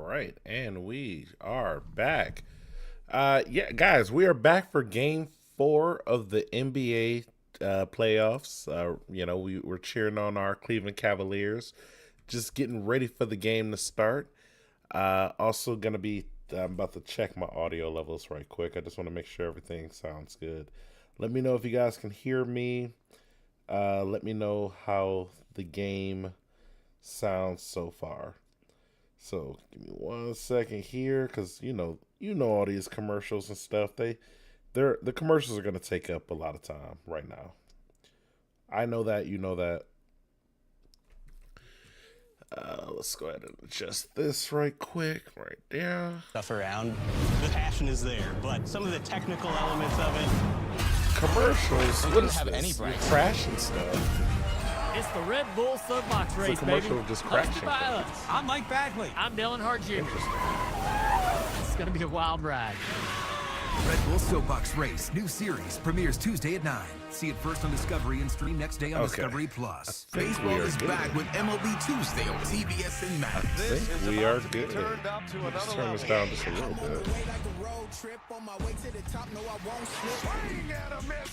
right, and we are back. Yeah, guys, we are back for Game 4 of the NBA playoffs. We were cheering on our Cleveland Cavaliers, just getting ready for the game to start. Also, gonna be. I'm about to check my audio levels right quick. I just want to make sure everything sounds good. Let me know if you guys can hear me. Let me know how the game sounds so far. So give me 1 second here, because you know all these commercials and stuff. The commercials are gonna take up a lot of time right now. I know that, you know that. Let's go ahead and adjust this right quick, right there. Stuff around. The passion is there, but some of the technical elements of it. Commercials. What is have this? any You're price. crashing stuff. It's the Red Bull Soapbox Race, It's a commercial baby. of just Hosted crashing by things. us. I'm Mike Bagley. I'm Dylan Hart Jr. Interesting. It's gonna be a wild ride. Red Bull Soapbox Race, new series, premieres Tuesday at 9. See it first on Discovery and stream next day on Okay. Discovery Plus. I think Baseball we are is good. back with MLB Tuesday on TBS and Max. I think we are good. Let's turn this down just a little bit.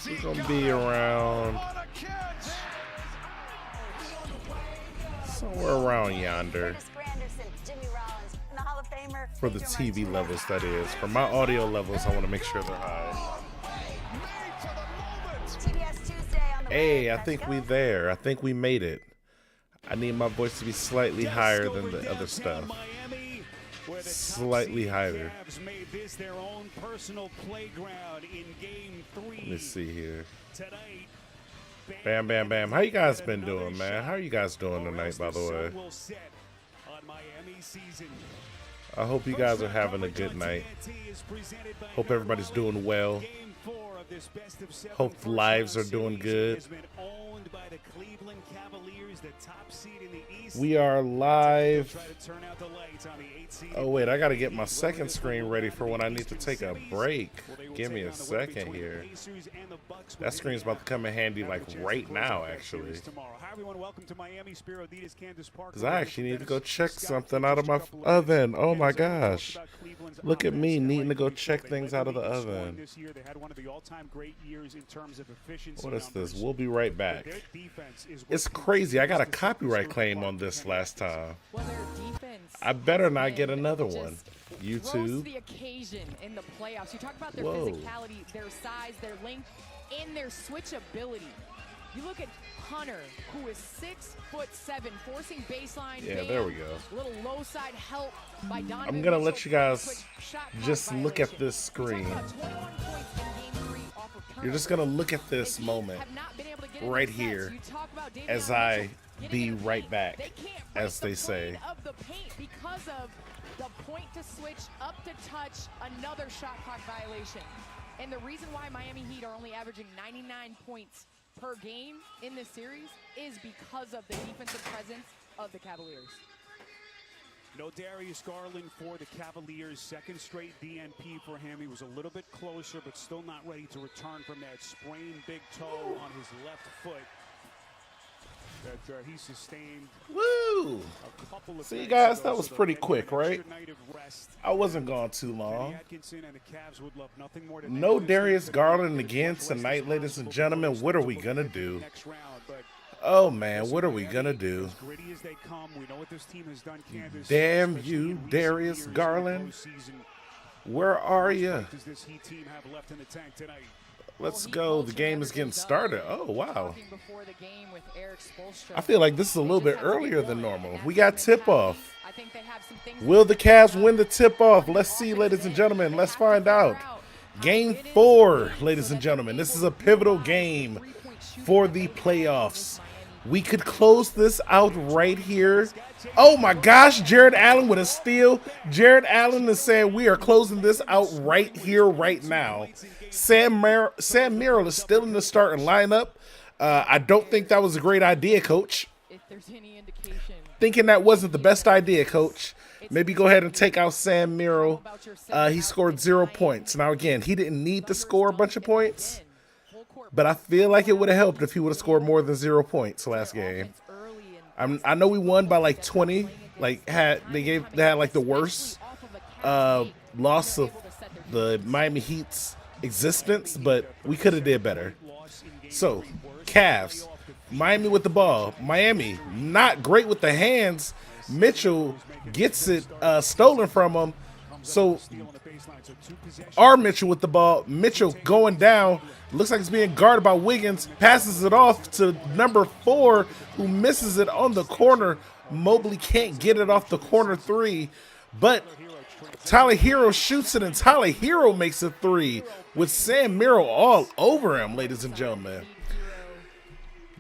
We're gonna be around somewhere around yonder for the TV levels. That is, for my audio levels, I want to make sure they're high. Hey, I think we there. I think we made it. I need my voice to be slightly higher than the other stuff. Slightly higher. Let me see here. Bam, bam, bam. How you guys been doing, man? How are you guys doing tonight, by the way? I hope you guys are having a good night. Hope everybody's doing well. Hope the lives are doing good. We are live. Oh wait, I gotta get my second screen ready for when I need to take a break. Give me a second here. That screen's about to come in handy like right now, actually. Because I actually need to go check something out of my oven. Oh my gosh. Look at me needing to go check things out of the oven. What is this? We'll be right back. It's crazy. I got a copyright claim on this last time. I better not get another one. YouTube. The occasion in the playoffs. You talk about their Whoa. physicality, their size, their length, and their switchability. You look at Hunter, who is 6'7", forcing baseline. Yeah, Bam, there we go. Little low side help by Donovan I'm gonna Mitchell let you for a guys quick shot clock just look at violation. this You talk screen. about 21 points in game 3 off of You're just turnovers. gonna look at this The Heat moment have not been able to get in right the sets. here You talk about Davion as I Mitchell getting be in the right paint. back, They can't as break they the say. plane of the paint because of the point to switch up to touch, another shot clock violation. And the reason why Miami Heat are only averaging 99 points per game in this series is because of the defensive presence of the Cavaliers. No Darius Garland for the Cavaliers. Second straight DNP for him. He was a little bit closer, but still not ready to return from that sprained big toe on his left foot that he sustained Woo! a couple of See, nights guys, ago. that was So pretty they'll get quick, an right? extra night of rest. I wasn't gone too Kenny long. Atkinson and the Cavs would love nothing more than No that. Darius Garland Get as again much rest tonight, as ladies and possible gentlemen. before What are they we start gonna to get do? the next round, but Oh man, what are we Miami gonna do? as gritty as they come. We know what this team has done, Candace, Damn especially you, in recent Darius years in the Garland. postseason. Where are What you? does this Heat team have left in the tank tonight? Let's go. The game is getting started. Oh wow. Talking before the game with Eric Spoelstra. I feel like this is a little bit earlier than normal. We got tip off. I think they have some things Will the Cavs win the tip off? Let's see, ladies and gentlemen. Let's find out. Game 4, ladies and gentlemen. This is a pivotal game for the playoffs. We could close this out right here. Oh my gosh, Jared Allen with a steal. Jared Allen is saying we are closing this out right here, right now. Sam Merrill is still in the starting lineup. I don't think that was a great idea, coach. If there's any indication. Thinking that wasn't the best idea, coach. Maybe go ahead and take out Sam Merrill. He scored 0 points. Now, again, he didn't need to score a bunch of points, but I feel like it would have helped if he would have scored more than 0 points last game. I know we won by like 20, like had like the worst loss of the Miami Heat's existence, but we could have did better. So, Cavs, Miami with the ball. Miami not great with the hands. Mitchell gets it stolen from him. So, our Mitchell with the ball. Mitchell going down. Looks like it's being guarded by Wiggins. Passes it off to number 4, who misses it on the corner. Mobley can't get it off the corner 3, but Tyler Hero shoots it, and Tyler Hero makes a 3 with Sam Merrill all over him, ladies and gentlemen.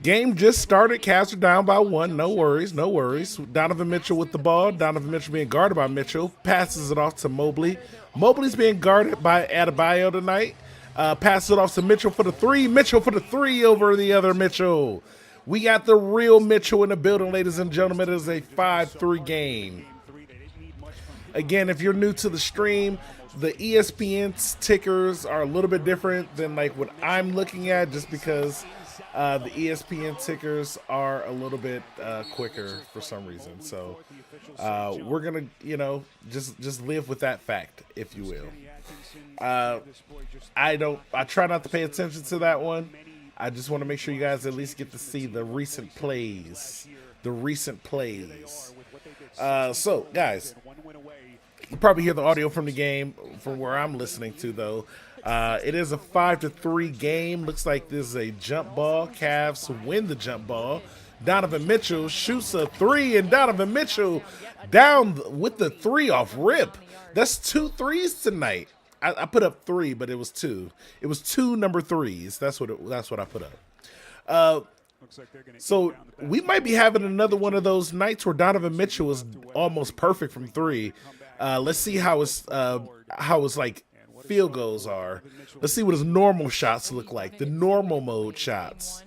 Game just started. Cavs are down by 1. No worries, no worries. Donovan Mitchell with the ball. Donovan Mitchell being guarded by Mitchell. Passes it off to Mobley. Mobley's being guarded by Adebayo tonight. Passes it off to Mitchell for the 3. Mitchell for the 3 over the other Mitchell. We got the real Mitchell in the building, ladies and gentlemen. It is a 5-3 game. Again, if you're new to the stream, the ESPN tickers are a little bit different than like what I'm looking at, just because the ESPN tickers are a little bit quicker for some reason. So we're gonna, just live with that fact, if you will. I try not to pay attention to that one. I just want to make sure you guys at least get to see the recent plays. So, guys, you probably hear the audio from the game from where I'm listening to, though. It is a 5-3 game. Looks like this is a jump ball. Cavs win the jump ball. Donovan Mitchell shoots a 3, and Donovan Mitchell down with the 3 off rip. That's 2 threes tonight. I put up 3, but it was 2. It was 2 number 3s. That's what I put up. So we might be having another one of those nights where Donovan Mitchell is almost perfect from 3. Let's see how his like field goals are. Let's see what his normal shots look like. The normal mode shots.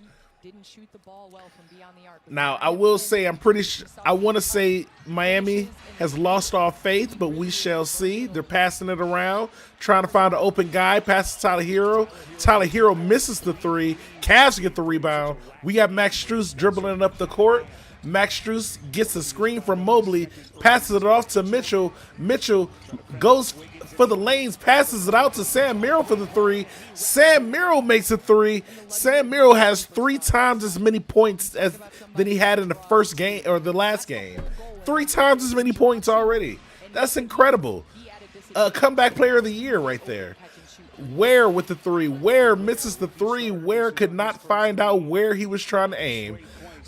Now, I will say I want to say Miami has lost all faith, but we shall see. They're passing it around, trying to find an open guy. Passes Tyler Hero. Tyler Hero misses the 3. Cavs get the rebound. We got Max Strus dribbling it up the court. Max Strus gets a screen from Mobley, passes it off to Mitchell. Mitchell goes for the lanes, passes it out to Sam Merrill for the 3. Sam Merrill makes a 3. Sam Merrill has 3 times as many points than he had in the first game or the last game. 3 times as many points already. That's incredible. Comeback player of the year right there. Ware with the 3. Ware misses the 3. Ware could not find out where he was trying to aim.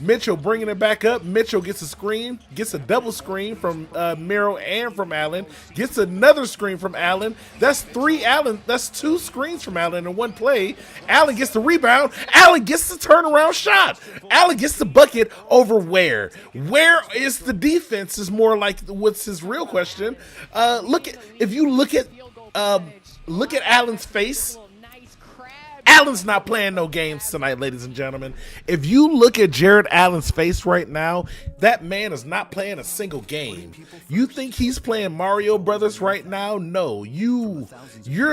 Mitchell bringing it back up. Mitchell gets a screen, gets a double screen from Merrill and from Allen, gets another screen from Allen. That's 3 Allen. That's 2 screens from Allen in one play. Allen gets the rebound. Allen gets the turnaround shot. Allen gets the bucket over Ware. Where is the defense is more like what's his real question. Look at Allen's face. Allen's not playing no games tonight, ladies and gentlemen. If you look at Jared Allen's face right now, that man is not playing a single game. You think he's playing Mario Brothers right now? No, you're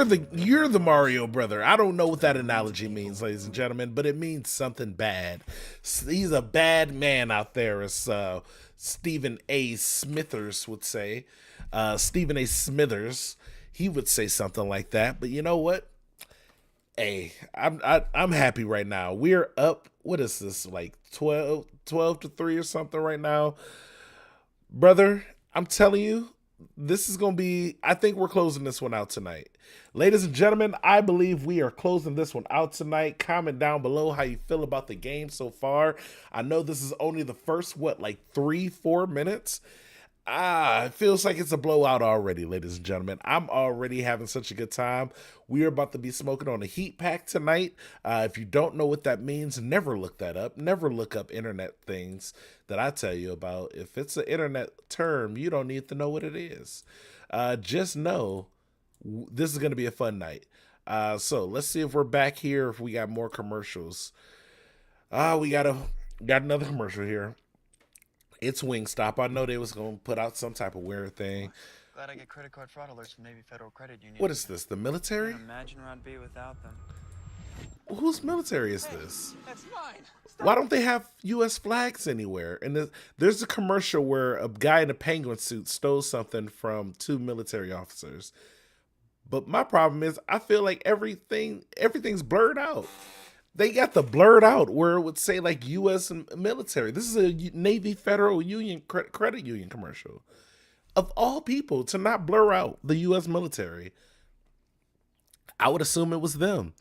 the Mario brother. I don't know what that analogy means, ladies and gentlemen, but it means something bad. He's a bad man out there, as Stephen A. Smithers would say. Stephen A. Smithers, he would say something like that. But you know what? Hey, I'm happy right now. We're up. What is this, like 12-3 or something right now, brother? I'm telling you, this is gonna be. I think we're closing this one out tonight, ladies and gentlemen. I believe we are closing this one out tonight. Comment down below how you feel about the game so far. I know this is only the first 3-4 minutes. It feels like it's a blowout already, ladies and gentlemen. I'm already having such a good time. We are about to be smoking on a heat pack tonight. If you don't know what that means, never look that up. Never look up internet things that I tell you about. If it's an internet term, you don't need to know what it is. Just know this is going to be a fun night. So let's see if we're back here, if we got more commercials. We got another commercial here. It's Wingstop. I know they was going to put out some type of weird thing. Glad I get credit card fraud alerts from Navy Federal Credit Union. What is this, the military? Imagine where I'd be without them. Whose military is this? That's mine. Why don't they have U.S. flags anywhere? And there's a commercial where a guy in a penguin suit stole something from 2 military officers. But my problem is I feel like everything's blurred out. They got the blurred out where it would say like U.S. military. This is a Navy Federal Union credit union commercial. Of all people, to not blur out the U.S. military, I would assume it was them.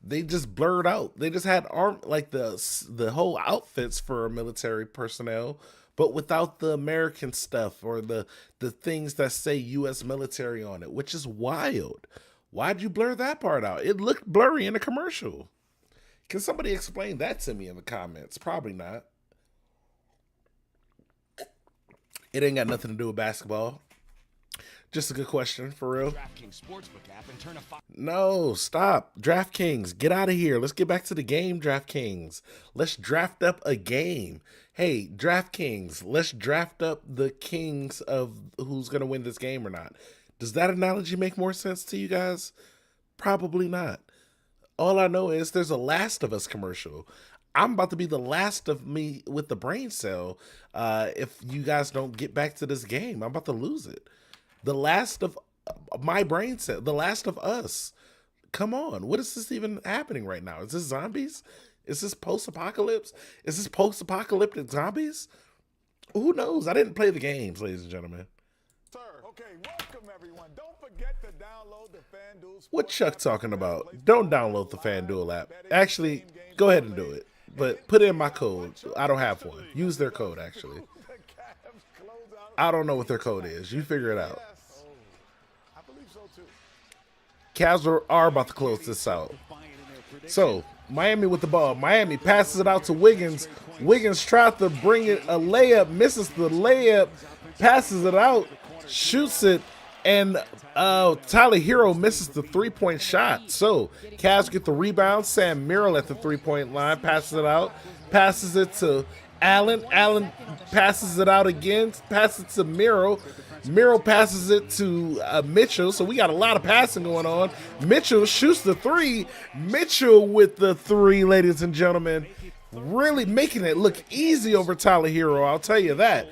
They just blurred out. They just had like the whole outfits for military personnel, but without the American stuff or the things that say U.S. military on it, which is wild. Why'd you blur that part out? It looked blurry in the commercial. Can somebody explain that to me in the comments? Probably not. It ain't got nothing to do with basketball. Just a good question, for real. No, stop. DraftKings, get out of here. Let's get back to the game, DraftKings. Let's draft up a game. Hey, DraftKings, let's draft up the kings of who's going to win this game or not. Does that analogy make more sense to you guys? Probably not. All I know is there's a Last of Us commercial. I'm about to be the last of me with the brain cell if you guys don't get back to this game. I'm about to lose it. The last of my brain cell. The Last of Us. Come on. What is this even happening right now? Is this zombies? Is this post-apocalypse? Is this post-apocalyptic zombies? Who knows? I didn't play the games, ladies and gentlemen. Sir, okay, welcome everyone. Don't forget to download the FanDuel. What Chuck talking about? Don't download the FanDuel app. Actually, go ahead and do it. But put in my code. I don't have one. Use their code, actually. I don't know what their code is. You figure it out. I believe so too. Cavs are about to close this out. So, Miami with the ball. Miami passes it out to Wiggins. Wiggins tried to bring it a layup, misses the layup, passes it out, shoots it, and Tyler Hero misses the three-point shot. So, Cavs get the rebound. Sam Merrill at the three-point line, passes it out, passes it to Allen. Allen passes it out again, passes it to Merrill. Merrill passes it to Mitchell. So we got a lot of passing going on. Mitchell shoots the three. Mitchell with the three, ladies and gentlemen. Really making it look easy over Tyler Hero, I'll tell you that.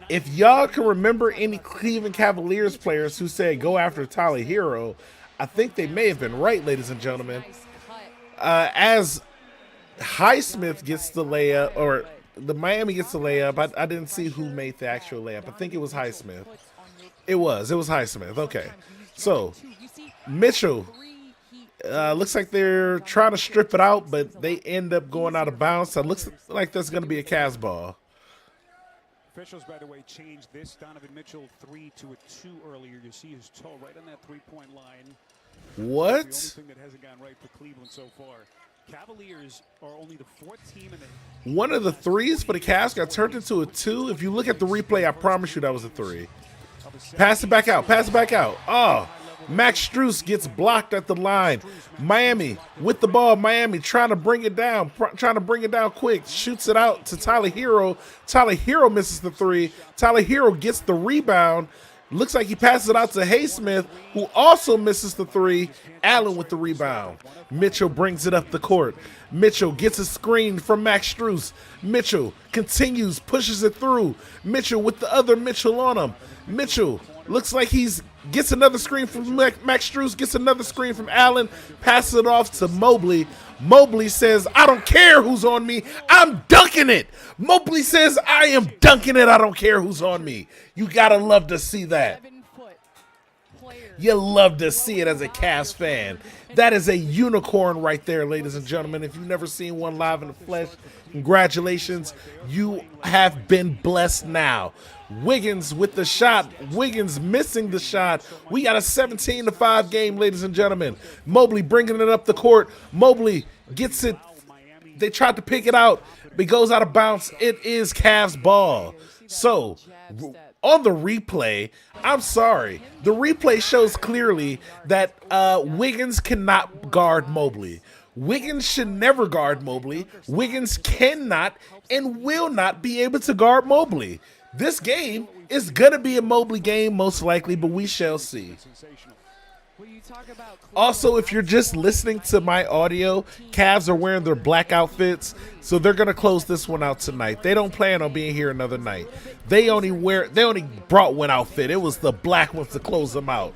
If y'all can remember any Cleveland Cavaliers players who said go after Tyler Hero, I think they may have been right, ladies and gentlemen. As Highsmith gets the layup, or the Miami gets the layup. I didn't see who made the actual layup. I think it was Highsmith. It was Highsmith. Okay. So, Mitchell, looks like they're trying to strip it out, but they end up going out of bounds. So it looks like that's going to be a Cavs ball. Officials, by the way, changed this Donovan Mitchell 3 to a 2 earlier. You see his toe right on that three-point line. What? That's the only thing that hasn't gone right for Cleveland so far. Cavaliers are only the 4th team in the... One of the threes for the Cavs got turned into a 2. If you look at the replay, I promise you that was a 3. Pass it back out. Pass it back out. Oh, Max Strus gets blocked at the line. Miami with the ball. Miami trying to bring it down. Trying to bring it down quick. Shoots it out to Tyler Hero. Tyler Hero misses the 3. Tyler Hero gets the rebound. Looks like he passes it out to Highsmith, who also misses the 3. Allen with the rebound. Mitchell brings it up the court. Mitchell gets a screen from Max Strus. Mitchell continues, pushes it through. Mitchell with the other Mitchell on him. Mitchell looks like gets another screen from Max Strus, gets another screen from Allen, passes it off to Mobley. Mobley says, I don't care who's on me, I'm dunking it. Mobley says, I am dunking it, I don't care who's on me. You gotta love to see that. You love to see it as a Cavs fan. That is a unicorn right there, ladies and gentlemen. If you've never seen one live in the flesh, congratulations. You have been blessed now. Wiggins with the shot. Wiggins missing the shot. We got a 17-5 game, ladies and gentlemen. Mobley bringing it up the court. Mobley gets it. They tried to pick it out, but it goes out of bounds. It is Cavs ball. So, on the replay, I'm sorry, the replay shows clearly that Wiggins cannot guard Mobley. Wiggins should never guard Mobley. Wiggins cannot and will not be able to guard Mobley. This game is going to be a Mobley game most likely, but we shall see. Also, if you're just listening to my audio, Cavs are wearing their black outfits, so they're gonna close this one out tonight. They don't plan on being here another night. They only brought one outfit. It was the black ones to close them out.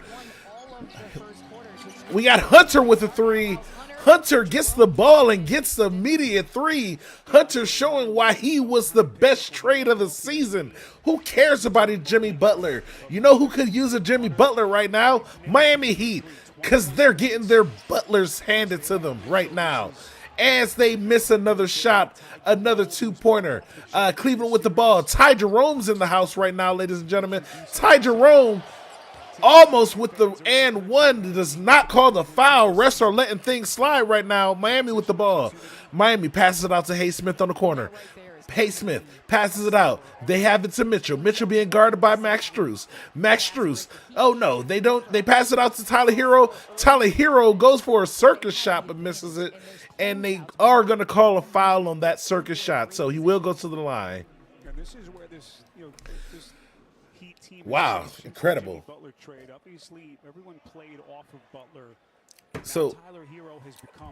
We got Hunter with a three. Hunter gets the ball and gets the immediate three. Hunter showing why he was the best trade of the season. Who cares about a Jimmy Butler? You know who could use a Jimmy Butler right now? Miami Heat, because they're getting their Butlers handed to them right now. As they miss another shot, another two-pointer. Cleveland with the ball. Ty Jerome's in the house right now, ladies and gentlemen. Ty Jerome almost with the and one, does not call the foul. Refs are letting things slide right now. Miami with the ball. Miami passes it out to Haysmith on the corner. Haysmith passes it out. They have it to Mitchell. Mitchell being guarded by Max Strus. Max Strus. Oh no, they don't. They pass it out to Tyler Hero. Tyler Hero goes for a circus shot but misses it. And they are going to call a foul on that circus shot. So he will go to the line. And this is where this, this Heat team. Wow, incredible. Butler trade. Obviously, everyone played off of Butler. So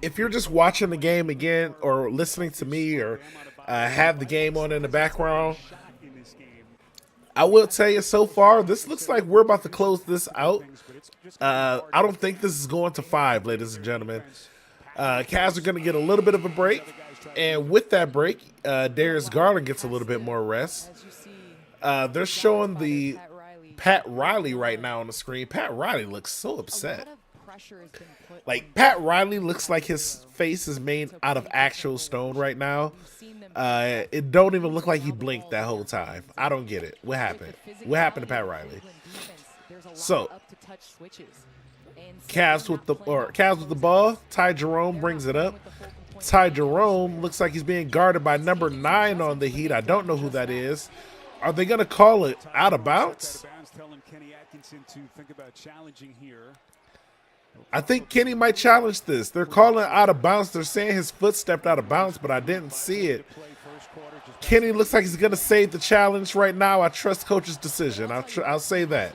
if you're just watching the game again or listening to me or have the game on in the background, I will tell you so far, this looks like we're about to close this out. I don't think this is going to 5, ladies and gentlemen. Cavs are going to get a little bit of a break. And with that break, Darius Garland gets a little bit more rest. They're showing the Pat Riley right now on the screen. Pat Riley looks so upset. Like, Pat Riley looks like his face is made out of actual stone right now. It don't even look like he blinked that whole time. I don't get it. What happened? What happened to Pat Riley? So, Cavs with the ball. Ty Jerome brings it up. Ty Jerome looks like he's being guarded by number 9 on the Heat. I don't know who that is. Are they going to call it out of bounds? I think Kenny might challenge this. They're calling it out of bounds. They're saying his foot stepped out of bounds, but I didn't see it. Kenny looks like he's going to save the challenge right now. I trust coach's decision. I'll say that.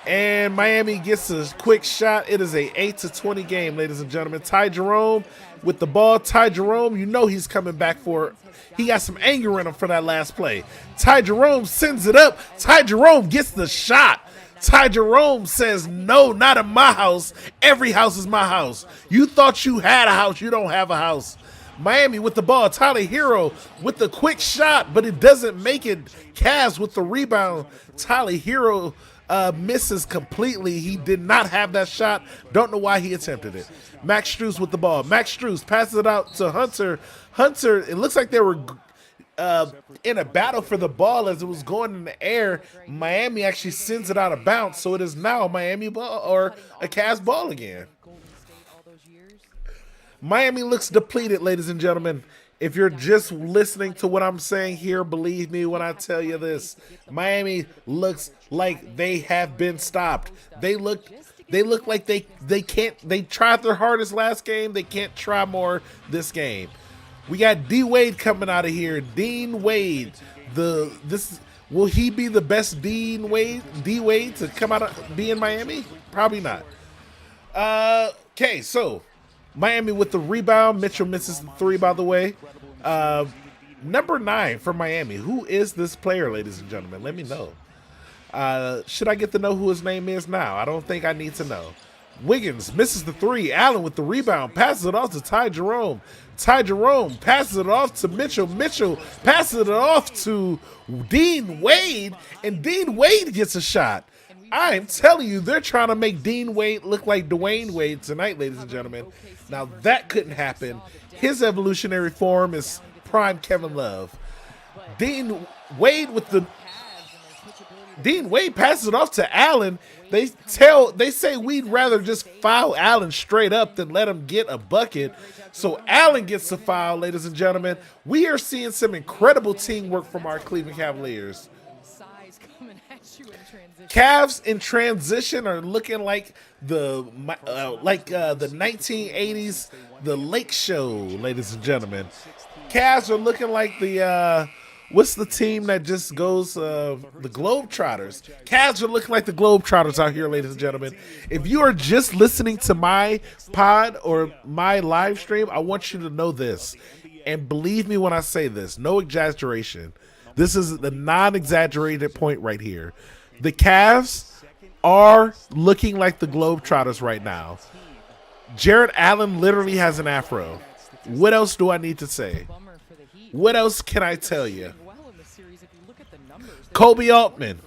And Miami gets a quick shot. It is a 8-20 game, ladies and gentlemen. Ty Jerome with the ball. Ty Jerome, you know he's coming back for it. He got some anger in him for that last play. Ty Jerome sends it up. Ty Jerome gets the shot. Ty Jerome says, no, not in my house. Every house is my house. You thought you had a house. You don't have a house. Miami with the ball. Tyler Hero with the quick shot, but it doesn't make it. Cavs with the rebound. Tyler Hero misses completely. He did not have that shot. Don't know why he attempted it. Max Strus with the ball. Max Strus passes it out to Hunter. Hunter, it looks like they were in a battle for the ball as it was going in the air. Miami actually sends it out of bounds, so it is now a Miami ball or a Cavs ball again. Miami looks depleted, ladies and gentlemen. If you're just listening to what I'm saying here, believe me when I tell you this. Miami looks like they have been stopped. They look like they can't. They tried their hardest last game. They can't try more this game. We got D Wade coming out of here. Dean Wade. Will he be the best D Wade to come out of be in Miami? Probably not. Okay, so Miami with the rebound. Mitchell misses the 3, by the way. Number 9 for Miami. Who is this player, ladies and gentlemen? Let me know. Should I get to know who his name is now? I don't think I need to know. Wiggins misses the 3. Allen with the rebound. Passes it off to Ty Jerome. Ty Jerome passes it off to Mitchell. Mitchell passes it off to Dean Wade. And Dean Wade gets a shot. I'm telling you, they're trying to make Dean Wade look like Dwayne Wade tonight, ladies and gentlemen. Now, that couldn't happen. His evolutionary form is prime Kevin Love. Dean Wade passes it off to Allen. They say we'd rather just foul Allen straight up than let him get a bucket. So Allen gets the foul, ladies and gentlemen. We are seeing some incredible teamwork from our Cleveland Cavaliers. Cavs in transition are looking like the 1980s, the Lake Show, ladies and gentlemen. Cavs are looking like the What's the team that just goes the Globetrotters? Cavs are looking like the Globetrotters out here, ladies and gentlemen. If you are just listening to my pod or my live stream, I want you to know this. And believe me when I say this, no exaggeration. This is the non-exaggerated point right here. The Cavs are looking like the Globetrotters right now. Jared Allen literally has an afro. What else do I need to say? What else can I tell you? Kobe Altman.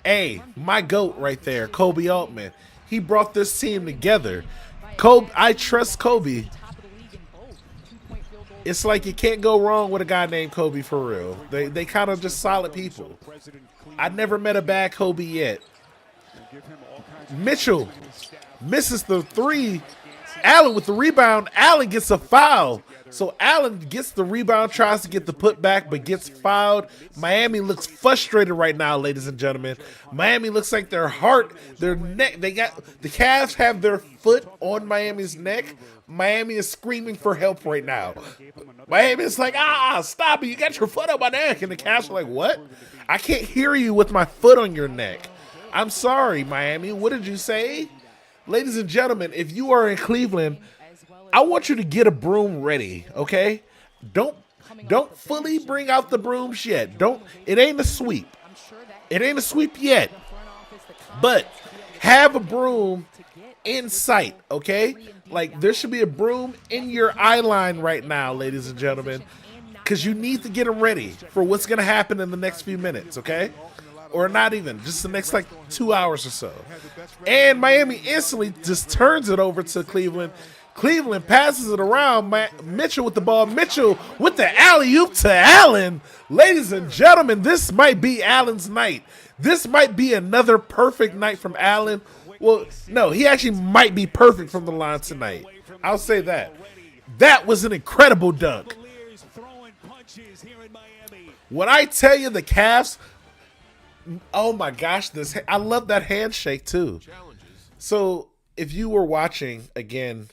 Hey, my GOAT right there, Kobe Altman. He brought this team together. I trust Kobe. It's like you can't go wrong with a guy named Kobe for real. They kind of just solid people. I never met a bad Kobe yet. Mitchell misses the three. Allen with the rebound. Allen gets a foul. So Allen gets the rebound, tries to get the putback, but gets fouled. Miami looks frustrated right now, ladies and gentlemen. Miami looks like their heart, their neck. The Cavs have their foot on Miami's neck. Miami is screaming for help right now. Miami is like, stop it. You got your foot on my neck. And the Cavs are like, what? I can't hear you with my foot on your neck. I'm sorry, Miami. What did you say? Ladies and gentlemen, if you are in Cleveland, I want you to get a broom ready, okay? Don't fully bring out the brooms yet. It ain't a sweep. It ain't a sweep yet. But have a broom in sight, okay? Like, there should be a broom in your eye line right now, ladies and gentlemen, because you need to get them ready for what's going to happen in the next few minutes, okay? Or not even, just the next, 2 hours or so. And Miami instantly just turns it over to Cleveland. Cleveland passes it around. Mitchell with the ball. Mitchell with the alley-oop to Allen. Ladies and gentlemen, this might be Allen's night. This might be another perfect night from Allen. Well, no, he actually might be perfect from the line tonight. I'll say that. That was an incredible dunk. When I tell you the Cavs, oh my gosh, I love that handshake too. So if you were watching, again,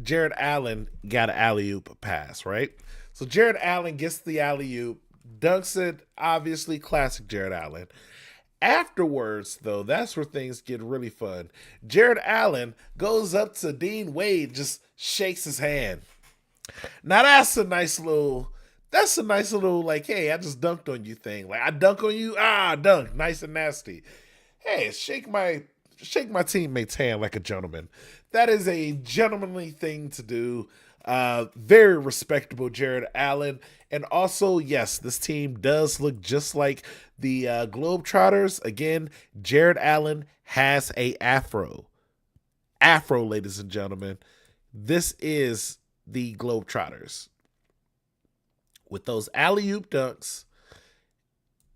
Jared Allen got an alley-oop pass, right? So Jared Allen gets the alley-oop, dunks it, obviously classic Jared Allen. Afterwards, though, that's where things get really fun. Jared Allen goes up to Dean Wade, just shakes his hand. Now that's a nice little, like, hey, I just dunked on you thing. Like, I dunk on you, dunk, nice and nasty. Hey, shake my teammate's hand like a gentleman. That is a gentlemanly thing to do. Very respectable Jared Allen. And also, yes, this team does look just like the Globetrotters. Again, Jared Allen has a afro. Afro, ladies and gentlemen. This is the Globetrotters. With those alley-oop dunks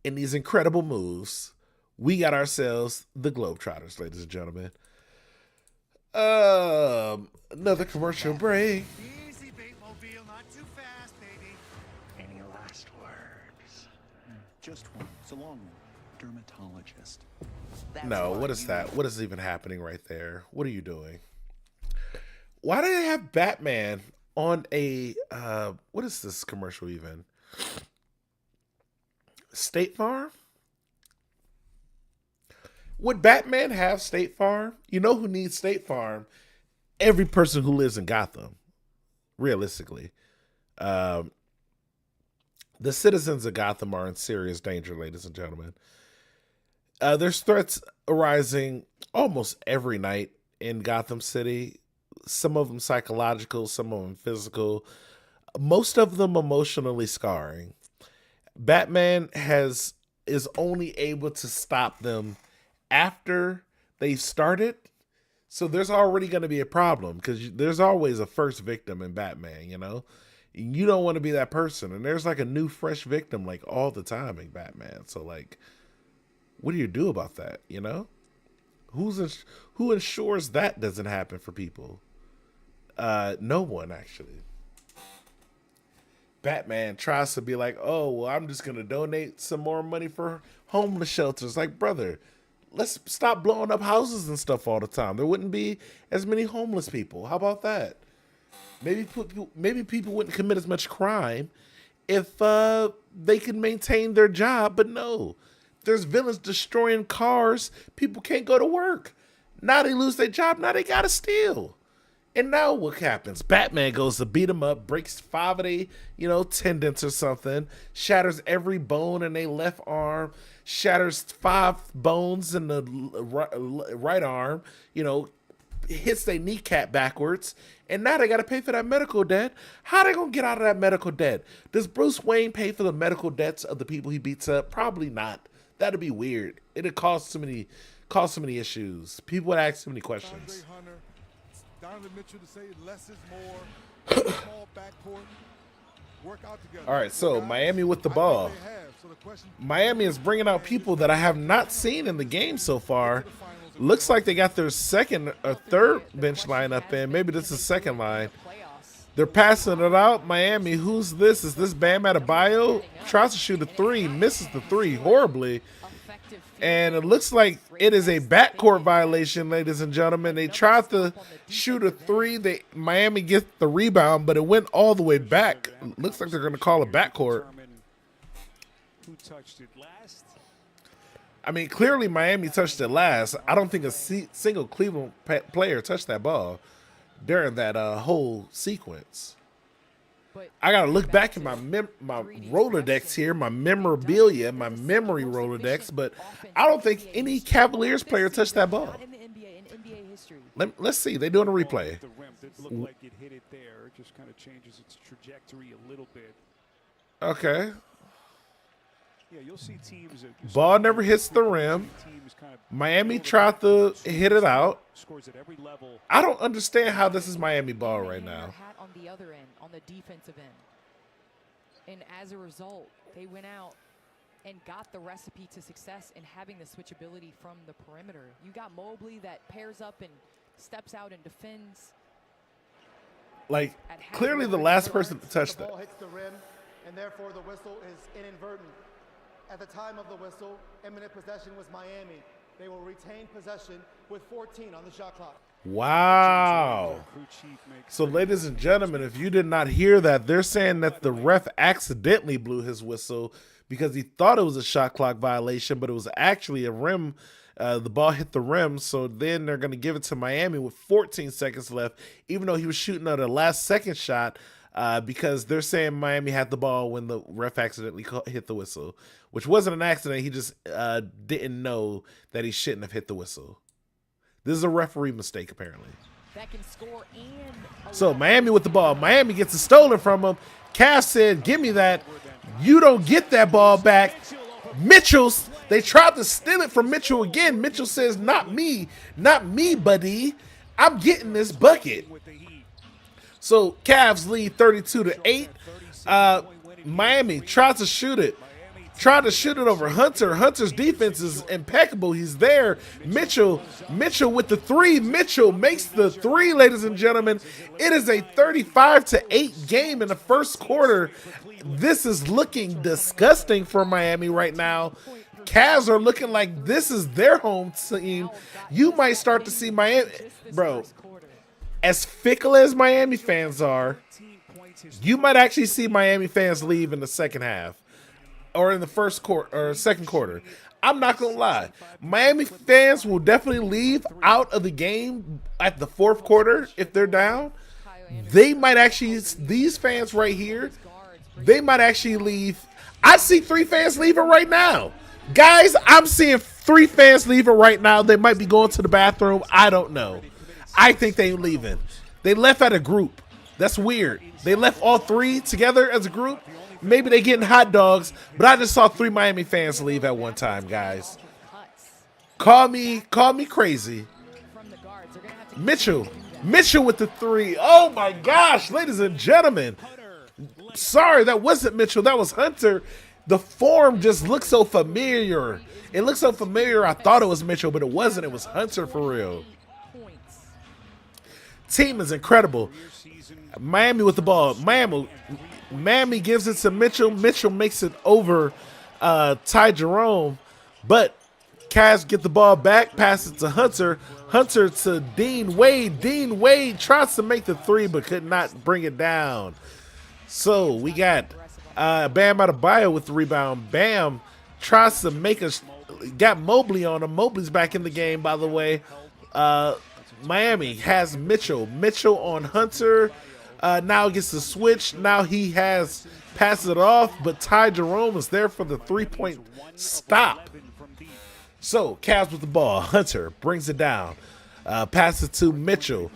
and these incredible moves, we got ourselves the Globetrotters, ladies and gentlemen. Another commercial break. Easy, Batemobile, not too fast, baby. Any last words? Just one. So long, dermatologist. No, what is that? What is even happening right there? What are you doing? Why do they have Batman on a, what is this commercial even? State Farm? Would Batman have State Farm? You know who needs State Farm? Every person who lives in Gotham, realistically. The citizens of Gotham are in serious danger, ladies and gentlemen. There's threats arising almost every night in Gotham City. Some of them psychological, some of them physical, most of them emotionally scarring. Batman is only able to stop them after they've started. So there's already going to be a problem because there's always a first victim in Batman, you know? You don't want to be that person. And there's like a new fresh victim like all the time in Batman. So like, what do you do about that, you know? Who ensures that doesn't happen for people? No one, actually. Batman tries to be like, oh, well, I'm just going to donate some more money for homeless shelters. Like, brother, let's stop blowing up houses and stuff all the time. There wouldn't be as many homeless people. How about that? Maybe people wouldn't commit as much crime if they can maintain their job, but no. There's villains destroying cars. People can't go to work. Now they lose their job. Now they got to steal. And now what happens? Batman goes to beat them up, breaks 5 of their, tendons or something, shatters every bone in their left arm, shatters 5 bones in the right arm, hits their kneecap backwards, and now they got to pay for that medical debt. How they going to get out of that medical debt? Does Bruce Wayne pay for the medical debts of the people he beats up? Probably not. That'd be weird. It'd cause so many issues. People would ask too many questions. Donovan Mitchell to say less is more. Small backcourt. Work out together. All right, so Miami with the ball. Miami is bringing out people that I have not seen in the game so far. Looks like they got their second or third bench lineup in. Maybe this is second line. They're passing it out. Miami, who's this? Is this Bam Adebayo? Tries to shoot a 3, misses the 3 horribly. And it looks like it is a backcourt violation, ladies and gentlemen. They tried to shoot a 3. Miami gets the rebound, but it went all the way back. Looks like they're going to call a backcourt. Who touched it last? I mean, clearly Miami touched it last. I don't think a single Cleveland player touched that ball during that whole sequence. I got to look back at my Rolodex here, my memorabilia, my memory Rolodex, but I don't think any Cavaliers player touched that ball. Let's see. They're doing a replay. The rim did look like it hit it there. It just kind of changes its trajectory a little bit. Okay. Yeah, you'll see teams. Ball never hits the rim. Miami tried to hit it out. I don't understand how this is Miami ball right now. On the other end, on the defensive end. And as a result, they went out and got the recipe to success in having the switchability from the perimeter. You got Mobley that pairs up and steps out and defends. Like, clearly the last person to touch that. The ball hits the rim, and therefore the whistle is inadvertent. At the time of the whistle, imminent possession was Miami. They will retain possession with 14 on the shot clock. Wow. So, ladies and gentlemen, if you did not hear that, they're saying that the ref accidentally blew his whistle because he thought it was a shot clock violation, but it was actually a rim. The ball hit the rim, so then they're going to give it to Miami with 14 seconds left, even though he was shooting at a last-second shot because they're saying Miami had the ball when the ref accidentally hit the whistle, which wasn't an accident. He just didn't know that he shouldn't have hit the whistle. This is a referee mistake, apparently. That can score and so Miami with the ball. Miami gets it stolen from him. Cass said, give me that. You don't get that ball back. Mitchell's, they tried to steal it from Mitchell again. Mitchell says, not me, buddy. I'm getting this bucket. So Cavs lead 32-8. Miami tries to shoot it. Tried to shoot it over Hunter. Hunter's defense is impeccable. He's there. Mitchell with the 3. Mitchell makes the 3, ladies and gentlemen. It is a 35-8 game in the first quarter. This is looking disgusting for Miami right now. Cavs are looking like this is their home team. You might start to see Miami, bro, as fickle as Miami fans are, you might actually see Miami fans leave in the second half. Or in the first quarter or second quarter. I'm not gonna lie. Miami fans will definitely leave out of the game at the fourth quarter if they're down. They might actually, these fans right here, they might actually leave. I see 3 fans leaving right now. Guys, I'm seeing 3 fans leaving right now. They might be going to the bathroom. I don't know. I think they're leaving. They left at a group. That's weird. They left all 3 together as a group. Maybe they getting hot dogs, but I just saw 3 Miami fans leave at one time, guys. Call me crazy. Mitchell with the 3. Oh my gosh, ladies and gentlemen. Sorry, that wasn't Mitchell. That was Hunter. The form just looks so familiar. It looks so familiar. I thought it was Mitchell, but it wasn't. It was Hunter for real. Team is incredible. Miami with the ball. Miami gives it to Mitchell. Mitchell makes it over Ty Jerome. But Cavs get the ball back, pass it to Hunter. Hunter to Dean Wade. Dean Wade tries to make the 3 but could not bring it down. So we got Bam Adebayo with the rebound. Bam tries to make us, got Mobley on him. Mobley's back in the game, by the way. Miami has Mitchell. Mitchell on Hunter. Now gets the switch. Now he has passes it off, but Ty Jerome is there for the three-point stop. So Cavs with the ball. Hunter brings it down. Passes it to Mitchell.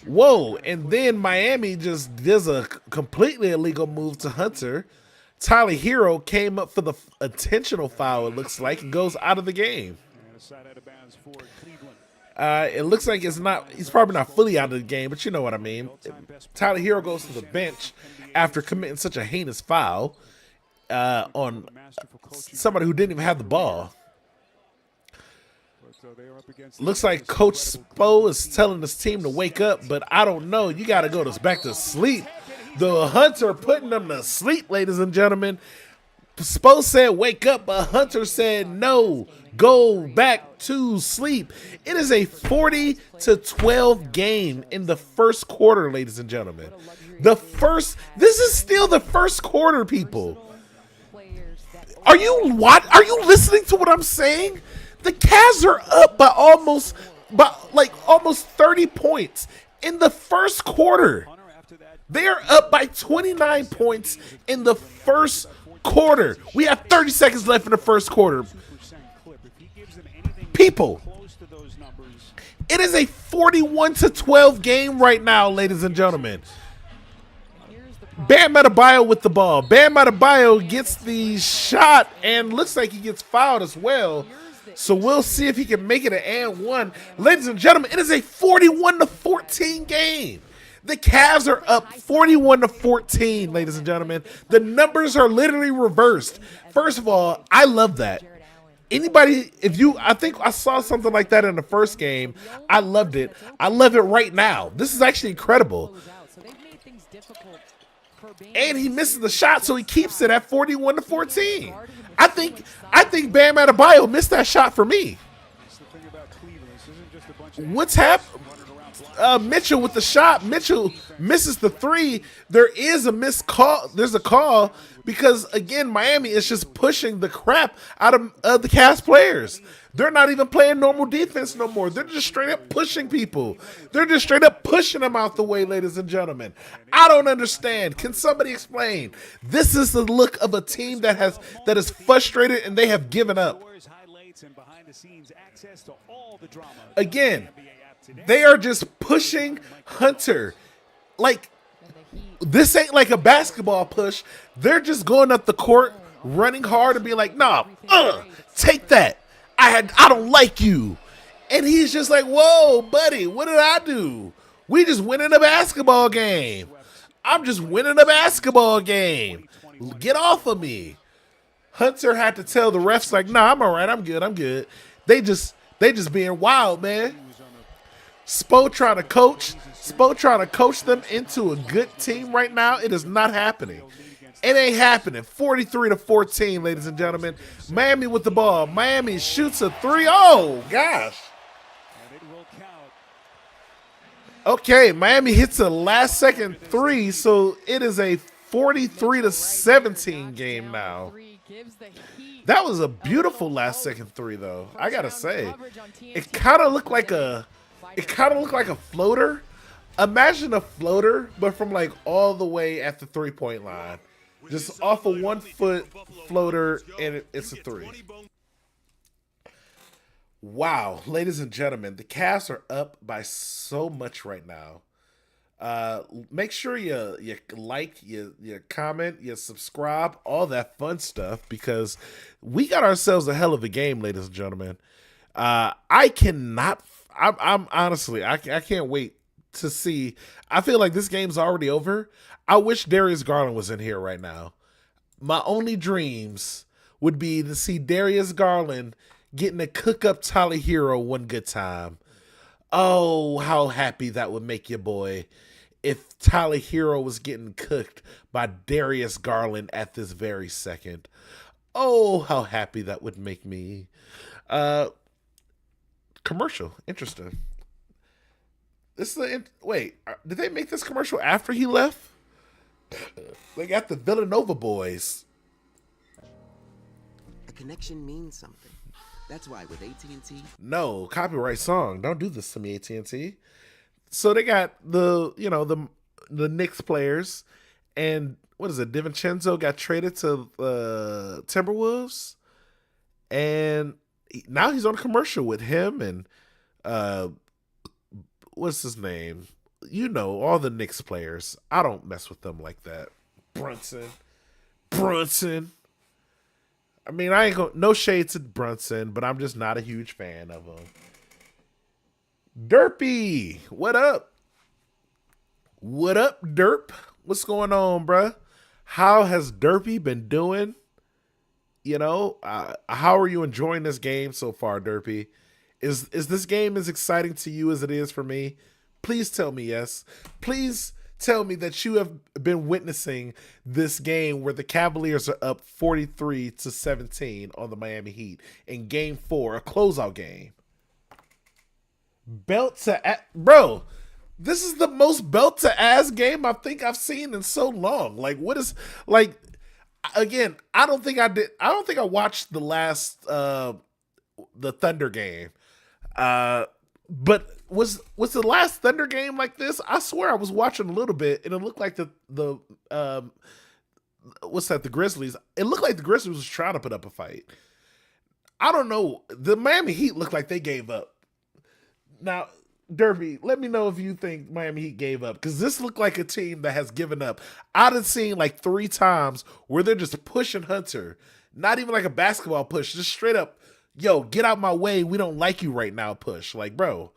Whoa, and then Miami just does a completely illegal move to Hunter. Tyler Hero came up for the intentional foul, it looks like, and goes out of the game. It looks like he's probably not fully out of the game, but you know what I mean. Tyler Hero goes to the bench after committing such a heinous foul on somebody who didn't even have the ball. Looks like Coach Spo is telling his team to wake up, but I don't know. You got to go back to sleep. The Hunter putting them to sleep, ladies and gentlemen. Spo said wake up, but Hunter said no, go back to sleep. It is a 40-12 game in the first quarter, ladies and gentlemen. This is still the first quarter, people. Are you listening to what I'm saying? The Cavs are up by almost 30 points in the first quarter. They are up by 29 points in the first quarter. We have 30 seconds left in the first quarter. People, it is a 41-12 game right now, ladies and gentlemen. Bam Adebayo with the ball. Bam Adebayo gets the shot and looks like he gets fouled as well. So we'll see if he can make it an and one. Ladies and gentlemen, it is a 41-14 game. The Cavs are up 41-14, ladies and gentlemen. The numbers are literally reversed. First of all, I love that. I think I saw something like that in the first game. I loved it. I love it right now. This is actually incredible. And he misses the shot, so he keeps it at 41-14. I think Bam Adebayo missed that shot for me. What's happened? Mitchell with the shot. Mitchell misses the three. There is a missed call. There's a call because, again, Miami is just pushing the crap out of the Cavs players. They're not even playing normal defense no more. They're just straight up pushing people. They're just straight up pushing them out the way, ladies and gentlemen. I don't understand. Can somebody explain? This is the look of a team that is frustrated and they have given up. Again, they are just pushing Hunter. Like, this ain't like a basketball push. They're just going up the court, running hard and being like, nah, take that. I don't like you. And he's just like, whoa, buddy, what did I do? We just winning a basketball game. I'm just winning a basketball game. Get off of me. Hunter had to tell the refs, like, nah, I'm all right. I'm good. They just being wild, man. Spo trying to coach them into a good team right now. It is not happening. It ain't happening. 43-14, ladies and gentlemen. Miami with the ball. Miami shoots a three. Oh, gosh. Okay, Miami hits a last-second three, so it is a 43-17 game now. That was a beautiful last-second three, though. I gotta say, it kind of looked like a floater. Imagine a floater, but from like all the way at the three-point line. Just off a 1 foot floater, and it's a three. Wow, ladies and gentlemen, the Cavs are up by so much right now. Make sure you like, you comment, you subscribe, all that fun stuff, because we got ourselves a hell of a game, ladies and gentlemen. I'm honestly, I can't wait to see. I feel like this game's already over. I wish Darius Garland was in here right now. My only dreams would be to see Darius Garland getting to cook up Tyler Hero one good time. Oh, how happy that would make your boy if Tyler Hero was getting cooked by Darius Garland at this very second. Oh, how happy that would make me. Commercial. Interesting. Wait, did they make this commercial after he left? They got the Villanova boys. A connection means something. That's why with AT&T... No, copyright song. Don't do this to me, AT&T. So they got the, you know, the Knicks players, and what is it? DiVincenzo got traded to Timberwolves, and now he's on a commercial with him and what's his name? You know, all the Knicks players. I don't mess with them like that. Brunson. I mean, I ain't gonna, no shade to Brunson, but I'm just not a huge fan of him. Derpy, what up? What up, Derp? What's going on, bruh? How has Derpy been doing? You know, how are you enjoying this game so far, Derpy? Is this game as exciting to you as it is for me? Please tell me yes. Please tell me that you have been witnessing this game where the Cavaliers are up 43-17 on the Miami Heat in Game 4, a closeout game. Bro, this is the most belt to ass game I think I've seen in so long. Like, what is, like, again, I don't think I watched the last the Thunder game. But was the last Thunder game like this? I swear I was watching a little bit and it looked like the what's that, the Grizzlies. It looked like the Grizzlies was trying to put up a fight. I don't know. The Miami Heat looked like they gave up. Now, Derby, let me know if you think Miami Heat gave up, because this looked like a team that has given up. I've seen like 3 times where they're just pushing Hunter. Not even like a basketball push, just straight up, yo, get out my way, we don't like you right now push. Like, bro,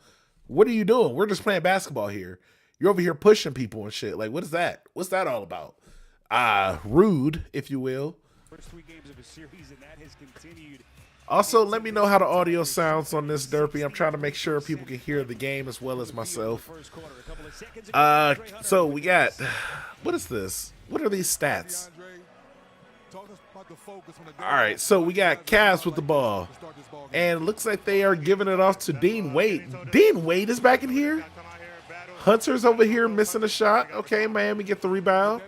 what are you doing? We're just playing basketball here. You're over here pushing people and shit. Like, what is that? What's that all about? Rude, if you will. First 3 games of a series, and that has continued. Also, let me know how the audio sounds on this, Derpy. I'm trying to make sure people can hear the game as well as myself. So we got, what is this? What are these stats? All right, so we got Cavs with the ball, and it looks like they are giving it off to Dean Wade. Dean Wade is back in here. Hunter's over here missing a shot. Okay, Miami get the rebound.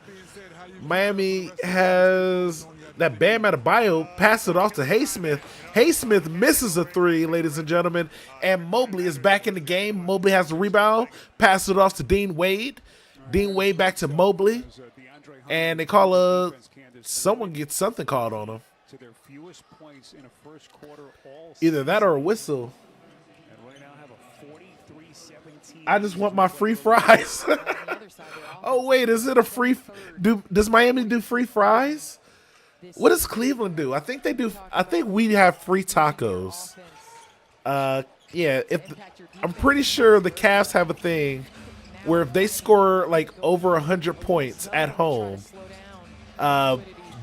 Miami has that Bam Adebayo, pass it off to Haysmith. Haysmith misses a 3, ladies and gentlemen, and Mobley is back in the game. Mobley has the rebound, pass it off to Dean Wade. Dean Wade back to Mobley, and they call someone gets something called on him. Either that or a whistle. I just want my free fries. Oh wait, is it a free? Does Miami do free fries? What does Cleveland do? I think they do. I think we have free tacos. Yeah. I'm pretty sure the Cavs have a thing where if they score like over 100 points at home,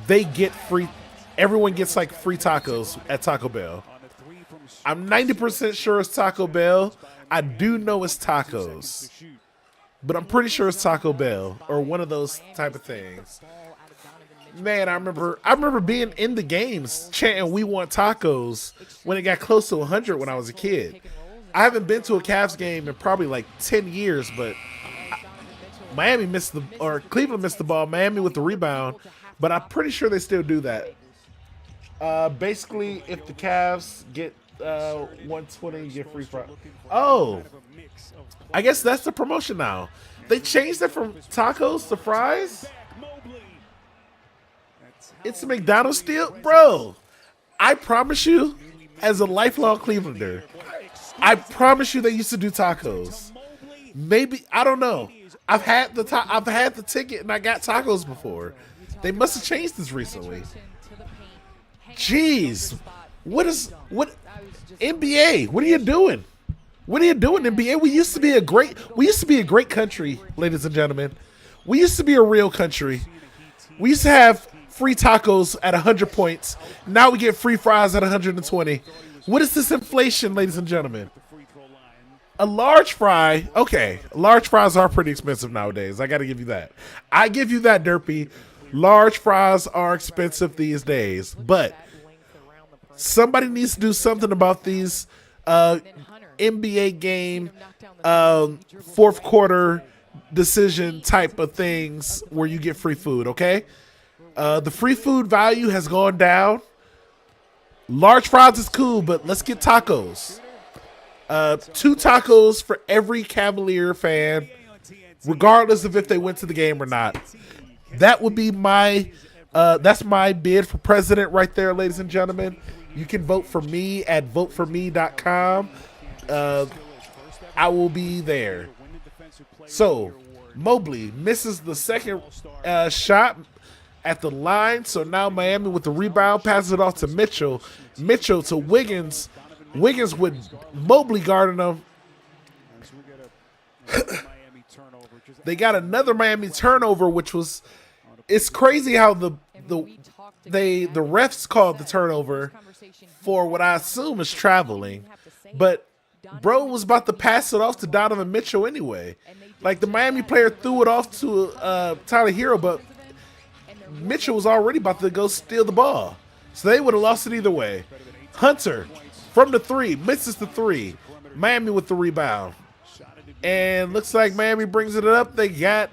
they get free. Everyone gets like free tacos at Taco Bell. I'm 90% sure it's Taco Bell. I do know it's tacos, but I'm pretty sure it's Taco Bell or one of those type of things. Man, I remember being in the games chanting "We want tacos" when it got close to 100 when I was a kid. I haven't been to a Cavs game in probably like 10 years, but Miami missed Cleveland missed the ball. Miami with the rebound, but I'm pretty sure they still do that. Basically, if the Cavs get 120, you get free fries. Oh, I guess that's the promotion now. They changed it from tacos to fries. It's a McDonald's still, bro. I promise you, as a lifelong Clevelander, I promise you they used to do tacos. Maybe, I don't know. I've had the ticket and I got tacos before. They must have changed this recently. Jeez, what NBA? What are you doing? What are you doing, NBA? We used to be a great country, ladies and gentlemen. We used to be a real country. We used to have free tacos at 100 points. Now we get free fries at 120. What is this inflation, ladies and gentlemen? A large fry, okay, large fries are pretty expensive nowadays. I got to give you that. I give you that, Derpy. Large fries are expensive these days, but somebody needs to do something about these NBA game fourth quarter decision type of things where you get free food, okay? The free food value has gone down. Large fries is cool, but let's get tacos. 2 tacos for every Cavalier fan, regardless of if they went to the game or not. That would be my that's my bid for president right there, ladies and gentlemen. You can vote for me at voteforme.com. I will be there. So Mobley misses the second shot at the line. So now Miami with the rebound, passes it off to Mitchell. Mitchell to Wiggins. Wiggins with Mobley guarding him. They got another Miami turnover, which was, it's crazy how the refs called the turnover for what I assume is traveling, but bro was about to pass it off to Donovan Mitchell anyway. Like the Miami player threw it off to Tyler Hero, but Mitchell was already about to go steal the ball, so they would have lost it either way. Hunter from the 3 misses the 3. Miami with the rebound. And looks like Miami brings it up. They got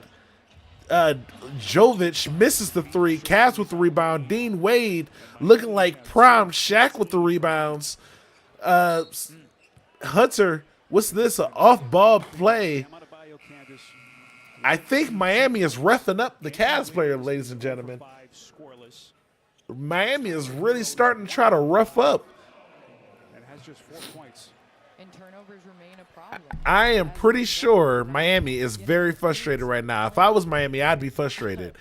Jovic misses the 3. Cavs with the rebound. Dean Wade looking like prime Shaq with the rebounds. Hunter, what's this? An off-ball play. I think Miami is reffing up the Cavs player, ladies and gentlemen. Miami is really starting to try to rough up. I am pretty sure Miami is very frustrated right now. If I was Miami, I'd be frustrated.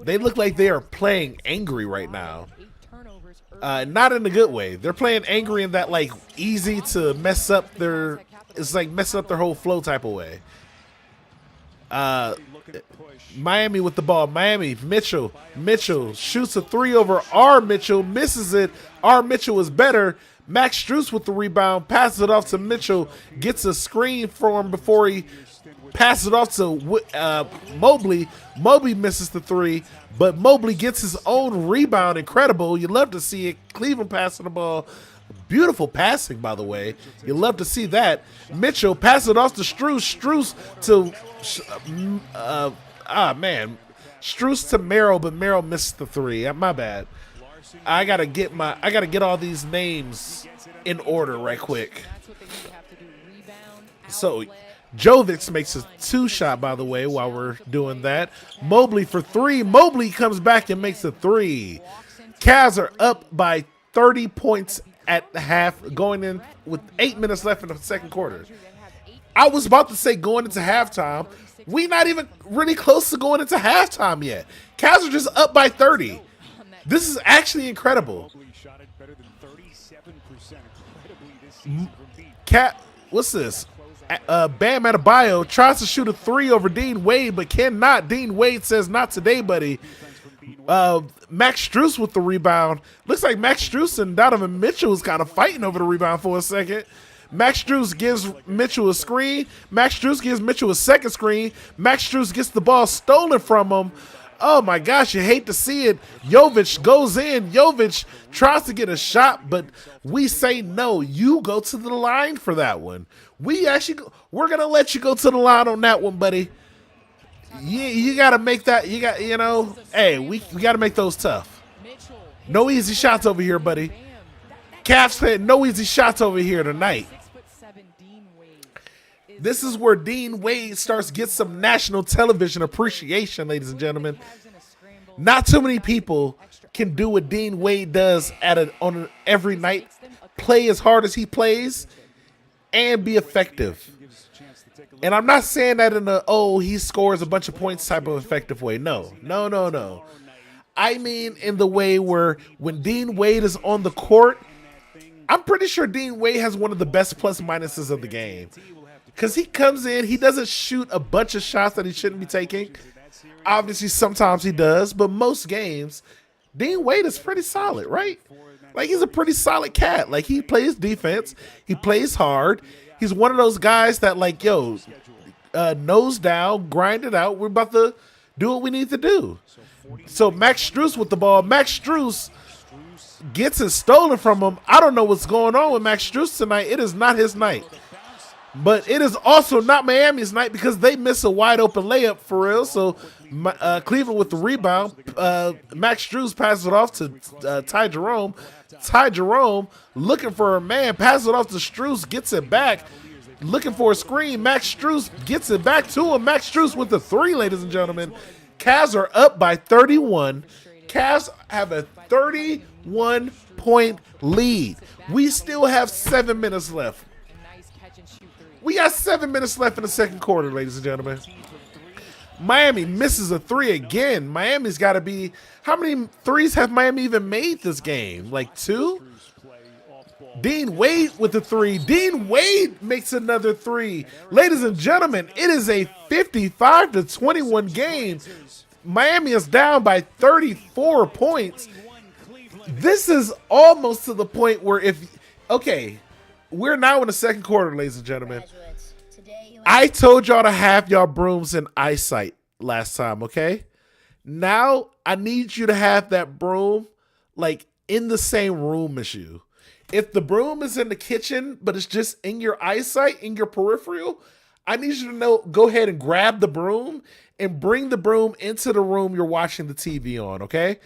They look like they are playing angry right now. Not in a good way. They're playing angry in that like easy to mess up their, it's like messing up their whole flow type of way. Miami with the ball. Miami, Mitchell shoots a 3 over R. Mitchell, misses it. R. Mitchell is better. Max Strus with the rebound, passes it off to Mitchell, gets a screen for him before he passes it off to Mobley. Mobley misses the 3, but Mobley gets his own rebound. Incredible. You love to see it. Cleveland passing the ball. Beautiful passing, by the way. You love to see that. Mitchell passes it off to Strus. Strus to Strus to Merrill, but Merrill missed the 3. My bad. I gotta get all these names in order right quick. So Jovic makes a 2 shot, by the way, while we're doing that. Mobley for 3. Mobley comes back and makes a 3. Cavs are up by 30 points at the half, going in with 8 minutes left in the second quarter. I was about to say going into halftime. We not even really close to going into halftime yet. Cavs are just up by 30. This is actually incredible. What's this? Bam Adebayo tries to shoot a 3 over Dean Wade, but cannot. Dean Wade says, "Not today, buddy." Max Strus with the rebound. Looks like Max Strus and Donovan Mitchell is kind of fighting over the rebound for a second. Max Strus gives Mitchell a screen. Max Strus gives Mitchell a second screen. Max Strus gets the ball stolen from him. Oh my gosh, you hate to see it. Jovic goes in. Jovic tries to get a shot, but we say no. You go to the line for that one. We're going to let you go to the line on that one, buddy. You got to make that, hey, we got to make those tough. No easy shots over here, buddy. Cavs said no easy shots over here tonight. This is where Dean Wade starts to get some national television appreciation, ladies and gentlemen. Not too many people can do what Dean Wade does on every night, play as hard as he plays, and be effective. And I'm not saying that in he scores a bunch of points type of effective way. No. I mean in the way where when Dean Wade is on the court, I'm pretty sure Dean Wade has one of the best plus minuses of the game. Because he comes in, he doesn't shoot a bunch of shots that he shouldn't be taking. Obviously, sometimes he does, but most games, Dean Wade is pretty solid, right? Like, he's a pretty solid cat. Like, he plays defense. He plays hard. He's one of those guys that, like, nose down, grind it out. We're about to do what we need to do. So, Max Strus with the ball. Max Strus gets it stolen from him. I don't know what's going on with Max Strus tonight. It is not his night. But it is also not Miami's night because they miss a wide open layup for real. So Cleveland with the rebound. Max Strus passes it off to Ty Jerome. Ty Jerome looking for a man, passes it off to Strus, gets it back. Looking for a screen. Max Strus gets it back to him. Max Strus with the three, ladies and gentlemen. Cavs are up by 31. Cavs have a 31-point lead. We still have 7 minutes left. We got 7 minutes left in the second quarter, ladies and gentlemen. Miami misses a three again. Miami's got to be... How many threes have Miami even made this game? Like 2? Dean Wade with the three. Dean Wade makes another three. Ladies and gentlemen, it is a 55-21 game. Miami is down by 34 points. This is almost to the point where okay, we're now in the second quarter, ladies and gentlemen. I told y'all to have y'all brooms in eyesight last time, okay? Now I need you to have that broom like in the same room as you. If the broom is in the kitchen, but it's just in your eyesight, in your peripheral, I need you to go ahead and grab the broom and bring the broom into the room you're watching the TV on, okay?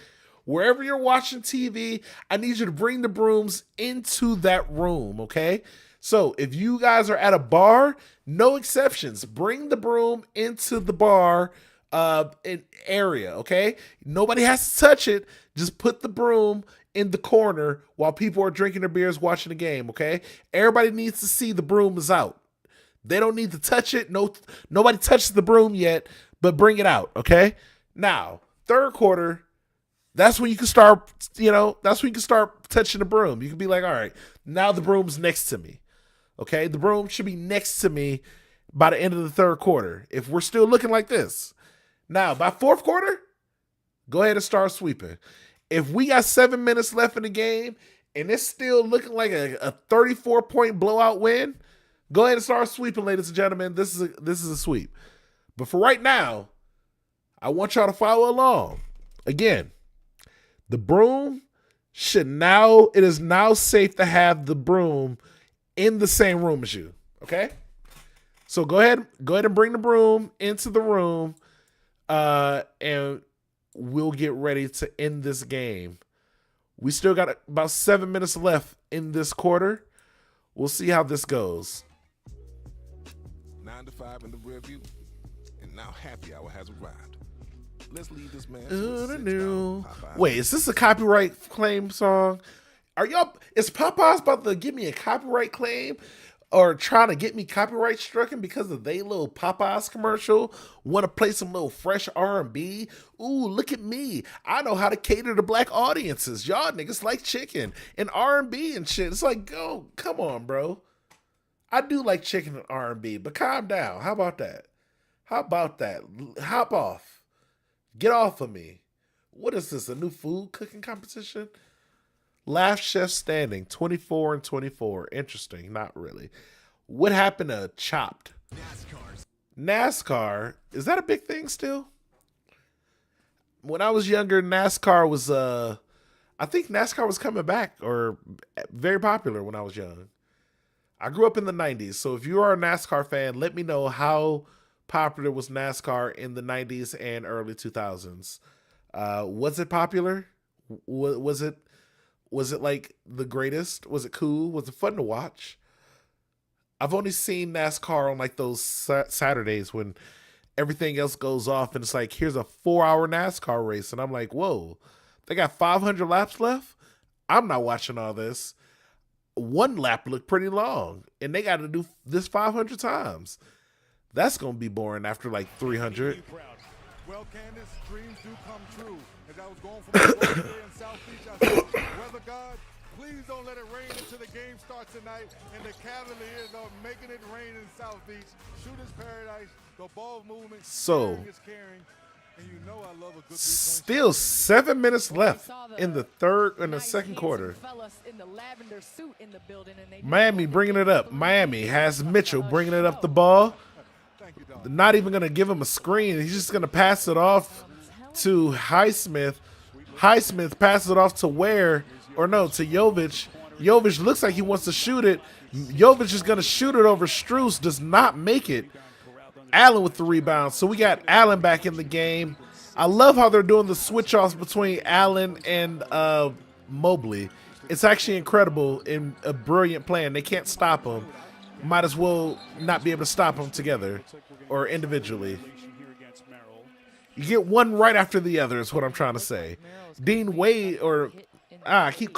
Wherever you're watching TV, I need you to bring the brooms into that room, okay? So if you guys are at a bar, no exceptions. Bring the broom into the bar area, okay? Nobody has to touch it. Just put the broom in the corner while people are drinking their beers, watching the game, okay? Everybody needs to see the broom is out. They don't need to touch it. Nobody touched the broom yet, but bring it out, okay? Now, third quarter, that's when you can start, that's when you can start touching the broom. You can be like, all right, now the broom's next to me, okay? The broom should be next to me by the end of the third quarter if we're still looking like this. Now, by fourth quarter, go ahead and start sweeping. If we got 7 minutes left in the game and it's still looking like a 34-point blowout win, go ahead and start sweeping, ladies and gentlemen. This is a sweep. But for right now, I want y'all to follow along. Again, the broom it is now safe to have the broom in the same room as you. Okay? So go ahead and bring the broom into the room, and we'll get ready to end this game. We still got about 7 minutes left in this quarter. We'll see how this goes. 9 to 5 in the rear view, and now happy hour has arrived. Let's leave this man. Wait, is this a copyright claim song? Is Popeyes about to give me a copyright claim? Or trying to get me copyright stricken because of they little Popeyes commercial? Want to play some little fresh R&B? Ooh, look at me. I know how to cater to black audiences. Y'all niggas like chicken and R&B and shit. It's like, come on, bro. I do like chicken and R&B, but calm down. How about that? Hop off. Get off of me. What is this, a new food cooking competition? Last Chef Standing, 24-24. Interesting, not really. What happened to Chopped? NASCAR, is that a big thing still? When I was younger, NASCAR was, I think NASCAR was coming back or very popular when I was young. I grew up in the 90s, so if you are a NASCAR fan, let me know how popular was NASCAR in the 90s and early 2000s. Was it popular? Was it like the greatest? Was it cool? Was it fun to watch? I've only seen NASCAR on like those Saturdays when everything else goes off and it's like, here's a 4-hour NASCAR race. And I'm like, whoa, they got 500 laps left? I'm not watching all this. One lap looked pretty long and they got to do this 500 times. That's going to be boring after like 300. Well, Candace, dreams do come true. As I was going from the boat here in South Beach, I said, weather God, please don't let it rain until the game starts tonight. And the Cavaliers are making it rain in South Beach. Shooter's paradise, the ball movement. So, caring. And you know I love a good still 7 minutes left in the second quarter. Miami bringing it up. Miami has Mitchell bringing it up the ball. Not even going to give him a screen. He's just going to pass it off to Highsmith. Highsmith passes it off to Jovic. Jovic looks like he wants to shoot it. Jovic is going to shoot it over Strus, does not make it. Allen with the rebound. So we got Allen back in the game. I love how they're doing the switch offs between Allen and Mobley. It's actually incredible and a brilliant plan. They can't stop him. Might as well not be able to stop them together or individually. You get one right after the other is what I'm trying to say. Dean Wade or I keep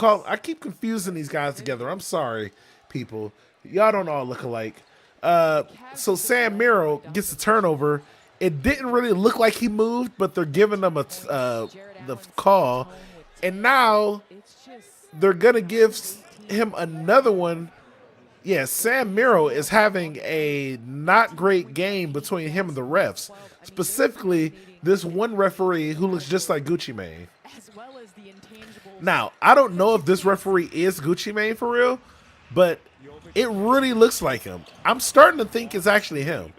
confusing these guys together. I'm sorry, people. Y'all don't all look alike. So Sam Merrill gets the turnover. It didn't really look like he moved, but they're giving them the call, and now they're gonna give him another one. Yeah, Sam Merrill is having a not great game between him and the refs. Specifically, this one referee who looks just like Gucci Mane. Now, I don't know if this referee is Gucci Mane for real, but it really looks like him. I'm starting to think it's actually him.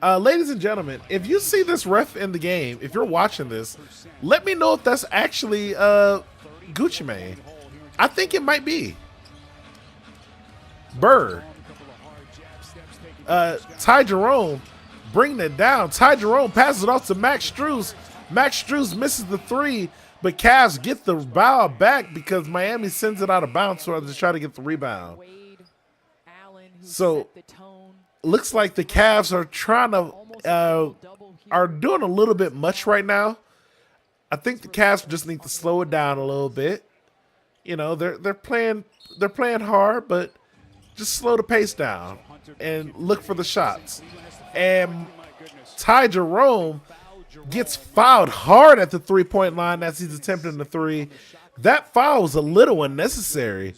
Ladies and gentlemen, if you see this ref in the game, if you're watching this, let me know if that's actually Gucci Mane. I think it might be. Burr. Ty Jerome bringing it down. Ty Jerome passes it off to Max Strus. Max Strus misses the three, but Cavs get the ball back because Miami sends it out of bounds so to try to get the rebound. So looks like the Cavs are trying to are doing a little bit much right now. I think the Cavs just need to slow it down a little bit. You know, they're playing hard, but just slow the pace down and look for the shots. And Ty Jerome gets fouled hard at the three-point line as he's attempting the three. That foul was a little unnecessary.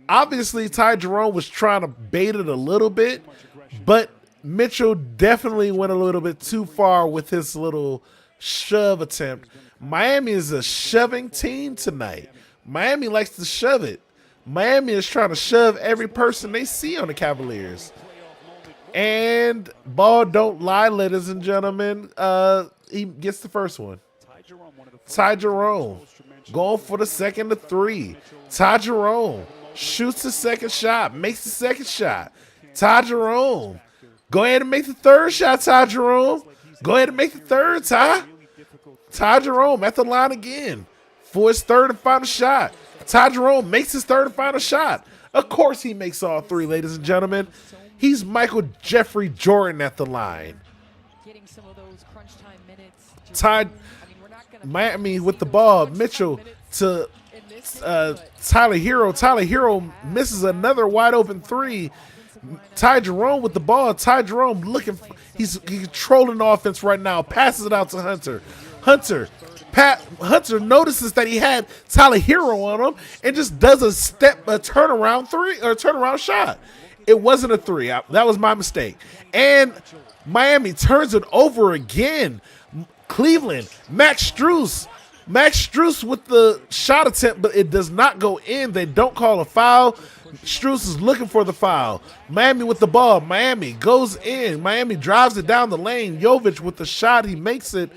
Obviously, Ty Jerome was trying to bait it a little bit, but Mitchell definitely went a little bit too far with his little shove attempt. Miami is a shoving team tonight. Miami likes to shove it. Miami is trying to shove every person they see on the Cavaliers. And ball don't lie, ladies and gentlemen. He gets the first one. Ty Jerome going for the second to three. Ty Jerome shoots the second shot, makes the second shot. Ty Jerome, go ahead and make the third shot, Ty Jerome. Go ahead and make the third, Ty. Ty Jerome at the line again for his third and final shot. Ty Jerome makes his third and final shot. Of course he makes all three, ladies and gentlemen. He's Michael Jeffrey Jordan at the line. Ty Miami with the ball. Mitchell to Tyler Hero. Tyler Hero misses another wide open three. Ty Jerome with the ball. Ty Jerome he's controlling the offense right now. Passes it out to Hunter. Hunter notices that he had Tyler Hero on him and just does a turnaround shot. It wasn't a three. That was my mistake. And Miami turns it over again. Cleveland, Max Strus with the shot attempt, but it does not go in. They don't call a foul. Strus is looking for the foul. Miami with the ball. Miami goes in. Miami drives it down the lane. Jovic with the shot. He makes it.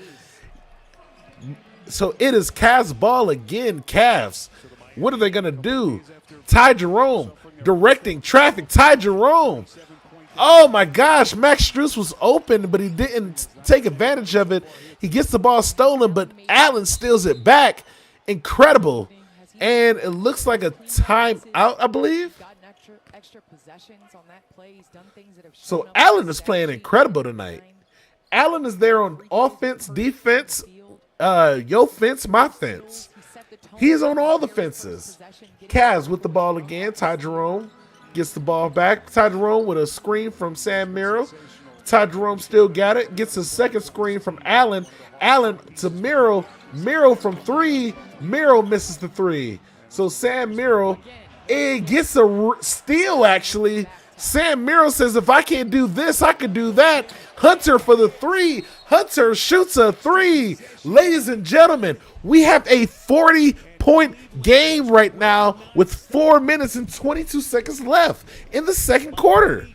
So it is Cavs ball again. Cavs. What are they going to do? Ty Jerome directing traffic. Ty Jerome. Oh my gosh. Max Strus was open, but he didn't take advantage of it. He gets the ball stolen, but Allen steals it back. Incredible. And it looks like a timeout, I believe. So Allen is playing incredible tonight. Allen is there on offense, defense, your fence, my fence. He's on all the fences. Cavs with the ball again. Ty Jerome gets the ball back. Ty Jerome with a screen from Sam Merrill. Ty Jerome still got it. Gets a second screen from Allen. Allen to Merrill. Merrill from three. Merrill misses the three. So Sam Merrill gets a steal, actually. Sam Merrill says, if I can't do this, I can do that. Hunter for the three. Hunter shoots a three. Ladies and gentlemen, we have a 40-point game right now with 4 minutes and 22 seconds left in the second quarter.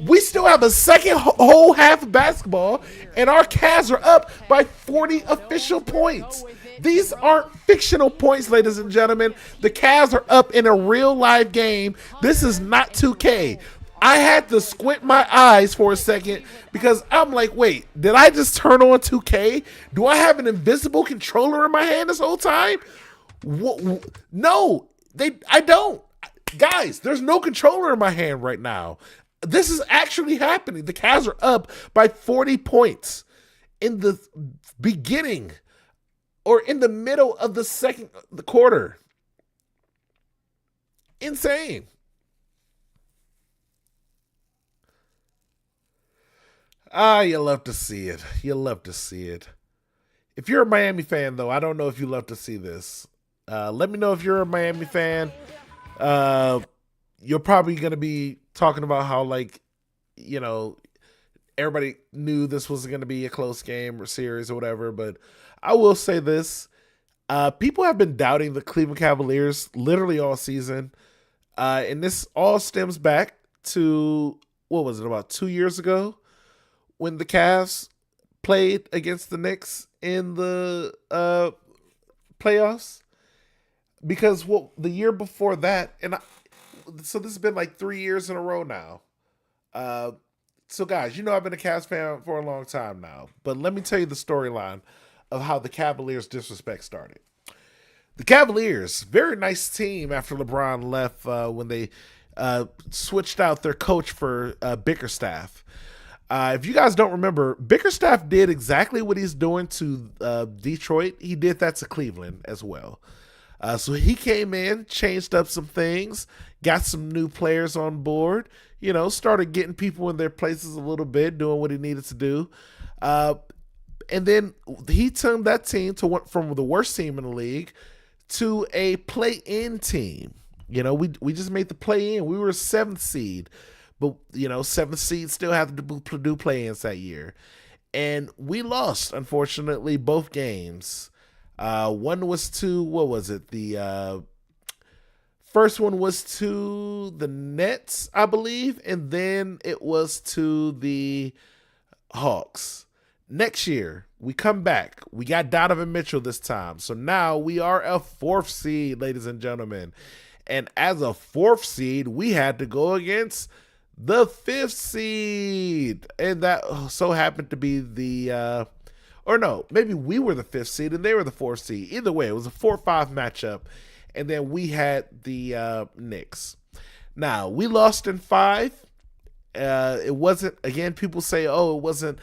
We still have a second whole half of basketball, and our Cavs are up by 40 official points. These aren't fictional points, ladies and gentlemen. The Cavs are up in a real live game. This is not 2K. I had to squint my eyes for a second because I'm like, wait, did I just turn on 2K? Do I have an invisible controller in my hand this whole time? No, I don't. Guys, there's no controller in my hand right now. This is actually happening. The Cavs are up by 40 points in the beginning or in the middle of the quarter. Insane. You love to see it. You love to see it. If you're a Miami fan, though, I don't know if you love to see this. Let me know if you're a Miami fan. You're probably going to be talking about how, like, you know, everybody knew this was going to be a close game or series or whatever. But I will say this. People have been doubting the Cleveland Cavaliers literally all season. And this all stems back to, what was it, about 2 years ago? When the Cavs played against the Knicks in the playoffs, because the year before that, so this has been like 3 years in a row now. So guys, you know I've been a Cavs fan for a long time now, but let me tell you the storyline of how the Cavaliers' disrespect started. The Cavaliers, very nice team after LeBron left when they switched out their coach for Bickerstaff. If you guys don't remember, Bickerstaff did exactly what he's doing to Detroit. He did that to Cleveland as well. So he came in, changed up some things, got some new players on board, you know, started getting people in their places a little bit, doing what he needed to do. And then he turned that team from the worst team in the league to a play-in team. You know, we just made the play-in. We were a 7th seed. But, you know, 7th seed still have to do play-ins that year. And we lost, unfortunately, both games. One was to, what was it? The first one was to the Nets, I believe. And then it was to the Hawks. Next year, we come back. We got Donovan Mitchell this time. So now we are a 4th seed, ladies and gentlemen. And as a 4th seed, we had to go against the 5th seed, and that so happened to be maybe we were the 5th seed and they were the 4th seed. Either way, it was a 4-5 matchup, and then we had the Knicks. Now, we lost in 5. It wasn't, again, people say, oh, it wasn't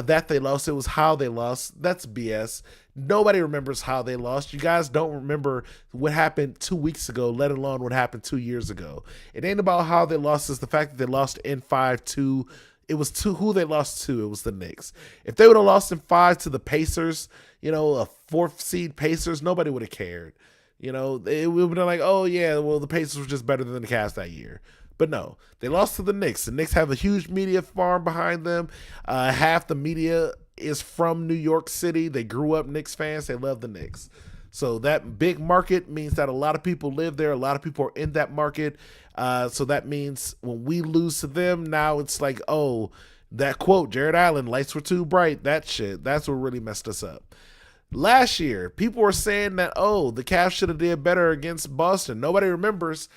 that they lost, it was how they lost. That's BS. Nobody remembers how they lost. You guys don't remember what happened 2 weeks ago, let alone what happened 2 years ago. It ain't about how they lost. It's the fact that they lost in 5 to, it was to who they lost to. It was the Knicks. If they would have lost in 5 to the Pacers, you know, a 4th seed Pacers, nobody would have cared. You know, it would have been like, oh yeah, well, the Pacers were just better than the Cavs that year. But no, they lost to the Knicks. The Knicks have a huge media farm behind them. Half the media is from New York City. They grew up Knicks fans. They love the Knicks. So that big market means that a lot of people live there. A lot of people are in that market. So that means when we lose to them, now it's like, oh, that quote, Jared Allen, lights were too bright. That shit, that's what really messed us up. Last year, people were saying that, oh, the Cavs should have did better against Boston. Nobody remembers.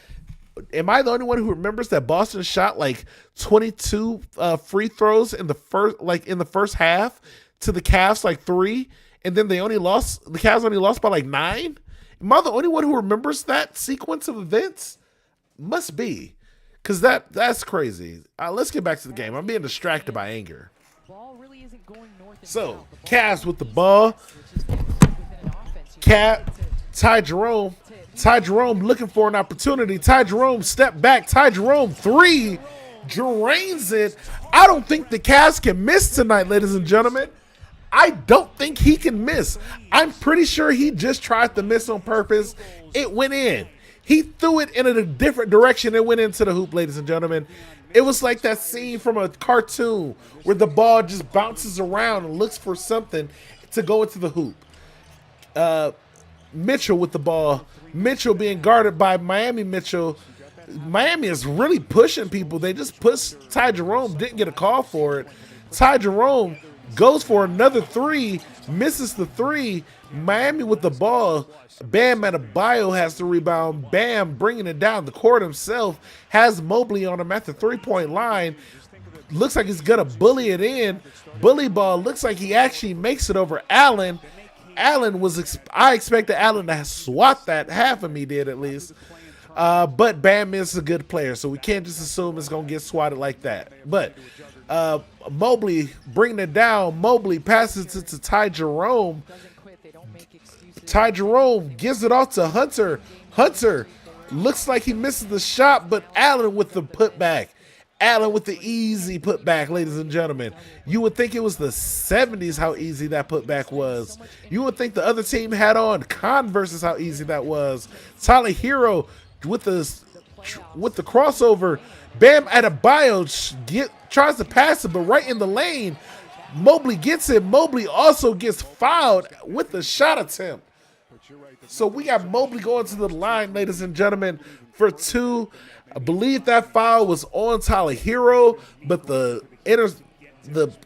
Am I the only one who remembers that Boston shot like 22 free throws in the first half to the Cavs like 3, and then the Cavs only lost by like 9? Am I the only one who remembers that sequence of events? Must be, because that's crazy. Let's get back to the game. I'm being distracted by anger. So Cavs with the ball. Ty Jerome looking for an opportunity. Ty Jerome step back. Ty Jerome 3 drains it. I don't think the Cavs can miss tonight, ladies and gentlemen. I don't think he can miss. I'm pretty sure he just tried to miss on purpose. It went in. He threw it in a different direction and went into the hoop, ladies and gentlemen. It was like that scene from a cartoon where the ball just bounces around and looks for something to go into the hoop. Mitchell with the ball. Mitchell being guarded by Miami Mitchell. Miami is really pushing people. They just pushed Ty Jerome, didn't get a call for it. Ty Jerome goes for another three, misses the three. Miami with the ball. Bam Adebayo has the rebound. Bam bringing it down the court himself. Has Mobley on him at the three-point line. Looks like he's going to bully it in. Bully ball looks like he actually makes it over Allen. Allen was, I expected Allen to swat that. Half of me did at least. But Bam is a good player, so we can't just assume it's going to get swatted like that. But Mobley bringing it down. Mobley passes it to Ty Jerome. Ty Jerome gives it off to Hunter. Hunter looks like he misses the shot, but Allen with the putback. Allen with the easy putback, ladies and gentlemen. You would think it was the 70s how easy that putback was. You would think the other team had on Converse how easy that was. Tyler Hero with the crossover. Bam Adebayo tries to pass it, but right in the lane. Mobley gets it. Mobley also gets fouled with the shot attempt. So we got Mobley going to the line, ladies and gentlemen, for two. I believe that foul was on Tyler Hero, but the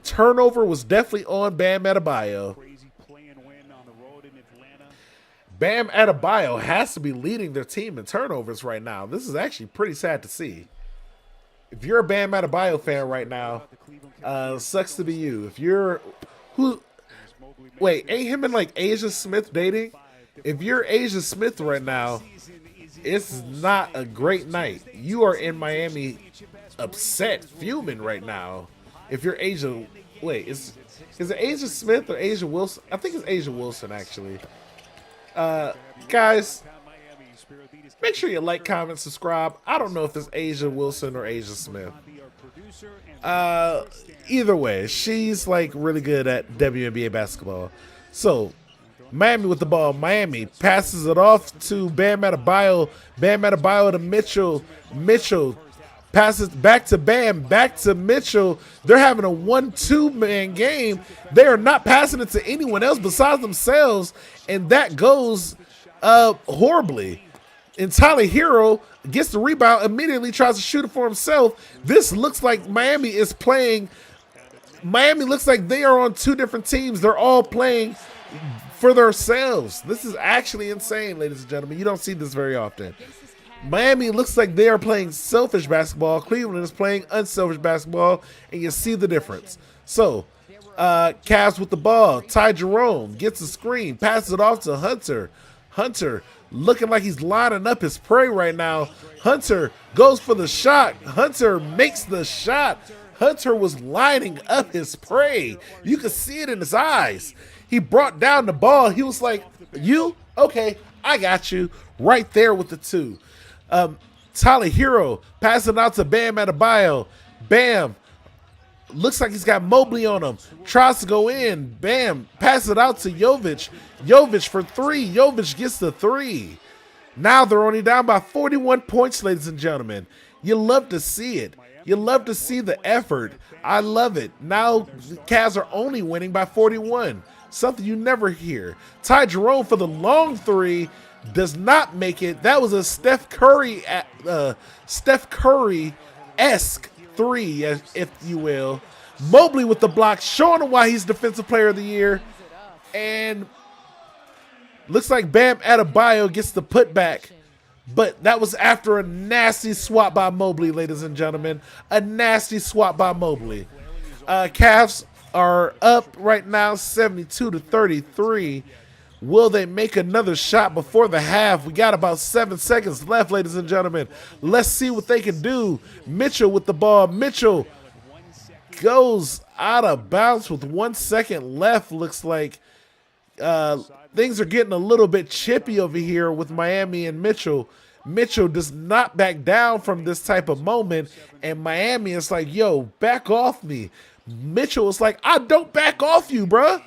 turnover was definitely on Bam Adebayo. Bam Adebayo has to be leading their team in turnovers right now. This is actually pretty sad to see. If you're a Bam Adebayo fan right now, sucks to be you. If you're ain't him and like Asia Smith dating? If you're Asia Smith right now, it's not a great night. You are in Miami upset, fuming right now. If you're Asia, is it Asia Smith or Asia Wilson? I think it's Asia Wilson, actually. Guys, make sure you like, comment, subscribe. I don't know if it's Asia Wilson or Asia Smith. Either way, she's like really good at WNBA basketball. So, Miami with the ball. Miami passes it off to Bam Adebayo. Bam Adebayo to Mitchell. Mitchell passes back to Bam. Back to Mitchell. They're having a 1-2-man game. They are not passing it to anyone else besides themselves, and that goes horribly. And Tyler Hero gets the rebound, immediately tries to shoot it for himself. This looks like Miami is playing. Miami looks like they are on two different teams. They're all playing for themselves. This is actually insane, ladies and gentlemen. You don't see this very often. Miami looks like they are playing selfish basketball. Cleveland is playing unselfish basketball, and you see the difference. So, Cavs with the ball. Ty Jerome gets a screen, passes it off to Hunter. Hunter looking like he's lining up his prey right now. Hunter goes for the shot. Hunter makes the shot. Hunter was lining up his prey. You could see it in his eyes. He brought down the ball. He was like, you? Okay, I got you. Right there with the two. Tyler Hero passing out to Bam Adebayo. Bam looks like he's got Mobley on him. Tries to go in. Bam passes it out to Jovic. Jovic for three. Jovic gets the three. Now they're only down by 41 points, ladies and gentlemen. You love to see it. You love to see the effort. I love it. Now the Cavs are only winning by 41. Something you never hear. Ty Jerome for the long three does not make it. That was a Steph Curry-esque three, if you will. Mobley with the block, showing him why he's Defensive Player of the Year. And looks like Bam Adebayo gets the putback. But that was after a nasty swat by Mobley, ladies and gentlemen. A nasty swat by Mobley. Cavs are up right now 72-33. Will they make another shot before the half? We got about 7 seconds left, ladies and gentlemen. Let's see what they can do. Mitchell with the ball. Mitchell goes out of bounds with 1 second left. Looks like things are getting a little bit chippy over here with Miami and Mitchell. Mitchell does not back down from this type of moment, and Miami is like, yo, back off me. Mitchell is like, I don't back off you, bruh.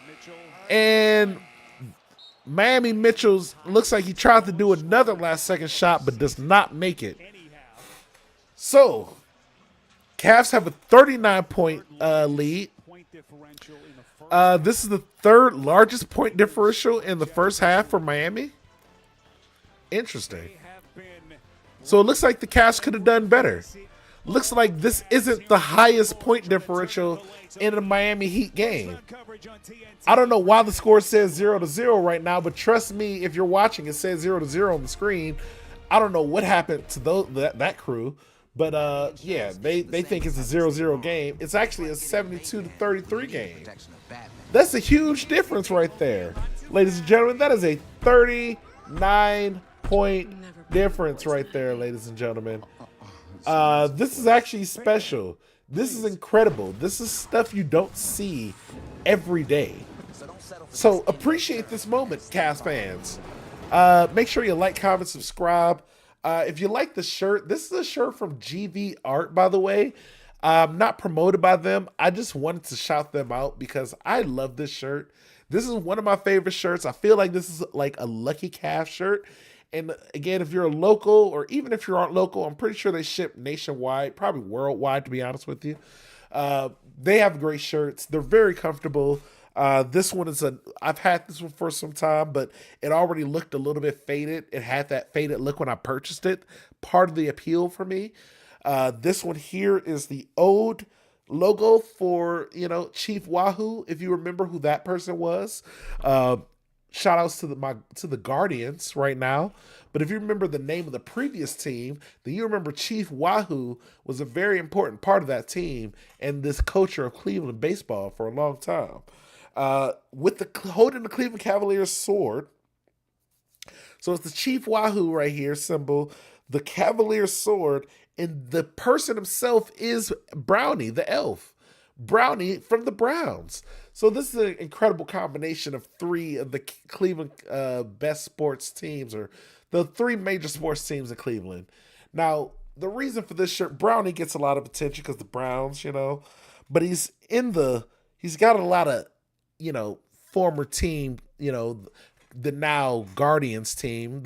And Miami Mitchell's looks like he tried to do another last second shot, but does not make it. So, Cavs have a 39-point lead. This is the third largest point differential in the first half for Miami. Interesting. So it looks like the Cavs could have done better. looks like this isn't the highest point differential in a Miami Heat game. I don't know why the score says 0-0 right now, but trust me, if you're watching, it says 0-0 on the screen. I don't know what happened to that crew, but yeah, they think it's a 0-0 game. It's actually a 72-33 game. That's a huge difference right there, ladies and gentlemen. That is a 39-point difference right there, ladies and gentlemen. This is actually special. This is incredible. This is stuff you don't see every day. So appreciate this moment, Cavs fans. Make sure you like, comment, subscribe. If you like the shirt, this is a shirt from GV Art, by the way. Not promoted by them. I just wanted to shout them out because I love this shirt. This is one of my favorite shirts. I feel like this is like a Lucky Cavs shirt. And again, if you're a local, or even if you aren't local, I'm pretty sure they ship nationwide, probably worldwide, to be honest with you. They have great shirts. They're very comfortable. This one is I've had this one for some time, but it already looked a little bit faded. It had that faded look when I purchased it. Part of the appeal for me. This one here is the old logo for, Chief Wahoo, if you remember who that person was. Shout outs to the Guardians right now. But if you remember the name of the previous team, then you remember Chief Wahoo was a very important part of that team and this culture of Cleveland baseball for a long time. Holding the Cleveland Cavaliers sword. So it's the Chief Wahoo right here symbol, the Cavalier sword, and the person himself is Brownie, the elf. Brownie from the Browns. So this is an incredible combination of three of the Cleveland best sports teams, or the three major sports teams in Cleveland. Now, the reason for this shirt, Brownie gets a lot of attention because the Browns, but he's got a lot of, former team, the now Guardians team,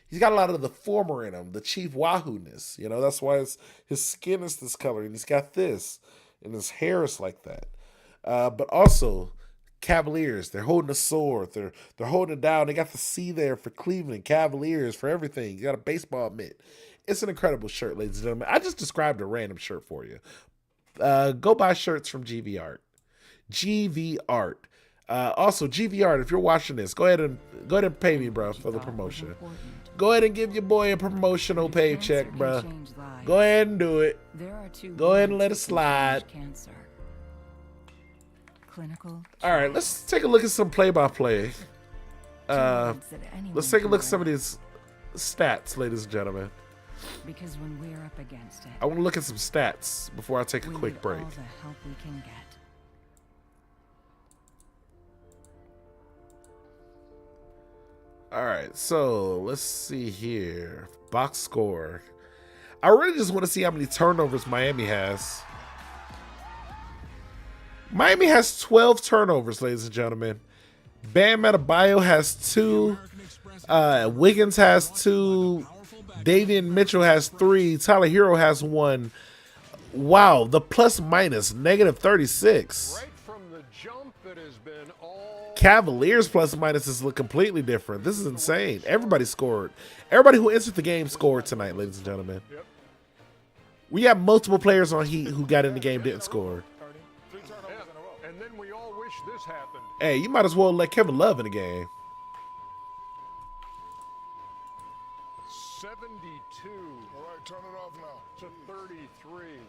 he's got a lot of the former in him, the Chief Wahoo-ness, that's why his skin is this color, and he's got this, and his hair is like that. But also, Cavaliers, they're holding a sword, they're holding it down, they got the C there for Cleveland, Cavaliers, for everything, you got a baseball mitt. It's an incredible shirt, ladies and gentlemen. I just described a random shirt for you. Go buy shirts from GV Art. GV Art. Also, GV Art, if you're watching this, go ahead and pay me, bro, for the promotion. Go ahead and give your boy a promotional paycheck, bro. Go ahead and do it. Go ahead and let it slide. All right, let's take a look at some play-by-play. Let's take a look at some of these stats, ladies and gentlemen. Because when we're up against it, I want to look at some stats before I take a quick break. all the help we can get. All right, so let's see here. Box score. I really just want to see how many turnovers Miami has. Miami has 12 turnovers, ladies and gentlemen. Bam Adebayo has 2. Wiggins has 2. Davion Mitchell has 3. Tyler Hero has 1. Wow, the plus minus, -36. Right from the jump, it has been all Cavaliers plus minuses look completely different. This is insane. Everybody scored. Everybody who entered the game scored tonight, ladies and gentlemen. Yep. We have multiple players on Heat who got in the game didn't score. And then we all wish this happened. Hey, you might as well let Kevin Love in the game. 72. All right, turn it off now. To 33.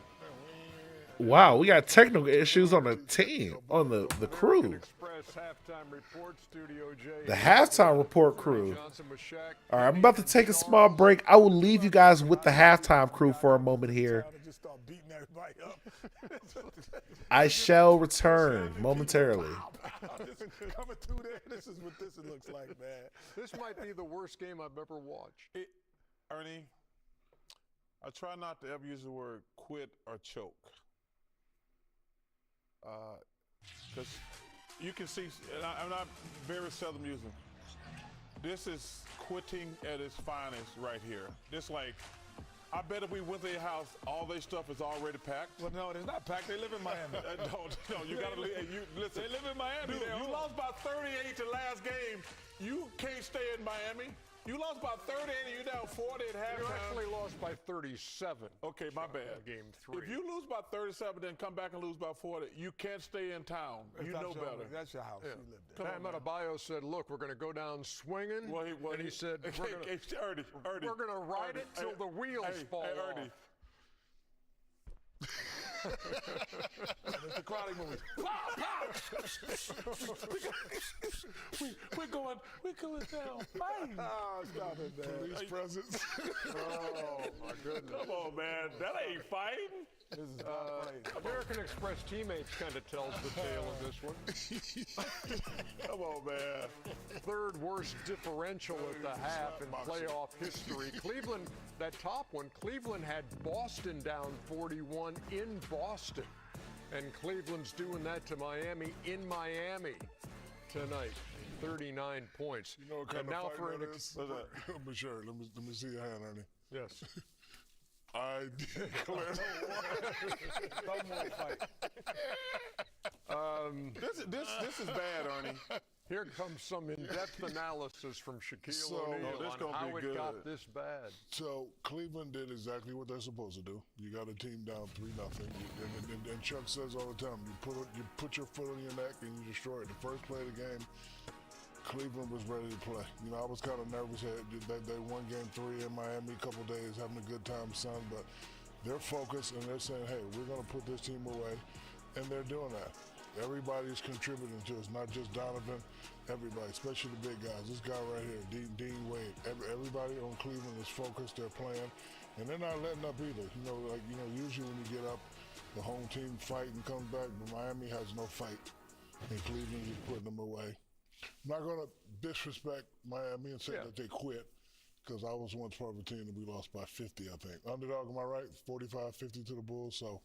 Wow, we got technical issues on the team, on the crew. Express halftime report, Studio J. The halftime report crew. Johnson with Shaq. All right, I'm about to take a small break. I will leave you guys with the halftime crew for a moment here. I shall return momentarily. Coming through there, this is what this looks like, man. This might be the worst game I've ever watched. Ernie, I try not to ever use the word quit or choke. Because you can see, and I'm not very seldom using. This is quitting at its finest right here. This like, I bet if we went to their house, all their stuff is already packed. Well, no, it's not packed. They live in Miami. No, you gotta listen. They live in Miami. Dude, you lost by 38 to last game. You can't stay in Miami. You lost by 30 and you're down 40 at halftime. You actually lost by 37. Okay, my bad. Game 3. If you lose by 37, then come back and lose by 40, you can't stay in town. You know better. That's your house. Yeah. You live there. Bam Adebayo said, look, we're going to go down swinging. And he said, we're going to ride it till the wheels fall off. It's the Karate movie. Pop, pop! We're going down. Fighting. Oh, stop it, man. Police presence. Oh, my goodness. Come on, man. That ain't fighting. This is not playing. American Express Teammates kind of tells the tale of this one. Come on, man. Third worst differential at the half in playoff history. Cleveland, that top one, Cleveland had Boston down 41 in Boston. And Cleveland's doing that to Miami in Miami tonight. 39 points. You know what kind and of now fight for that an is? Sure. Let me see your hand, Ernie. Yes. I declare. No more fight. This is bad, Ernie. Here comes some in-depth analysis from Shaquille O'Neal on how it got this bad. So Cleveland did exactly what they're supposed to do. You got a team down 3-0, and Chuck says all the time, you put your foot on your neck and you destroy it. The first play of the game, Cleveland was ready to play. You know, I was kind of nervous. They won game 3 in Miami a couple days, having a good time, son. But they're focused and they're saying, hey, we're going to put this team away. And they're doing that. Everybody's contributing to it, not just Donovan, everybody, especially the big guys. This guy right here, Dean Wade. Everybody on Cleveland is focused, they're playing, and they're not letting up either. Usually when you get up, the home team fight and comes back, but Miami has no fight. And Cleveland is putting them away. I'm not going to disrespect Miami and say that they quit, because I was once part of a team that we lost by 50, I think. Underdog, am I right? 45-50 to the Bulls, so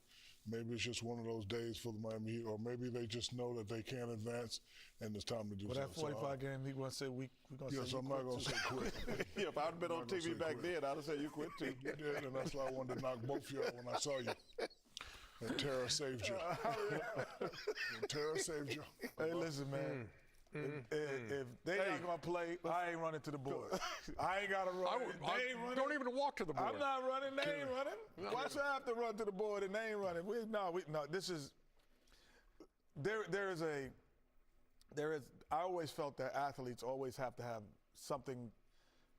maybe it's just one of those days for the Miami Heat, or maybe they just know that they can't advance and it's time to do something. That 45 game, he going to say we're going to say so I'm not going to say quit. Yeah, if I'd been on TV back then, I'd have said you quit too. You did, and that's why I wanted to knock both of you out when I saw you. And Tara saved you. And Tara saved you. Hey, listen, man. If they ain't going to play, I ain't running to the board. I ain't got to run. They ain't running. Don't even walk to the board. I'm not running. They ain't running. Why should I have to run to the board and they ain't running? No, this is – there is – I always felt that athletes always have to have something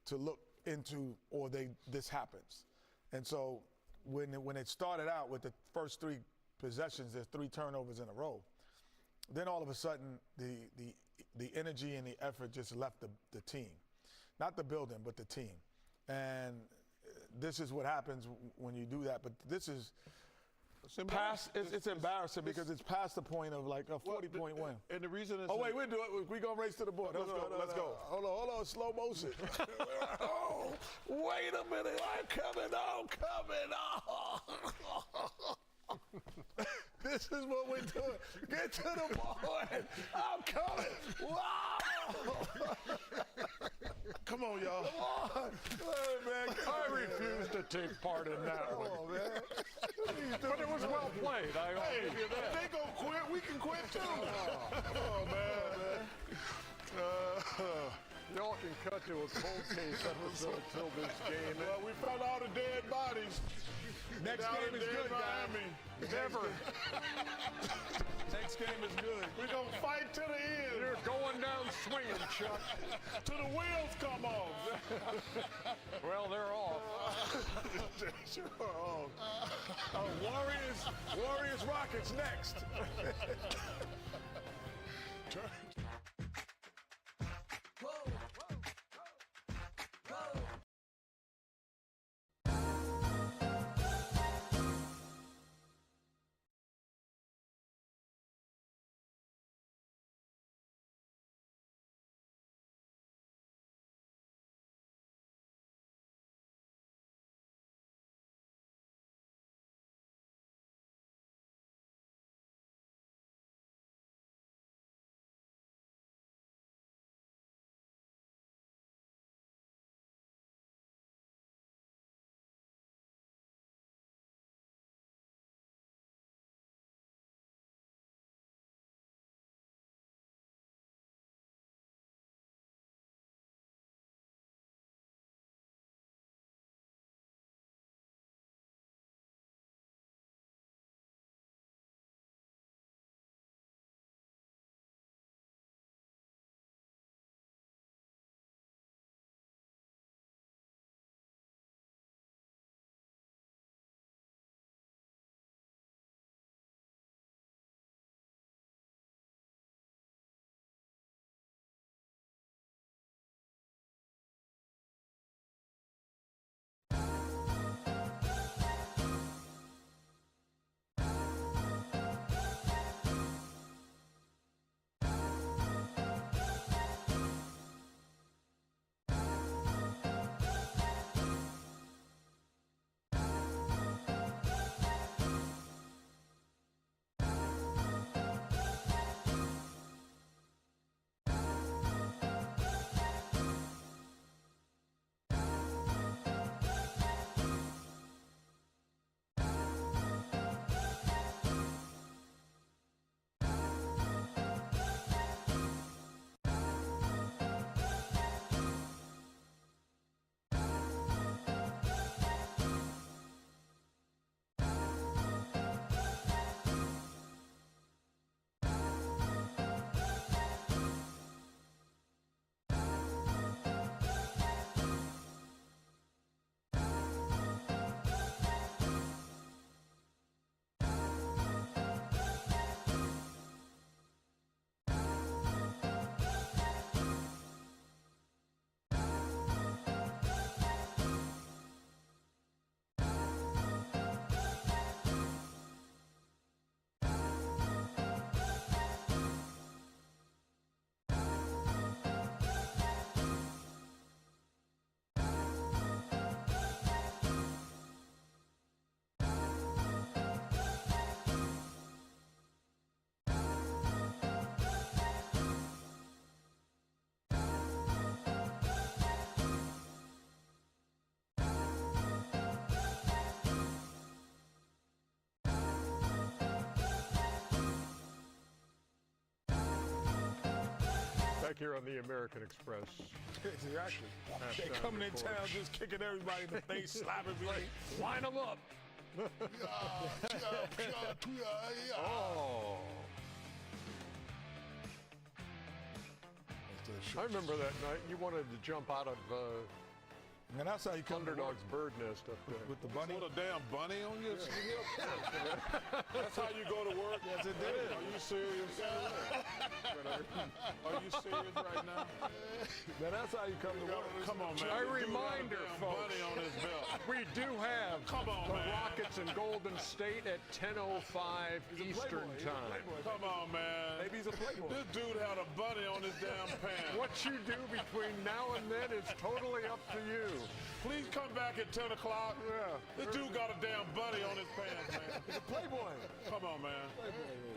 to look into or this happens. And so when it started out with the first 3 possessions, there's 3 turnovers in a row. Then all of a sudden, the energy and the effort just left the team. Not the building, but the team. And this is what happens when you do that. But this is past, it's embarrassing because it's past the point of like a 40-point win. And the reason is... Oh, wait, we're going to race to the board. Let's go. Hold on, slow motion. Oh, wait a minute. I'm coming on. This is what we're doing. Get to the board. I'm coming. Wow. Come on, y'all. Come on. Hey, man. I refuse to take part in that one. Come on, man. But it was well played. I'll give you that. If they gonna quit, we can quit too. Oh, man. Y'all can cut to a cold case episode till this game. Well, we found all the dead bodies. Next game is good, guys. Never. Next game is good. We're going to fight to the end. You're going down swinging, Chuck. Till the wheels come off. Well, they're off. Warriors Rockets next. here on the American Express. Exactly. They coming in town just kicking everybody in the face, slapping me. Line them up. Oh. I remember that night you wanted to jump out of and that's how you come Underdog's bird nest up there. With the bunny? Put a damn bunny on you? That's how you go to work? Yes, it did. Are you serious? Are you serious right now? Man, that's how you come to work. Come on, man. A reminder, folks. Bunny on his belt. We do have the Rockets and Golden State at 10:05 Eastern Time. Come on, man. Maybe he's a playboy. This dude had a bunny on his damn pants. What you do between now and then is totally up to you. Please come back at 10 o'clock. Yeah. This dude got a damn bunny on his pants, man. He's a playboy. Come on, man.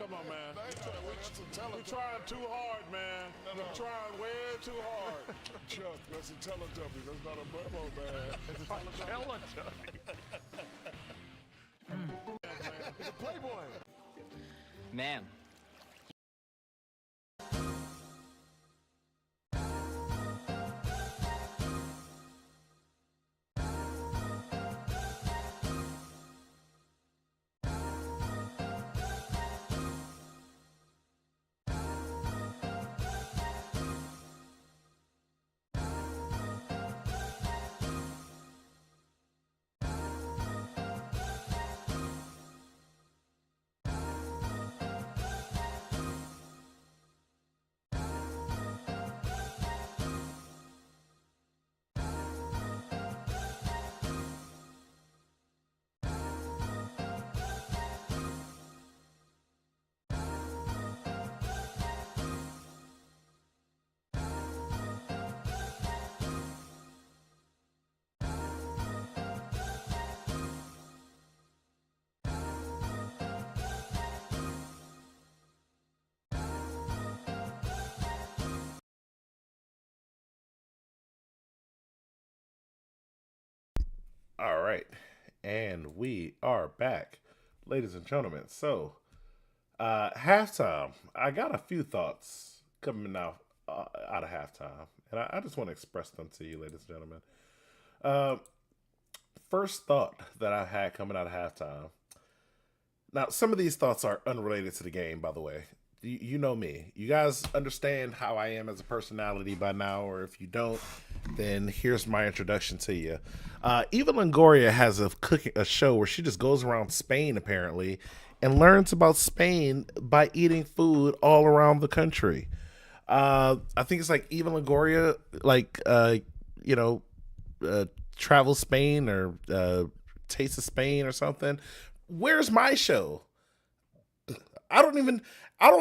Come on, man. We're trying too hard, man. We're trying way too hard. Chuck, that's a Teletubby. That's not a memo, man. It's a Teletubby. He's a playboy. Man. All right, and we are back, ladies and gentlemen. So, halftime. I got a few thoughts coming out of halftime, and I just want to express them to you, ladies and gentlemen. First thought that I had coming out of halftime. Now, some of these thoughts are unrelated to the game, by the way. You know me. You guys understand how I am as a personality by now, or if you don't, then here's my introduction to you. Eva Longoria has a show where she just goes around Spain, apparently, and learns about Spain by eating food all around the country. I think it's like Eva Longoria, Travel Spain or Taste of Spain or something. Where's my show? I don't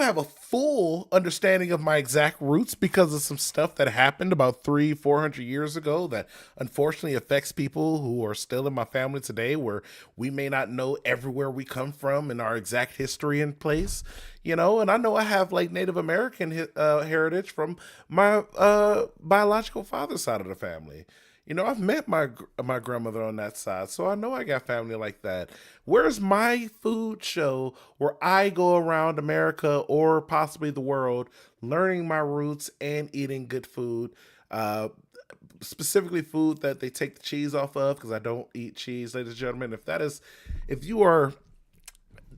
have a full understanding of my exact roots because of some stuff that happened about 300-400 years ago that unfortunately affects people who are still in my family today, where we may not know everywhere we come from and our exact history in place, and I know I have like Native American heritage from my biological father's side of the family. I've met my grandmother on that side, so I know I got family like that. Where's my food show where I go around America or possibly the world learning my roots and eating good food, specifically food that they take the cheese off of, because I don't eat cheese, ladies and gentlemen.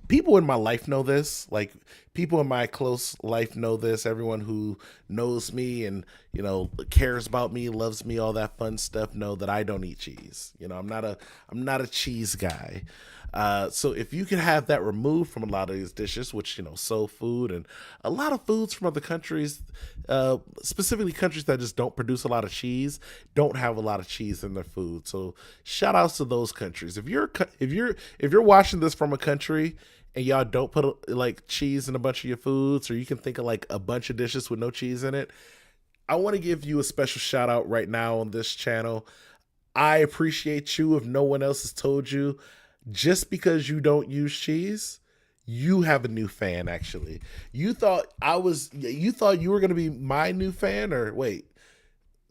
People in my life know this, like people in my close life know this. Everyone who knows me and, cares about me, loves me, all that fun stuff, know that I don't eat cheese. I'm not a cheese guy. So if you can have that removed from a lot of these dishes, which, soul food and a lot of foods from other countries, specifically countries that just don't produce a lot of cheese, don't have a lot of cheese in their food. So shout outs to those countries. If you're watching this from a country and y'all don't put like cheese in a bunch of your foods, or you can think of like a bunch of dishes with no cheese in it, I want to give you a special shout out right now on this channel. I appreciate you. If no one else has told you, just because you don't use cheese, you have a new fan. Actually, you thought you were going to be my new fan, or wait,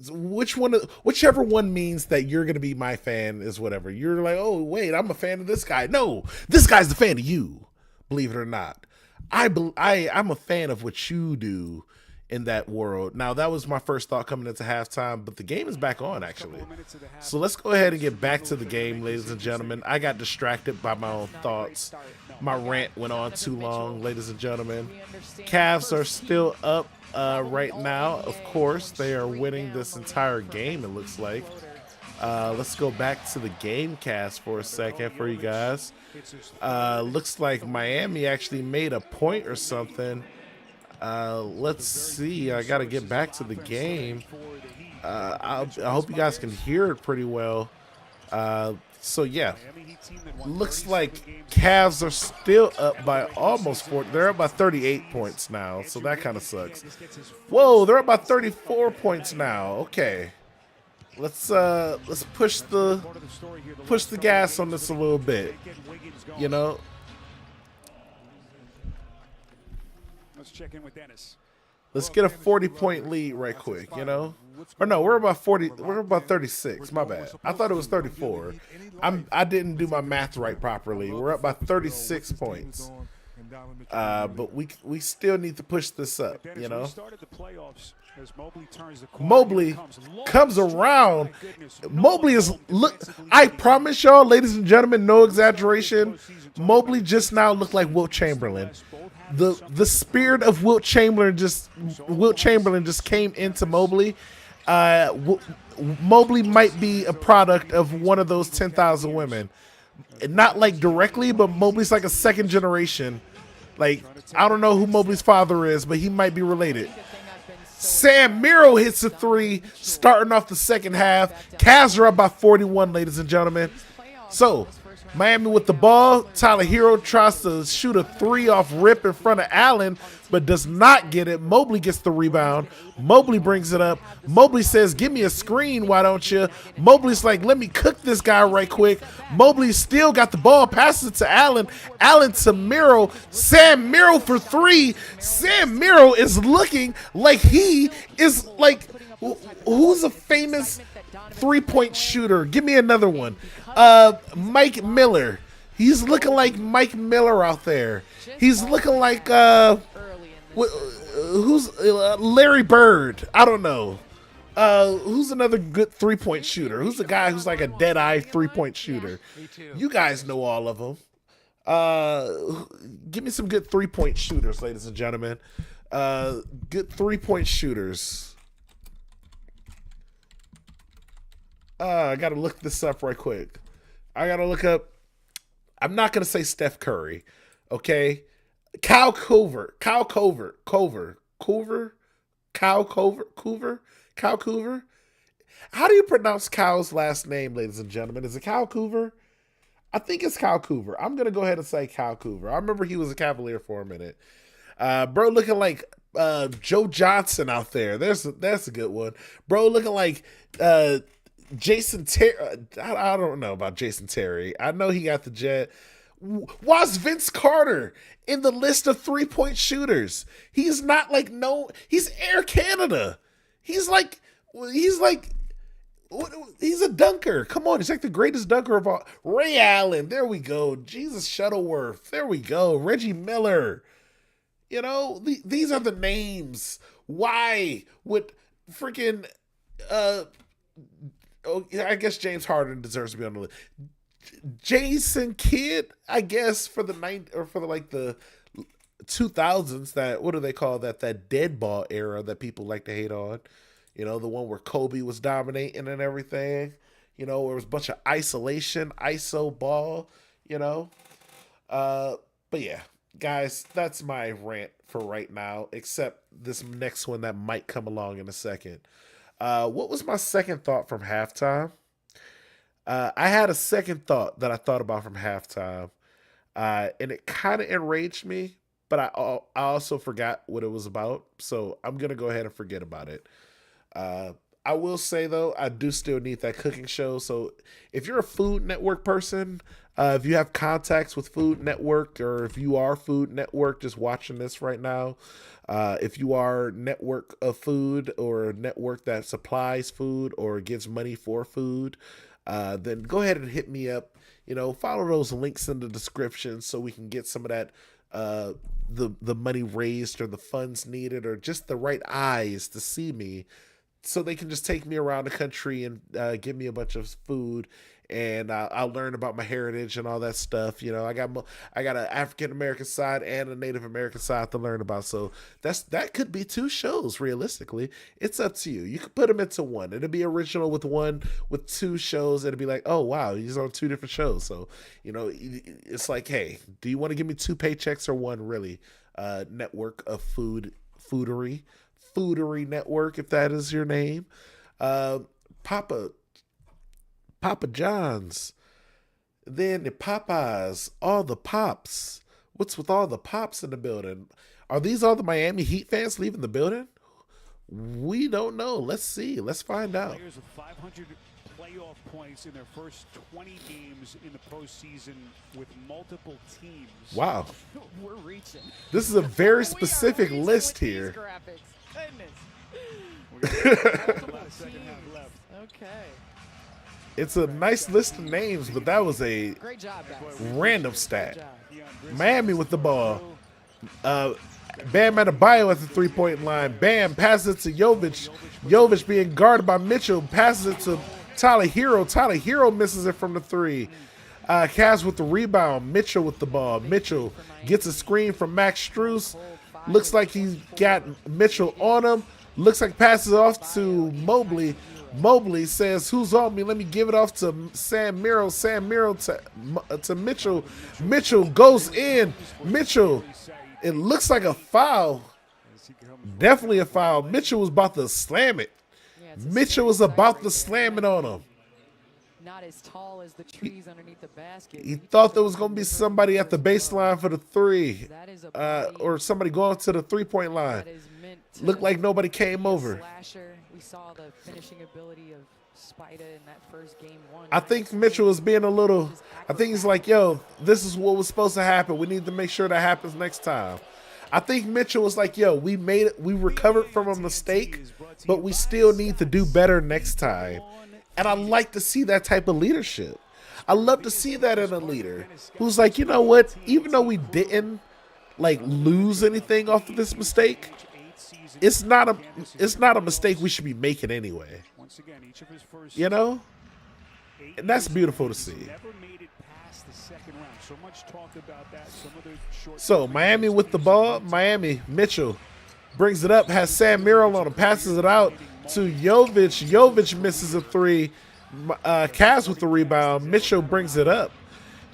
whichever one means that you're going to be my fan is whatever. You're like, oh wait, I'm a fan of this guy. No, this guy's the fan of you. Believe it or not, I'm a fan of what you do in that world. Now, that was my first thought coming into halftime, but the game is back on, actually. So let's go ahead and get back to the game, ladies and gentlemen. I got distracted by my own thoughts. My rant went on too long, ladies and gentlemen. Cavs are still up right now. Of course, they are winning this entire game, it looks like. Let's go back to the game cast for a second for you guys. Looks like Miami actually made a point or something. Let's see. I got to get back to the game. I hope you guys can hear it pretty well. So, yeah. Looks like Cavs are still up by almost 40. They're up by 38 points now, so that kind of sucks. Whoa, they're up by 34 points now. Okay. Let's push the gas on this a little bit. You know. Let's check in with Dennis. Let's get a 40-point lead right quick, you know? Or no, we're about 40. We're about 36. My bad. I thought it was 34. I didn't do my math right properly. We're up by 36 points. But we still need to push this up, you know? Mobley comes around. Mobley is I promise y'all, ladies and gentlemen, no exaggeration. Mobley just now looked like Wilt Chamberlain. The spirit of Wilt Chamberlain just came into Mobley. Mobley might be a product of one of those 10,000 women. Not like directly, but Mobley's like a second generation. Like, I don't know who Mobley's father is, but he might be related. Sam Miro hits a three, starting off the second half. Cavs are up by 41, ladies and gentlemen. So, Miami with the ball. Tyler Hero tries to shoot a three off rip in front of Allen, but does not get it. Mobley gets the rebound. Mobley brings it up. Mobley says, give me a screen, why don't you? Mobley's like, let me cook this guy right quick. Mobley still got the ball, passes it to Allen. Allen to Miro. Sam Miro for three. Sam Miro is looking like he is like, who's a famous three-point shooter? Give me another one. Mike Miller. He's looking like Mike Miller out there. He's looking like who's Larry Bird? I don't know. Who's another good three-point shooter? Who's the guy who's like a dead-eye three-point shooter? You guys know all of them. Give me some good three-point shooters, ladies and gentlemen. Good three-point shooters. I got to look this up right quick. I got to look up. I'm not going to say Steph Curry. Okay. Kyle Coover. How do you pronounce Kyle's last name, ladies and gentlemen? Is it Kyle Coover? I think it's Kyle Coover. I'm going to go ahead and say Kyle Coover. I remember he was a Cavalier for a minute. Bro looking like Joe Johnson out there. That's a good one. Bro looking like Jason Terry. I don't know about Jason Terry. I know he got the jet. Why's Vince Carter in the list of three-point shooters? He's not like he's Air Canada. He's a dunker. Come on, he's like the greatest dunker of all. Ray Allen, there we go. Jesus Shuttleworth, there we go. Reggie Miller. You know, these are the names. Why would freaking I guess James Harden deserves to be on the list. Jason Kidd, I guess for the 2000s, that, what do they call that dead ball era that people like to hate on. You know, the one where Kobe was dominating and everything. You know, where it was a bunch of isolation, ISO ball, you know. But yeah, guys, that's my rant for right now, except this next one that might come along in a second. What was my second thought from halftime? I had a second thought that I thought about from halftime, and it kind of enraged me, but I also forgot what it was about, so I'm going to go ahead and forget about it. I will say, though, I do still need that cooking show, so if you're a Food Network person, if you have contacts with Food Network, or if you are Food Network just watching this right now, if you are network of food or a network that supplies food or gives money for food, then go ahead and hit me up. follow those links in the description so we can get some of that the money raised or the funds needed or just the right eyes to see me, so they can just take me around the country and give me a bunch of food, and I'll learn about my heritage and all that stuff. I got an African American side and a Native American side to learn about. So that could be 2 shows. Realistically, it's up to you. You could put them into one. It'll be original with 2 shows. It'll be like, oh wow, he's on 2 different shows. So it's like, hey, do you want to give me 2 paychecks or one really network of foodery network, if that is your name? Papa John's, then the Popeyes, all the pops. What's with all the pops in the building? Are these all the Miami Heat fans leaving the building? We don't know. Let's see. Let's find out. Players with 500 playoff points in their first 20 games in the postseason with multiple teams. Wow. We're reaching. This is a very specific list here. Okay. It's a nice list of names, but that was a Great job, guys. random stat. Miami with the ball. Bam Adebayo at the 3-point line. Bam passes it to Jovic. Jovic being guarded by Mitchell. Passes it to Tyler Hero. Tyler Hero misses it from the 3. Cavs with the rebound. Mitchell with the ball. Mitchell gets a screen from Max Strus. Looks like he's got Mitchell on him. Looks like passes off to Mobley. Mobley says, who's on me? Let me give it off to Sam Merrill. Sam Merrill to Mitchell. Mitchell goes in. Mitchell, it looks like a foul. Definitely a foul. Mitchell was about to slam it. Mitchell was about to slam it on him. Not as tall as the trees underneath the basket. He thought there was going to be somebody at the baseline for the 3, or somebody going to the 3-point line. Looked like nobody came over. We saw the finishing ability of Spida in that first game 1. I think Mitchell was being a little, I think he's like, yo, this is what was supposed to happen. We need to make sure that happens next time. I think Mitchell was like, yo, we made it. We recovered from a mistake, but we still need to do better next time. And I like to see that type of leadership. I love to see that in a leader who's like, you know what? Even though we didn't lose anything off of this mistake, it's not a mistake we should be making anyway. And that's beautiful to see. So Miami with the ball. Miami, Mitchell brings it up, has Sam Merrill on him, passes it out to Jovic. Jovic misses a 3. Cavs with the rebound. Mitchell brings it up.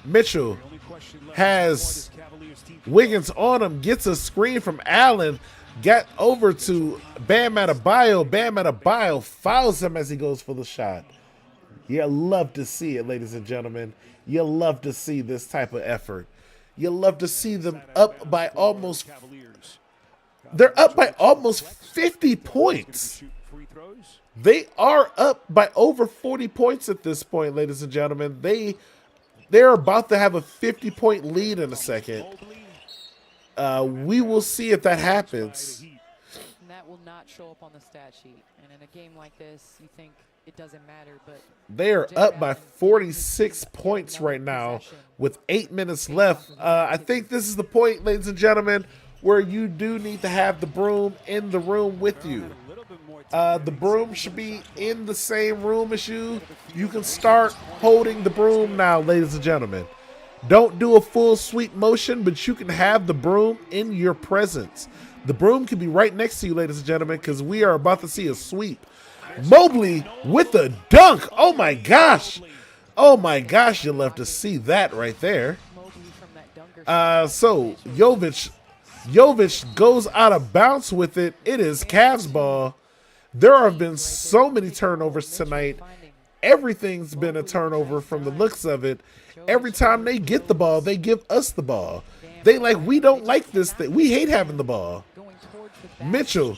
Mitchell has Wiggins on him, gets a screen from Allen, got over to Bam Adebayo. Bam Adebayo fouls him as he goes for the shot. You love to see it, ladies and gentlemen. You love to see this type of effort. You love to see them up by almost, they're up by almost 50 points. They are up by over 40 points at this point, ladies and gentlemen. They're about to have a 50-point lead in a second. We will see if that happens. And that will not show up on the stat sheet. And in a game like this, you think it doesn't matter, but they are up by 46 points right now with 8 minutes left. I think this is the point, ladies and gentlemen, where you do need to have the broom in the room with you. The broom should be in the same room as you. You can start holding the broom now, ladies and gentlemen. Don't do a full sweep motion, but you can have the broom in your presence. The broom can be right next to you, ladies and gentlemen, because we are about to see a sweep. Mobley with the dunk. Oh my gosh. Oh my gosh, you love to see that right there. So Jovic goes out of bounds with it. It is Cavs ball. There have been so many turnovers tonight. Everything's been a turnover from the looks of it. Every time they get the ball, they give us the ball. We don't like this thing. We hate having the ball. Mitchell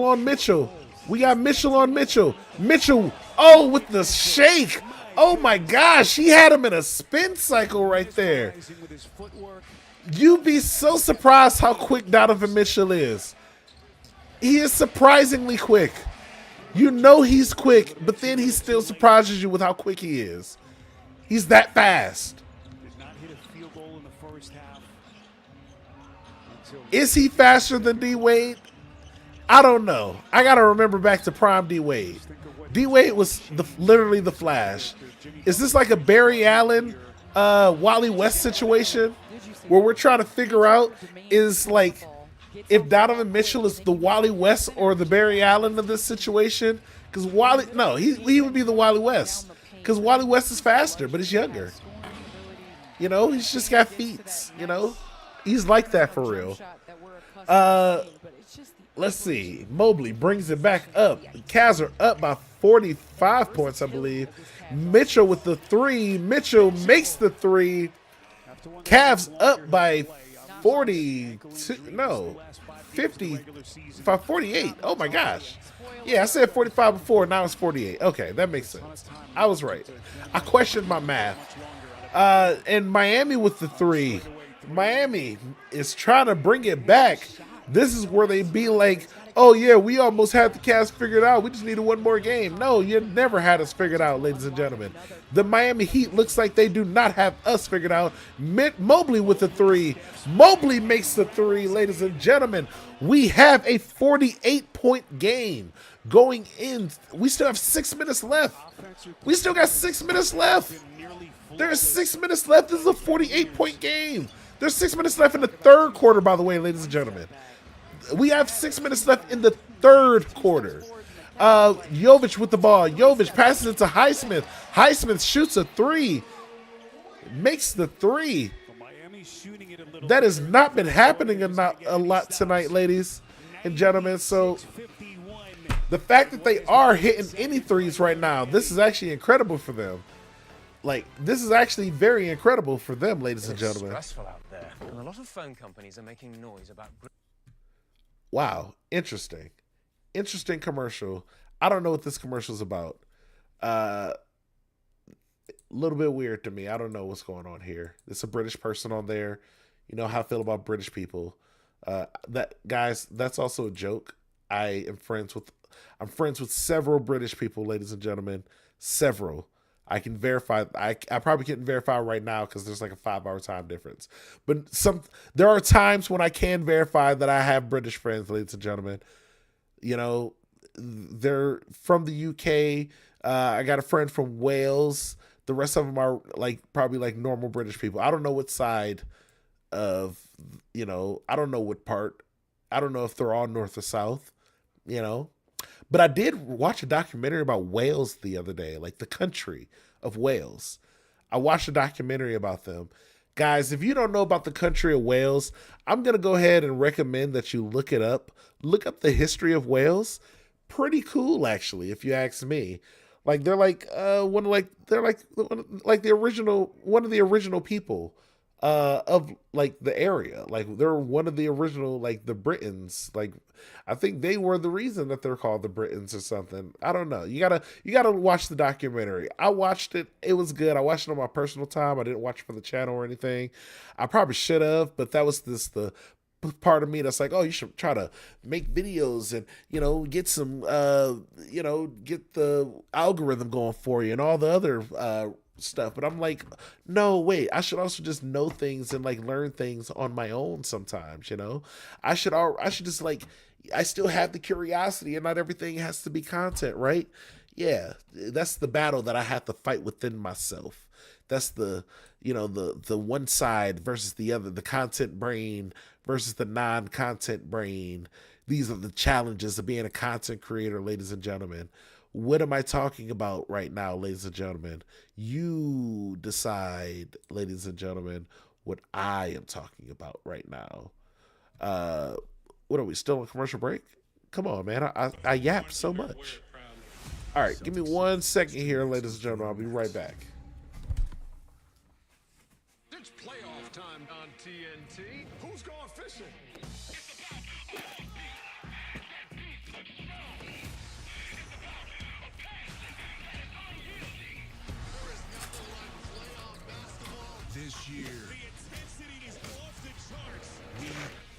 on Mitchell. We got Mitchell on Mitchell. Mitchell, oh, with the shake. Oh my gosh, he had him in a spin cycle right there. You'd be so surprised how quick Donovan Mitchell is. He is surprisingly quick. You know he's quick, but then he still surprises you with how quick he is. He's that fast. Did not hit a field goal in the first half. Is he faster than D-Wade? I don't know. I got to remember back to prime D-Wade. D-Wade was literally the Flash. Is this like a Barry Allen, Wally West situation where we're trying to figure out is like if Donovan Mitchell is the Wally West or the Barry Allen of this situation? Because he would be the Wally West because Wally West is faster, but he's younger. You know, he's just got feet. You know, he's like that for real. Let's see. Mobley brings it back up. The Cavs are up by 45 points, I believe. Mitchell with the three. Mitchell makes the three. Cavs up by 48. Oh my gosh. Yeah, I said 45 before. Now it's 48. Okay, that makes sense. I was right. I questioned my math. And Miami with the three. Miami is trying to bring it back. This is where they be like, oh yeah, we almost had the Cavs figured out. We just needed one more game. No, you never had us figured out, ladies and gentlemen. The Miami Heat looks like they do not have us figured out. Mobley with the three. Mobley makes the three, ladies and gentlemen. We have a 48-point game going in. We still have 6 minutes left. We still got 6 minutes left. There's 6 minutes left. This is a 48-point game. There's 6 minutes left in the third quarter, by the way, ladies and gentlemen. We have 6 minutes left in the third quarter. Jovic with the ball. Jovic passes it to Highsmith. Highsmith shoots a three. Makes the three. That has not been happening a lot tonight, ladies and gentlemen. So the fact that they are hitting any threes right now, this is actually incredible for them. Like, this is actually very incredible for them, ladies and gentlemen. It's stressful out there, and a lot of phone companies are making noise about... Wow, interesting. Interesting commercial. I don't know what this commercial is about. A little bit weird to me. I don't know what's going on here. There's a British person on there. You know how I feel about British people. Guys, that's also a joke. I'm friends with several British people, ladies and gentlemen. Several. I can verify. I probably couldn't verify right now because there's like a 5-hour time difference. But there are times when I can verify that I have British friends, ladies and gentlemen. You know, they're from the UK. I got a friend from Wales. The rest of them are probably like normal British people. I don't know what side of, you know, I don't know what part. I don't know if they're all north or south, you know. But I did watch a documentary about Wales the other day, like the country of Wales. I watched a documentary about them. Guys, if you don't know about the country of Wales, I'm going to go ahead and recommend that you look it up. Look up the history of Wales. Pretty cool, actually, if you ask me. Like they're like one of the original people of like the area. Like they're one of the original, like the Britons. Like I think they were the reason that they're called the Britons or something. I don't know. You gotta watch the documentary. I watched it. It was good. I watched it on my personal time. I didn't watch it for the channel or anything. I probably should have, but that was the part of me that's like, oh, you should try to make videos and, you know, get some, get the algorithm going for you and all the other stuff. But I'm like, no, wait, I should also just know things and like learn things on my own sometimes, you know. I should just like, I still have the curiosity and not everything has to be content, right? Yeah, that's the battle that I have to fight within myself. That's the, you know, the one side versus the other, the content brain versus the non-content brain. These are the challenges of being a content creator, ladies and gentlemen. What am I talking about right now, ladies and gentlemen? You decide, ladies and gentlemen, what I am talking about right now. What are we, still on commercial break? Come on, man. I yap so much. All right, give me 1 second here, ladies and gentlemen. I'll be right back. It's playoff time on TNT. Who's going fishing? This year, The intensity is off the charts. we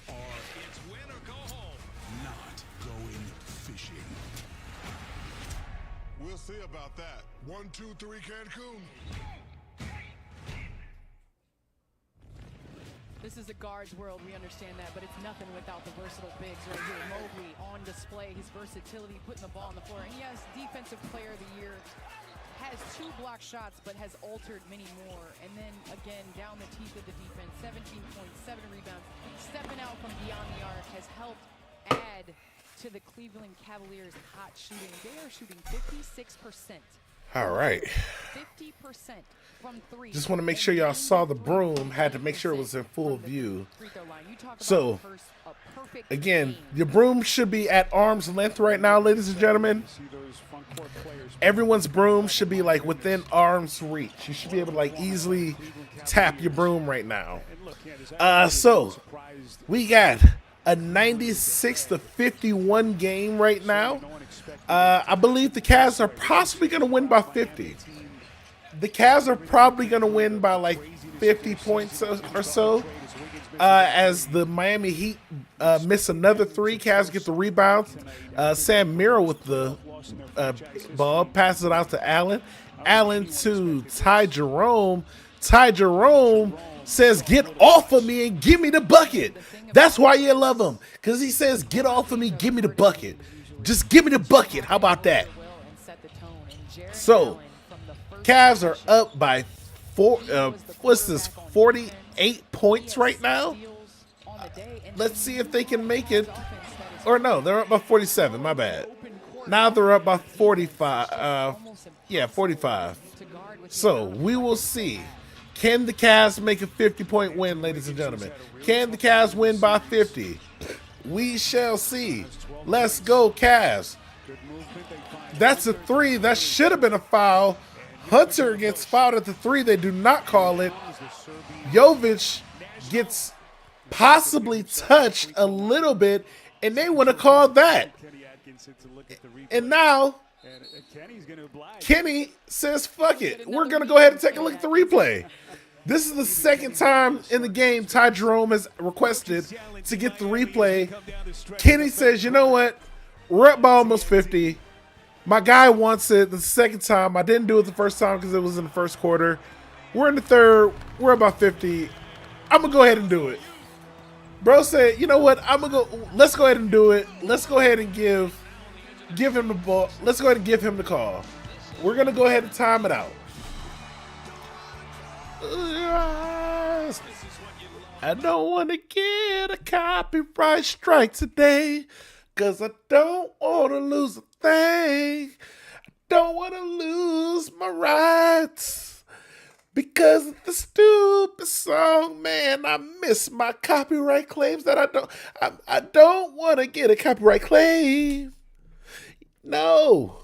are It's win or go home. not going fishing. We'll see about that. 1, 2, 3, Cancun. this is a guard's world, we understand that, but it's nothing without the versatile bigs right here. Mobley on display, his versatility, putting the ball on the floor. And yes, Defensive Player of the Year, has 2 block shots, but has altered many more. And then again, down the teeth of the defense, 17 points, 7 rebounds. Stepping out from beyond the arc has helped add to the Cleveland Cavaliers' hot shooting. They are shooting 56%. All right. 50% from 3. Just want to make sure y'all saw the broom. Had to make sure it was in full view. So, again, your broom should be at arm's length right now, ladies and gentlemen. Everyone's broom should be like within arm's reach. You should be able to like easily tap your broom right now. So, we got a 96-51 game right now. I believe the Cavs are possibly going to win by 50. The Cavs are probably going to win by like 50 points or so. As the Miami Heat miss another 3, Cavs get the rebound. Sam Merrill with the ball, passes it out to Allen. Allen to Ty Jerome. Ty Jerome says, "Get off of me and give me the bucket." That's why you love him, because he says, "Get off of me, give me the bucket. Just give me the bucket." How about that? So, Cavs are up by 48 points right now. Let's see if they can make it. Or no, they're up by 47. My bad. Now they're up by 45. 45. So, we will see. Can the Cavs make a 50-point win, ladies and gentlemen? Can the Cavs win by 50? We shall see. Let's go, Cavs. That's a 3. That should have been a foul. Hunter gets fouled at the 3. They do not call it. Jovic gets possibly touched a little bit, and they want to call that. And now Kenny says, "Fuck it. We're going to go ahead and take a look at the replay." This is the second time in the game Ty Jerome has requested to get the replay. Kenny says, "You know what? We're up by almost 50. My guy wants it the second time. I didn't do it the first time because it was in the first quarter. We're in the third. We're about 50. I'm going to go ahead and do it." Bro said, "You know what? Let's go ahead and do it. Let's go ahead and give him the ball. Let's go ahead and give him the call. We're going to go ahead and time it out." I don't want to get a copyright strike today, because I don't want to lose a thing. I don't want to lose my rights because of the stupid song, man. I miss my copyright claims that I don't want to get a copyright claim. No.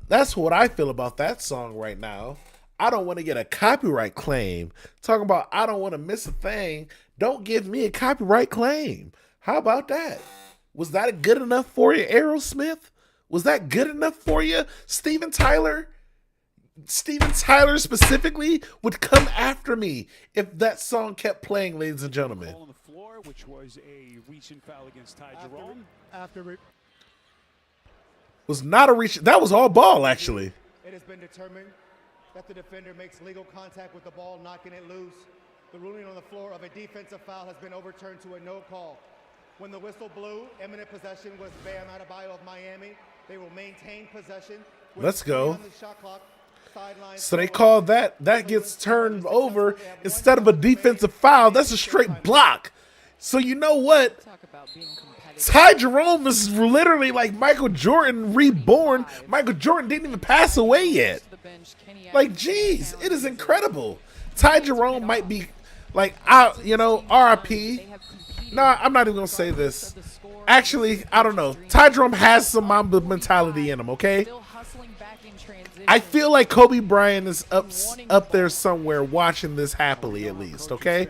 That's what I feel about that song right now. I don't want to get a copyright claim. Talking about I don't want to miss a thing. Don't give me a copyright claim. How about that? Was that good enough for you, Aerosmith? Was that good enough for you, Steven Tyler? Steven Tyler specifically would come after me if that song kept playing, ladies and gentlemen. On the floor, which was a reach-in foul against Ty Jerome. Was not a reach. That was all ball, actually. It has been determined that the defender makes legal contact with the ball, knocking it loose. The ruling on the floor of a defensive foul has been overturned to a no call. When the whistle blew, eminent possession was Bam Adebayo of Miami. They will maintain possession. Let's go. So they call that. That gets turned over instead of a defensive foul. That's a straight block. So you know what? Ty Jerome is literally like Michael Jordan reborn. Michael Jordan didn't even pass away yet. Like, geez, it is incredible. Ty Jerome might be like, RIP. No, I'm not even going to say this. Actually, I don't know. Ty Jerome has some Mamba mentality in him, okay? I feel like Kobe Bryant is up there somewhere watching this happily, at least, okay?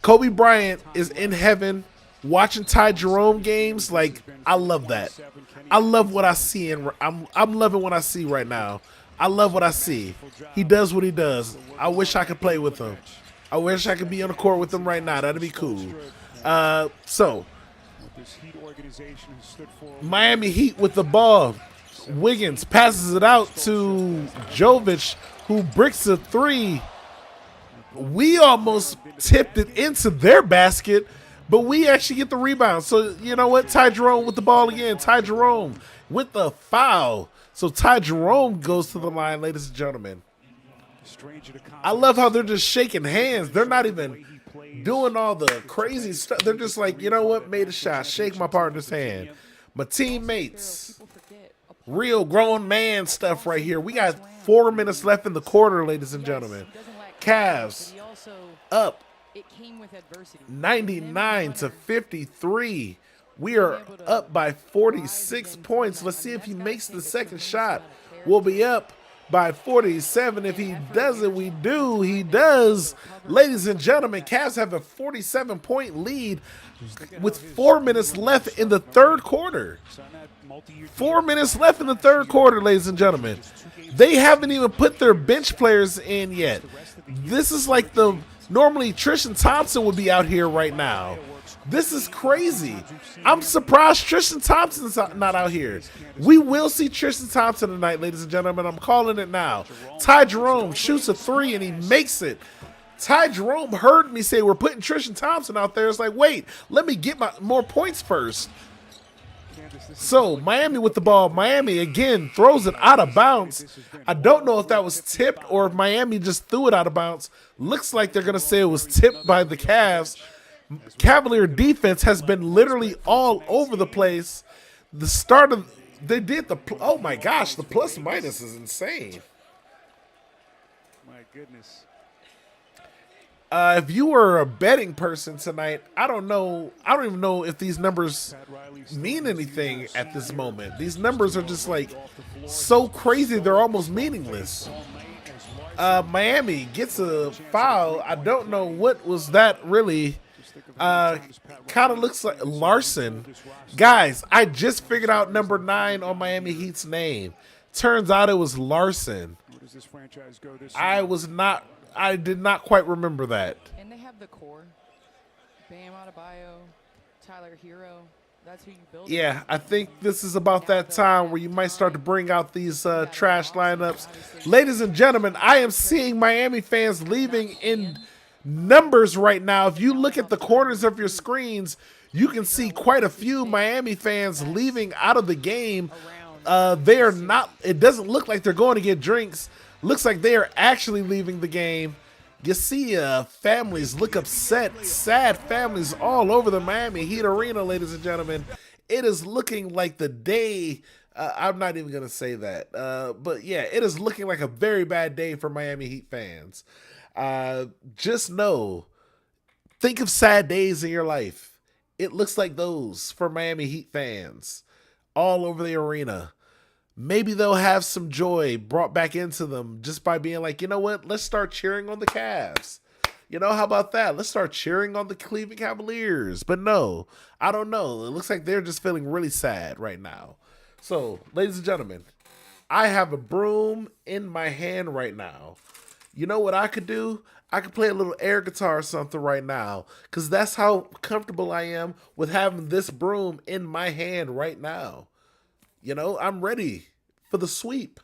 Kobe Bryant is in heaven watching Ty Jerome games. Like, I love that. I love what I see, and I'm loving what I see right now. I love what I see. He does what he does. I wish I could play with him. I wish I could be on the court with him right now. That'd be cool. So, Miami Heat with the ball. Wiggins passes it out to Jovic, who bricks a 3. we almost tipped it into their basket, but we actually get the rebound. So, you know what? Ty Jerome with the ball again. Ty Jerome with the foul. So Ty Jerome goes to the line, ladies and gentlemen. I love how they're just shaking hands. They're not even doing all the crazy stuff. They're just like, you know what? Made a shot. Shake my partner's hand. My teammates. Real grown man stuff right here. We got 4 minutes left in the quarter, ladies and gentlemen. Cavs up 99-53. We are up by 46 points. Let's see if he makes the second shot. We'll be up by 47. If he doesn't, we do. He does. Ladies and gentlemen, Cavs have a 47-point lead with 4 minutes left in the third quarter. 4 minutes left in the third quarter, ladies and gentlemen. They haven't even put their bench players in yet. This is like normally Tristan Thompson would be out here right now. This is crazy. I'm surprised Tristan Thompson's not out here. We will see Tristan Thompson tonight, ladies and gentlemen. I'm calling it now. Ty Jerome shoots a 3 and he makes it. Ty Jerome heard me say we're putting Tristan Thompson out there. It's like, wait, let me get my more points first. So Miami with the ball. Miami again throws it out of bounds. I don't know if that was tipped or if Miami just threw it out of bounds. Looks like they're going to say it was tipped by the Cavs. Cavalier defense has been literally all over the place. The start of oh my gosh, the plus minus is insane. My goodness. If you were a betting person tonight, I don't even know if these numbers mean anything at this moment. These numbers are just like so crazy, they're almost meaningless. Miami gets a foul. I don't know what was that really. Kind of looks like Larson. Guys, I just figured out number 9 on Miami Heat's name. Turns out it was Larson. I did not quite remember that. And they have the core. Bam Adebayo, Tyler Hero. That's who you build. Yeah, I think this is about that time where you might start to bring out these trash lineups. Ladies and gentlemen, I am seeing Miami fans leaving in numbers right now. If you look at the corners of your screens, you can see quite a few Miami fans leaving out of the game. They are not, it doesn't look like they're going to get drinks. Looks like they are actually leaving the game. You see families look upset, sad families all over the Miami Heat arena, ladies and gentlemen. It is looking like the day, I'm not even going to say that. But yeah, it is looking like a very bad day for Miami Heat fans. Just know, think of sad days in your life. It looks like those for Miami Heat fans all over the arena. Maybe they'll have some joy brought back into them just by being like, you know what? Let's start cheering on the Cavs. You know, how about that? Let's start cheering on the Cleveland Cavaliers. But no, I don't know. It looks like they're just feeling really sad right now. So, ladies and gentlemen, I have a broom in my hand right now. You know what I could do? I could play a little air guitar or something right now, because that's how comfortable I am with having this broom in my hand right now. You know, I'm ready for the sweep.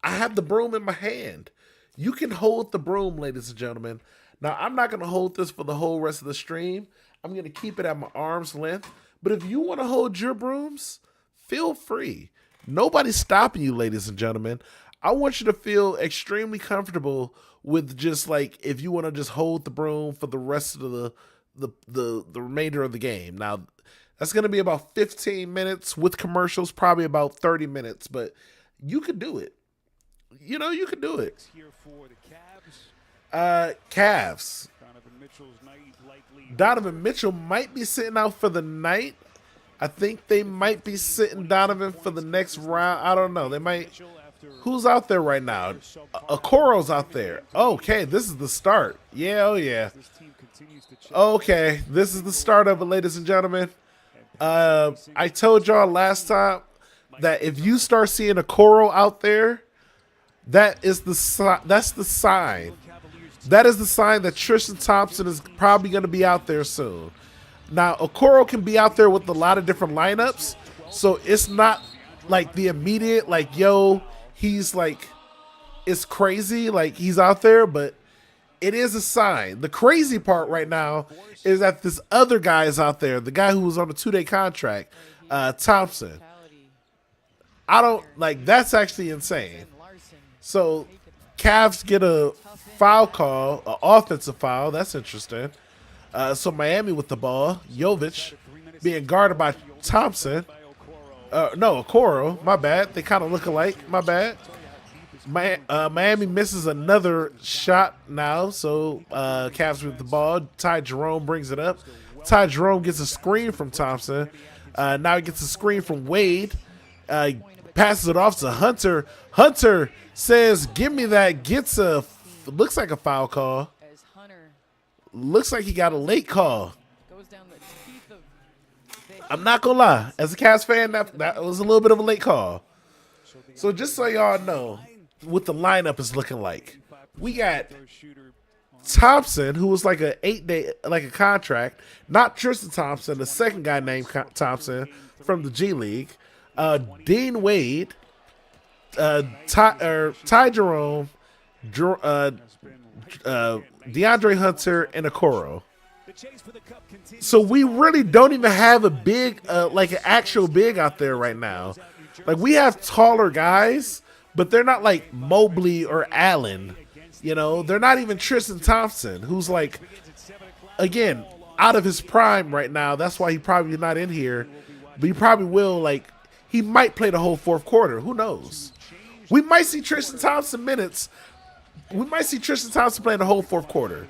I have the broom in my hand. You can hold the broom, ladies and gentlemen. Now, I'm not going to hold this for the whole rest of the stream. I'm going to keep it at my arm's length. But if you want to hold your brooms, feel free. Nobody's stopping you, ladies and gentlemen. I want you to feel extremely comfortable with just like, if you want to just hold the broom for the rest of the remainder of the game. Now, that's going to be about 15 minutes with commercials, probably about 30 minutes, but you could do it. You know, you could do it. Cavs. Donovan Mitchell might be sitting out for the night. I think they might be sitting Donovan for the next round. I don't know. They might. Who's out there right now? Okoro's out there. Okay, this is the start. Yeah, oh yeah. Okay, this is the start of it, ladies and gentlemen. I told y'all last time that if you start seeing Okoro out there, that's the sign. That is the sign that Tristan Thompson is probably going to be out there soon. Now, Okoro can be out there with a lot of different lineups, so it's not like the immediate, like, yo, he's like, it's crazy, like he's out there, but It is a sign. The crazy part right now is that this other guy is out there, the guy who was on a 2-day contract, Thompson. I don't like, that's actually insane. So Cavs get a foul call, an offensive foul. That's interesting. So Miami with the ball. Jovic being guarded by Thompson. No, Okoro. My bad. They kind of look alike. My bad. Miami misses another shot now. So Cavs with the ball. Ty Jerome brings it up. Ty Jerome gets a screen from Thompson. Now he gets a screen from Wade. Passes it off to Hunter. Hunter says, "Give me that." Gets a, looks like a foul call. Looks like he got a late call. I'm not gonna lie. As a Cavs fan, that was a little bit of a late call. So just so y'all know what the lineup is looking like, we got Thompson, who was like a 8-day, like a contract. Not Tristan Thompson, the second guy named Thompson from the G League. Dean Wade, Ty Jerome, DeAndre Hunter, and Okoro. So we really don't even have a big, like an actual big out there right now. Like we have taller guys, but they're not like Mobley or Allen. You know, they're not even Tristan Thompson, who's like, again, out of his prime right now. That's why he probably not in here, but he probably will. Like he might play the whole fourth quarter. Who knows? We might see Tristan Thompson minutes. We might see Tristan Thompson playing the whole fourth quarter.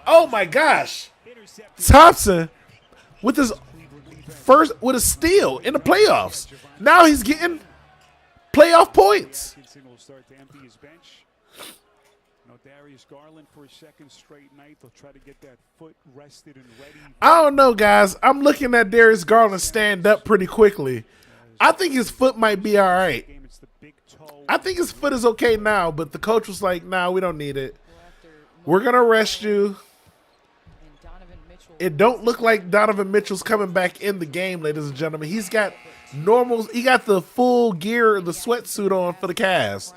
Oh my gosh. Thompson with his first, with a steal in the playoffs. Now he's getting playoff points. I don't know, guys. I'm looking at Darius Garland stand up pretty quickly. I think his foot might be all right. I think his foot is okay now, but the coach was like, nah, we don't need it. We're going to rest you. It don't look like Donovan Mitchell's coming back in the game, ladies and gentlemen. He's got normals. He got the full gear, the sweatsuit on for the Cavs.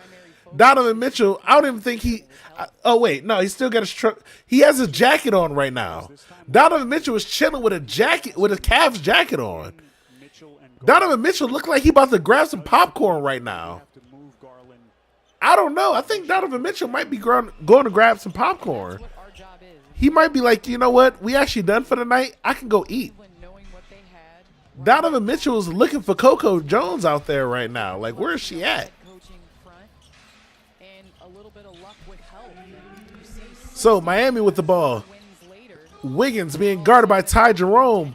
Donovan Mitchell, I don't even think he – oh, wait. No, he still got his truck. He has a jacket on right now. Donovan Mitchell was chilling with a jacket, with a Cavs jacket on. Donovan Mitchell looked like he about to grab some popcorn right now. I don't know. I think Donovan Mitchell might be going to grab some popcorn. He might be like, you know what? We actually done for the night. I can go eat. Donovan Mitchell is looking for Coco Jones out there right now. Like, where is she at? So, Miami with the ball. Wiggins being guarded by Ty Jerome.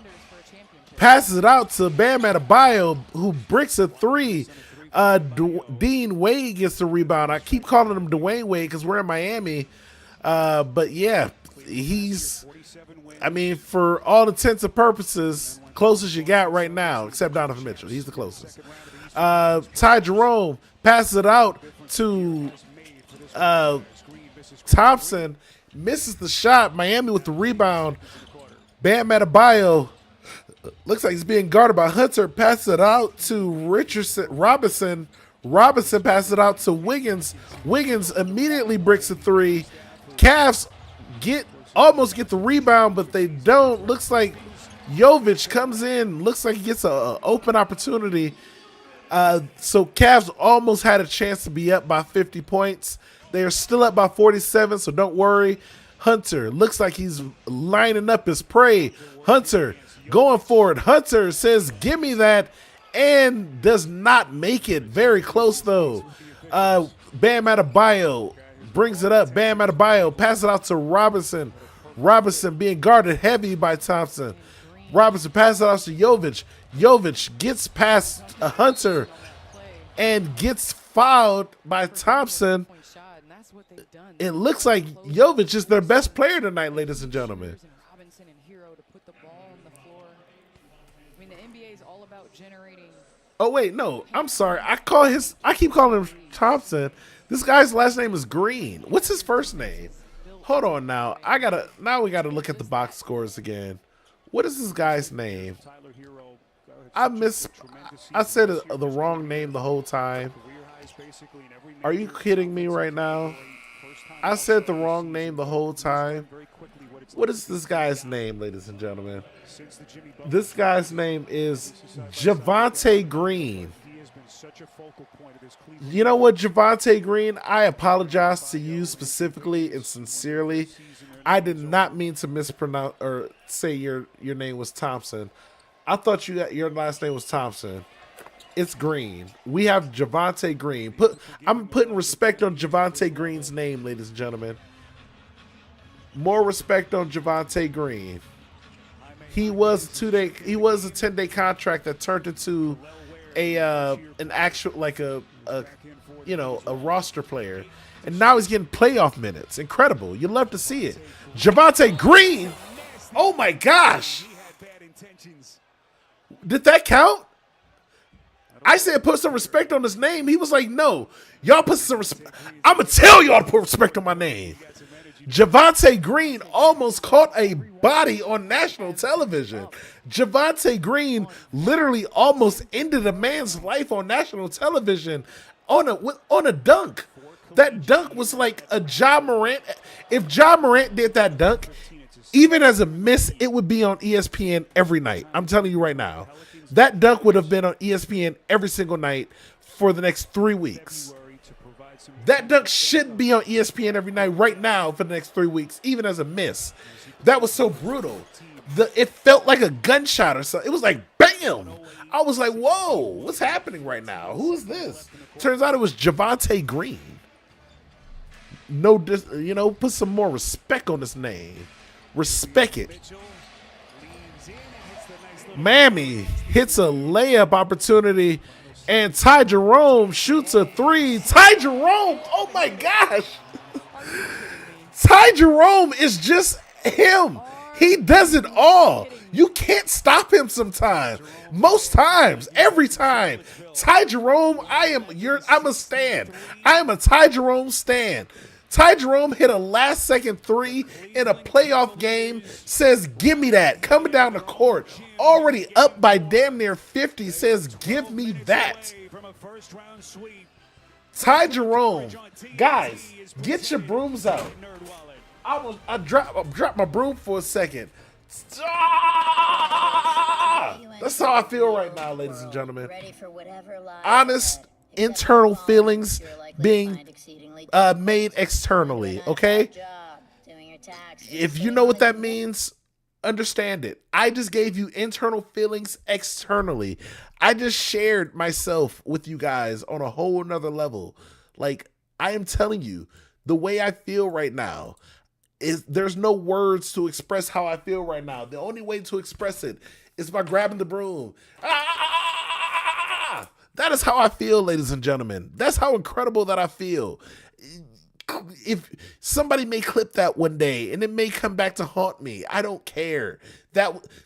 Passes it out to Bam Adebayo, who bricks a three. Dean Wade gets the rebound. I keep calling him Dwayne Wade because we're in Miami. But yeah, he's, I mean, for all intents and purposes, closest you got right now, except Donovan Mitchell. He's the closest. Ty Jerome passes it out to Thompson. Misses the shot. Miami with the rebound. Bam Adebayo looks like he's being guarded by Hunter. Passes it out to Robinson. Robinson passes it out to Wiggins. Wiggins immediately bricks a three. Cavs almost get the rebound, but they don't. Looks like Jovic comes in. Looks like he gets an open opportunity. So Cavs almost had a chance to be up by 50 points. They are still up by 47, so don't worry. Hunter looks like he's lining up his prey. Hunter going for it. Hunter says, give me that, and does not make it. Very close, though. Bam Adebayo brings it up. Bam Adebayo passes it out to Robinson. Robinson being guarded heavy by Thompson. Robinson passes it out to Jovic. Jovic gets past Hunter and gets fouled by Thompson. It looks like Jovic is their best player tonight, ladies and gentlemen. Oh wait, no, I'm sorry. I keep calling him Thompson. This guy's last name is Green. What's his first name? Hold on now. Now we gotta look at the box scores again. What is this guy's name? I said the wrong name the whole time. Are you kidding me right now? I said the wrong name the whole time. What is this guy's name, ladies and gentlemen? This guy's name is Javonte Green. You know what, Javonte Green? I apologize to you specifically and sincerely. I did not mean to mispronounce or say your name was Thompson. I thought your last name was Thompson. It's Green. We have Javonte Green. I'm putting respect on Javonte Green's name, ladies and gentlemen. More respect on Javonte Green. He was a 10-day contract that turned into an actual a roster player. And now he's getting playoff minutes. Incredible. You love to see it. Javonte Green. Oh my gosh. Did that count? I said put some respect on his name. He was like, no. Y'all put some respect. I'm going to tell y'all to put respect on my name. Javonte Green almost caught a body on national television. Javonte Green literally almost ended a man's life on national television on a dunk. That dunk was like a Ja Morant. If Ja Morant did that dunk, even as a miss, it would be on ESPN every night. I'm telling you right now. That dunk would have been on ESPN every single night for the next 3 weeks. That dunk should be on ESPN every night right now for the next 3 weeks, even as a miss. That was so brutal. It felt like a gunshot or something. It was like, bam! I was like, whoa, what's happening right now? Who is this? Turns out it was Javonte Green. Put some more respect on his name. Respect it. Mammy hits a layup opportunity, and Ty Jerome shoots a three. Ty Jerome, oh my gosh. Ty Jerome is just him. He does it all. You can't stop him sometimes. Most times, every time. Ty Jerome, I'm a stan. I am a Ty Jerome stan. Ty Jerome hit a last-second three in a playoff game, says, give me that. Coming down the court, already up by damn near 50, says, give me that. Ty Jerome, guys, get your brooms out. I dropped my broom for a second. That's how I feel right now, ladies and gentlemen. Honest internal feelings being made externally, okay? If you know what that means, understand it. I just gave you internal feelings externally. I just shared myself with you guys on a whole nother level. Like, I am telling you, the way I feel right now is there's no words to express how I feel right now. The only way to express it is by grabbing the broom. That is how I feel, ladies and gentlemen. That's how incredible that I feel. If somebody may clip that one day and it may come back to haunt me, I don't care.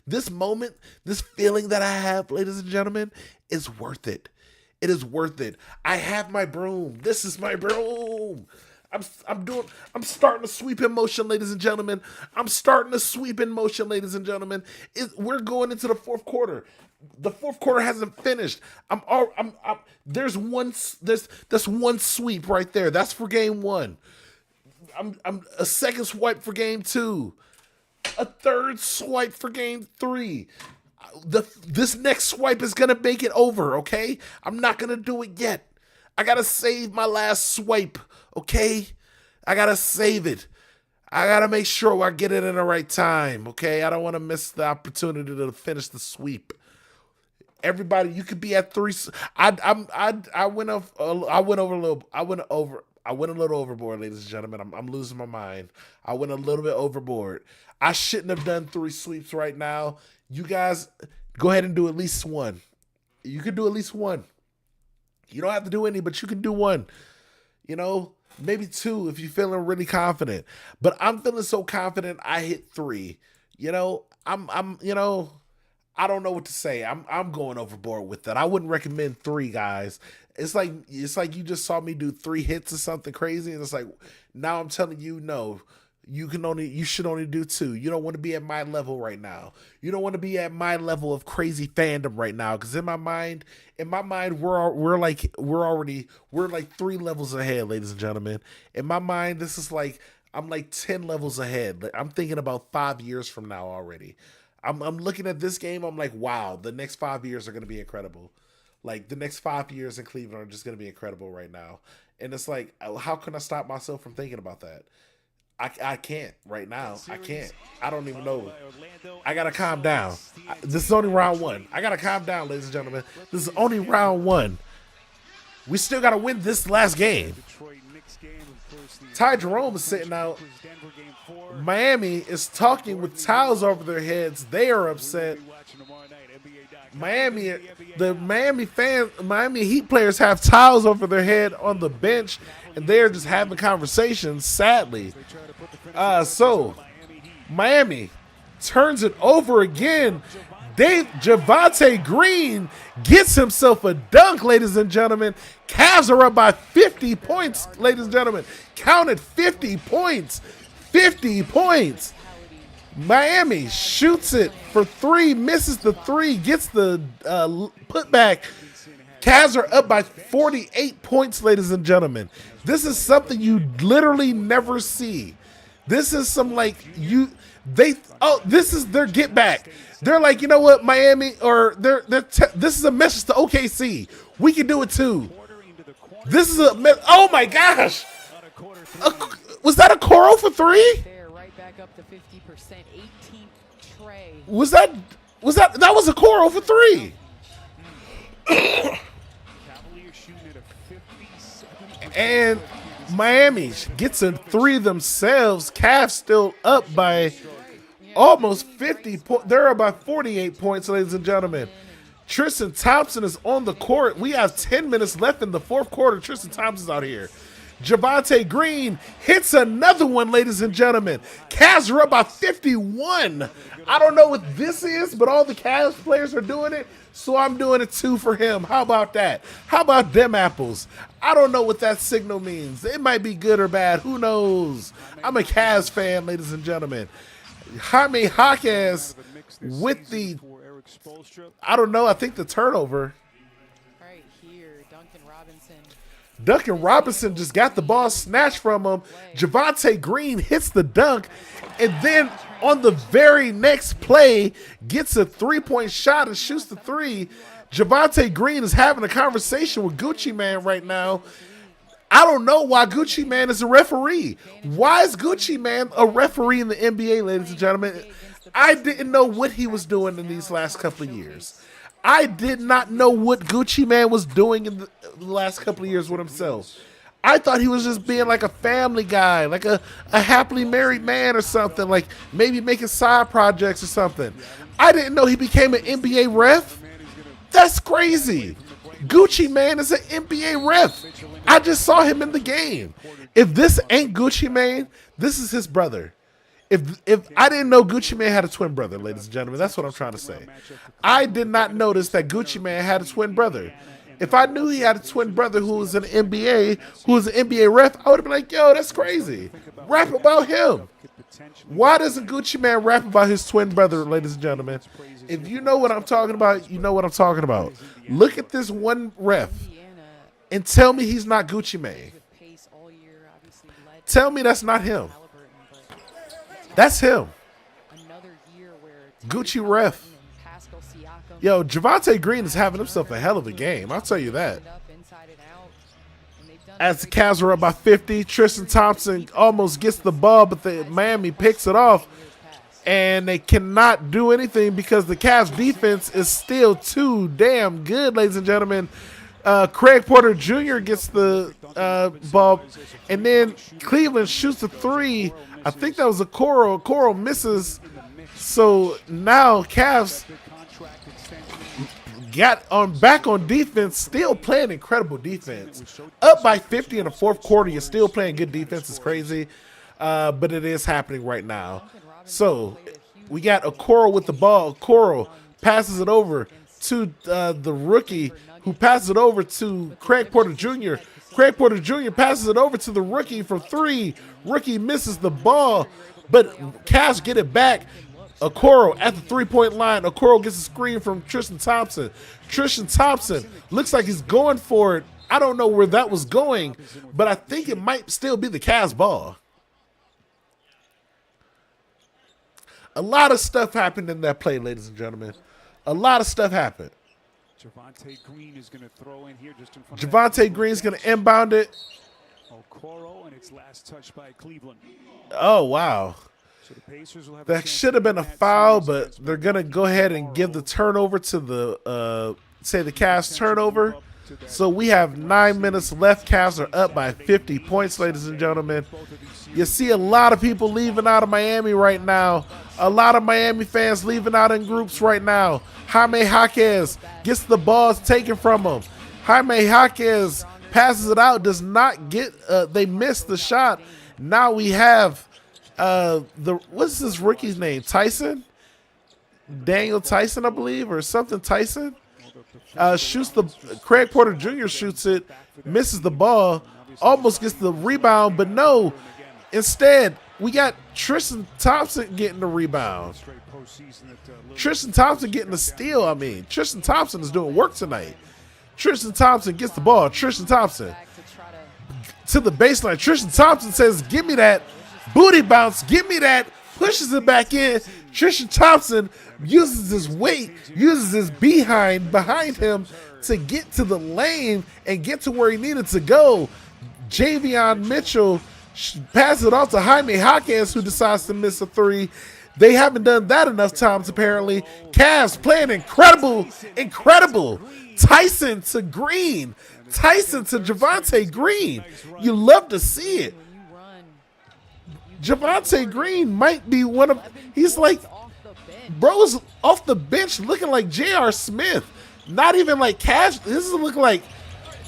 This moment, this feeling that I have, ladies and gentlemen, is worth it. It is worth it. I have my broom. This is my broom. I'm starting to sweep in motion, ladies and gentlemen. I'm starting to sweep in motion, ladies and gentlemen. We're going into the fourth quarter. The fourth quarter hasn't finished. There's one sweep right there. That's for game one. I'm a second swipe for game two. A third swipe for game three. This next swipe is gonna make it over, okay? I'm not gonna do it yet. I gotta save my last swipe, okay? I gotta save it. I gotta make sure I get it in the right time, okay? I don't want to miss the opportunity to finish the sweep. Everybody, you could be at three. I went a little overboard, ladies and gentlemen. I'm losing my mind. I went a little bit overboard. I shouldn't have done 3 sweeps right now. You guys, go ahead and do at least one. You can do at least one. You don't have to do any, but you can do one. Maybe 2 if you're feeling really confident. But I'm feeling so confident I hit 3. I don't know what to say. I'm going overboard with that. I wouldn't recommend 3, guys. It's like you just saw me do 3 hits or something crazy, and it's like now I'm telling you no. You should only do 2. You don't want to be at my level right now. You don't want to be at my level of crazy fandom right now. Because in my mind, we're like 3 levels ahead, ladies and gentlemen. In my mind, this is like I'm like 10 levels ahead. I'm thinking about 5 years from now already. I'm looking at this game. I'm like, wow, the next 5 years are going to be incredible. Like the next 5 years in Cleveland are just going to be incredible right now. And it's like, how can I stop myself from thinking about that? I can't right now. I can't. I don't even know. I got to calm down. This is only round 1. I got to calm down, ladies and gentlemen. This is only round 1. We still got to win this last game. Ty Jerome is sitting out. Miami is talking with towels over their heads. They are upset. Miami Heat players have towels over their head on the bench, and they are just having conversations, sadly. So Miami turns it over again. Javonte Green gets himself a dunk, ladies and gentlemen. Cavs are up by 50 points, ladies and gentlemen. Counted 50 points. 50 points. Miami shoots it for 3, misses the 3, gets the putback. Cavs are up by 48 points, ladies and gentlemen. This is something you literally never see. This is some this is their get back. They're like, you know what, Miami, or this is a message to OKC. We can do it too. This is oh my gosh. Was that a Coro for 3? They're right back up to 50%. 18th tray. That was a Coro for 3. And Miami gets a 3 themselves. Cavs still up by almost 50 points. They're up by 48 points, ladies and gentlemen. Tristan Thompson is on the court. We have 10 minutes left in the 4th quarter. Tristan Thompson's out here. Javonte Green hits another one, ladies and gentlemen. Cavs are up by 51. I don't know what this is, but all the Cavs players are doing it, so I'm doing it too for him. How about that? How about them apples? I don't know what that signal means. It might be good or bad. Who knows? I'm a Cavs fan, ladies and gentlemen. Jaime Jaquez with the, I don't know, I think the turnover. Right here, Duncan Robinson just got the ball snatched from him. Javonte Green hits the dunk, and then on the very next play, gets a 3-point shot and shoots the 3. Javonte Green is having a conversation with Gucci Mane right now. I don't know why Gucci Mane is a referee. Why is Gucci Mane a referee in the NBA, ladies and gentlemen? I didn't know what he was doing in these last couple of years. I did not know what Gucci Mane was doing in the last couple of years with himself. I thought he was just being like a family guy, like a happily married man or something, like maybe making side projects or something. I didn't know he became an NBA ref. That's crazy. Gucci Mane is an NBA ref. I just saw him in the game. If this ain't Gucci Mane, this is his brother. If I didn't know Gucci Mane had a twin brother, ladies and gentlemen, that's what I'm trying to say. I did not notice that Gucci Mane had a twin brother. If I knew he had a twin brother who was an NBA, who was an NBA ref, I would have been like, yo, that's crazy. Rap about him. Why doesn't Gucci Mane rap about his twin brother, ladies and gentlemen? If you know what I'm talking about, you know what I'm talking about. Look at this one ref and tell me he's not Gucci Mane. Tell me that's not him. That's him. Gucci ref. Yo, Javonte Green is having himself a hell of a game. I'll tell you that. As the Cavs are up by 50, Tristan Thompson almost gets the ball, but the Miami picks it off. And they cannot do anything because the Cavs defense is still too damn good, ladies and gentlemen. Craig Porter Jr. gets the ball. And then Cleveland shoots a 3. I think that was a Coro. Coro misses. So now Cavs got back on defense, still playing incredible defense. Up by 50 in the 4th quarter, you're still playing good defense. It's crazy, but it is happening right now. So we got Okoro with the ball. Okoro passes it over to the rookie, who passes it over to Craig Porter Jr., Craig Porter Jr. passes it over to the rookie for three. Rookie misses the ball, but Cavs get it back. Okoro at the three-point line. Okoro gets a screen from Tristan Thompson. Tristan Thompson looks like he's going for it. I don't know where that was going, but I think it might still be the Cavs ball. A lot of stuff happened in that play, ladies and gentlemen. A lot of stuff happened. Javonte Green is going to throw in here just in front Javonte Green's going to inbound it. Okoro, and it's last touched by Cleveland. Oh, wow. So the Pacers will have That should have been a foul, but they're going to go ahead and give the turnover to the, say the Cavs turnover. So we have 9 minutes left. Cavs are up by 50 points, ladies and gentlemen. You see a lot of people leaving out of Miami right now. A lot of Miami fans leaving out in groups right now. Jaime Jaquez gets the balls taken from him. Jaime Jaquez passes it out, does not get, they missed the shot. Now we have, what's this rookie's name? Tyson? Daniel Tyson, I believe, or something Tyson? Shoots the, Craig Porter Jr. shoots it, misses the ball, almost gets the rebound, but no. Instead, we got Tristan Thompson getting the rebound. Tristan Thompson getting the steal, I mean. Tristan Thompson is doing work tonight. Tristan Thompson gets the ball. Tristan Thompson to the baseline. Tristan Thompson says, give me that. Booty bounce, give me that. Pushes it back in. Tristan Thompson uses his weight, uses his behind him to get to the lane and get to where he needed to go. Javion Mitchell passes it off to Jaime Jaquez, who decides to miss a three. They haven't done that enough times, apparently. Cavs playing incredible. Tyson to Green. Tyson to Javonte Green. You love to see it. Javonte Green might be one of, he's like, bro's off the bench looking like J.R. Smith. Not even like Cavs. This is looking like